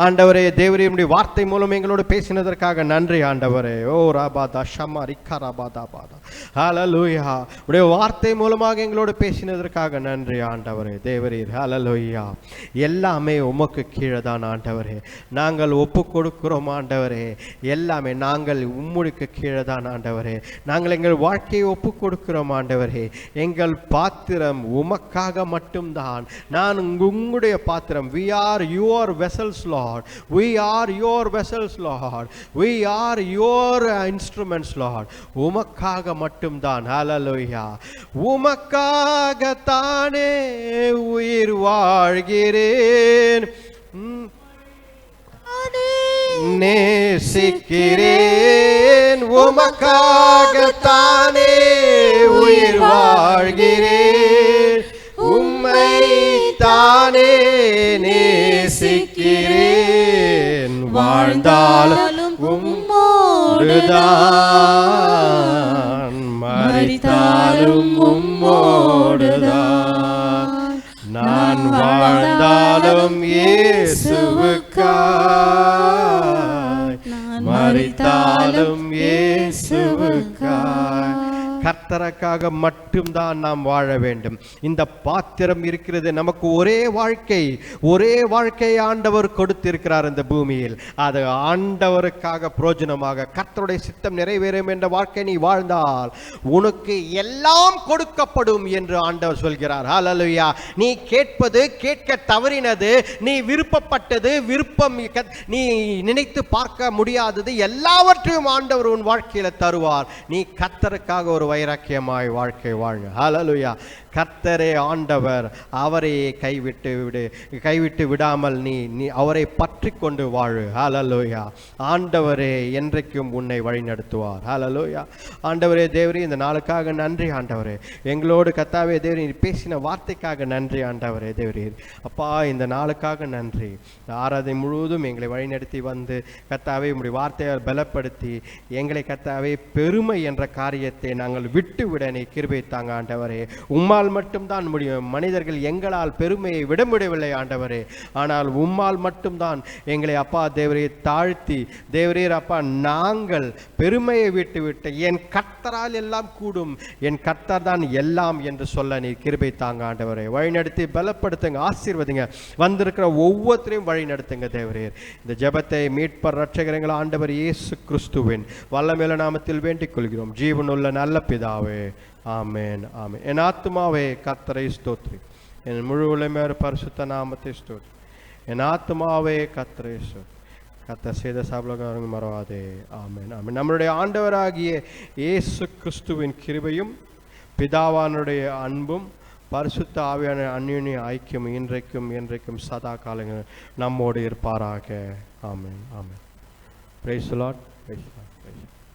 Speaker 1: ஆண்டவரே, தேவரீருடைய வார்த்தை மூலம் எங்களோடு பேசினதற்காக நன்றி ஆண்டவரே. ஓ ராபாதா ஷமா ரிக்கா ராபாதா பாதா. ஹல்லேலூயா. உடைய வார்த்தை மூலமாக எங்களோடு பேசினதற்காக நன்றி ஆண்டவரே. தேவரீர் ஹல்லேலூயா. எல்லாமே உமக்கு கீழே தான் ஆண்டவரே. நாங்கள் ஒப்பு கொடுக்கிறோம் ஆண்டவரே. எல்லாமே நாங்கள் உம்முடிக்கு கீழே தான் ஆண்டவரே. நாங்கள் எங்கள் வாழ்க்கையை ஒப்பு கொடுக்கிறோம் ஆண்டவரே. எங்கள் பாத்திரம் உமக்காக மட்டும்தான். நான் உங்களுடைய பாத்திரம். We are your vessels, Lord. We are your vessels, Lord. We are your instruments, Lord. உமக்காக மட்டும்தான். ஹல்லேலூயா. உமக்காகத்தானே உயிர் வாழ்கிறேன், நேசிக்கிறேன். உமக்காகத்தானே உயிர் வாழ்கிறேன், உம்மை தானே நேசிக்கிறேன். வாழ்ந்தாலும் உம்மோடுதான், மரித்தாலும் உம்மோடுதான். நான் வாழ்ந்தாலும் இயேசுவுக்காய், மரித்தாலும் இயேசுவுக்காய். கர்த்தருக்காக மட்டும்தான் நாம் வாழ வேண்டும். இந்த பாத்திரம் இருக்கிறது. நமக்கு ஒரே வாழ்க்கை ஆண்டவர் கொடுத்திருக்கிறார் இந்த பூமியில். அது ஆண்டவருக்காக பிரயோஜனமாக கர்த்தருடைய சித்தம் நிறைவேறும் என்ற வாழ்க்கை நீ வாழ்ந்தால் உனக்கு எல்லாம் கொடுக்கப்படும் என்று ஆண்டவர் சொல்கிறார். ஹல்லேலூயா. நீ கேட்பது, கேட்க தவறினது, நீ விருப்பப்பட்டது, நீ நினைத்து பார்க்க முடியாதது எல்லாவற்றையும் ஆண்டவர் உன் வாழ்க்கையில தருவார். நீ கர்த்தருக்காக ஒரு வைராக்கியமாய் வாழ்க்கை வாழ. ஹல்லேலூயா. கர்த்தரே ஆண்டவர். அவரை கைவிட்டு விடாமல் நீ அவரை பற்றி கொண்டு வாழு. ஹல்லேலூயா. ஆண்டவரே என்றைக்கும் உன்னை வழி நடத்துவார். ஹல்லேலூயா. ஆண்டவரே, தேவரே, இந்த நாளுக்காக நன்றி ஆண்டவரே. எங்களோடு கர்த்தாவே தேவரே பேசின வார்த்தைக்காக நன்றி ஆண்டவரே. தேவரே அப்பா, இந்த நாளுக்காக நன்றி. ஆராதனை முழுவதும் எங்களை வழிநடத்தி வந்து கர்த்தாவே உம்முடைய வார்த்தையால் பலப்படுத்தி எங்களை கர்த்தாவே பெருமை என்ற காரியத்தை நாங்கள் விட்டுவிட நீ கிருபை தாங்க ஆண்டவரே. உம்மால் உம்மால் மட்டும்தான் முடியும். மனிதர்கள் எங்களால் பெருமையை விட முடியவில்லை ஆண்டவரே. ஆனால் உம்மால் மட்டும்தான் எங்களை அப்பா தேவரே தாழ்த்தி, தேவரீர் அப்பா நாங்கள் பெருமையை விட்டு என் கர்த்தரால் எல்லாம் கூடும், என் கர்த்தர் தான் எல்லாம் என்று சொல்ல நீர் கிருபை தாங்க ஆண்டவரே. வழிநடத்தி பலப்படுத்துங்க, ஆசீர்வதிங்க. வந்திருக்கிற ஒவ்வொருத்தரையும் வழி நடத்துங்க தேவரீர். இந்த ஜெபத்தை மீட்பர் ரட்சகரங்கள் ஆண்டவர் இயேசு கிறிஸ்துவின் வல்லமையுள்ள நாமத்தில் வேண்டிக் கொள்கிறோம் ஜீவனுள்ள நல்ல பிதாவே. ஆமென், ஆமென். என் ஆத்துமாவே கர்த்தரை ஸ்தோத்திரி, என் முழு உலமையார் பரிசுத்த நாமத்தை ஸ்தோத்திரி. என் ஆத்துமாவே கர்த்தரை ஸ்தோத்திரி, கர்த்தர் செய்த சபலகாரங்கள் மறவாதே. ஆமென், ஆமென். நம்மளுடைய ஆண்டவராகிய இயேசு கிறிஸ்துவின் கிருபையும் பிதாவானுடைய அன்பும் பரிசுத்த ஆவியான அந்யோன்ய ஐக்கியம் இன்றைக்கும் என்றைக்கும் சதா காலங்கள் நம்மோடு இருப்பாராக. ஆமென், ஆமென். Praise the Lord, praise the Lord, praise the Lord.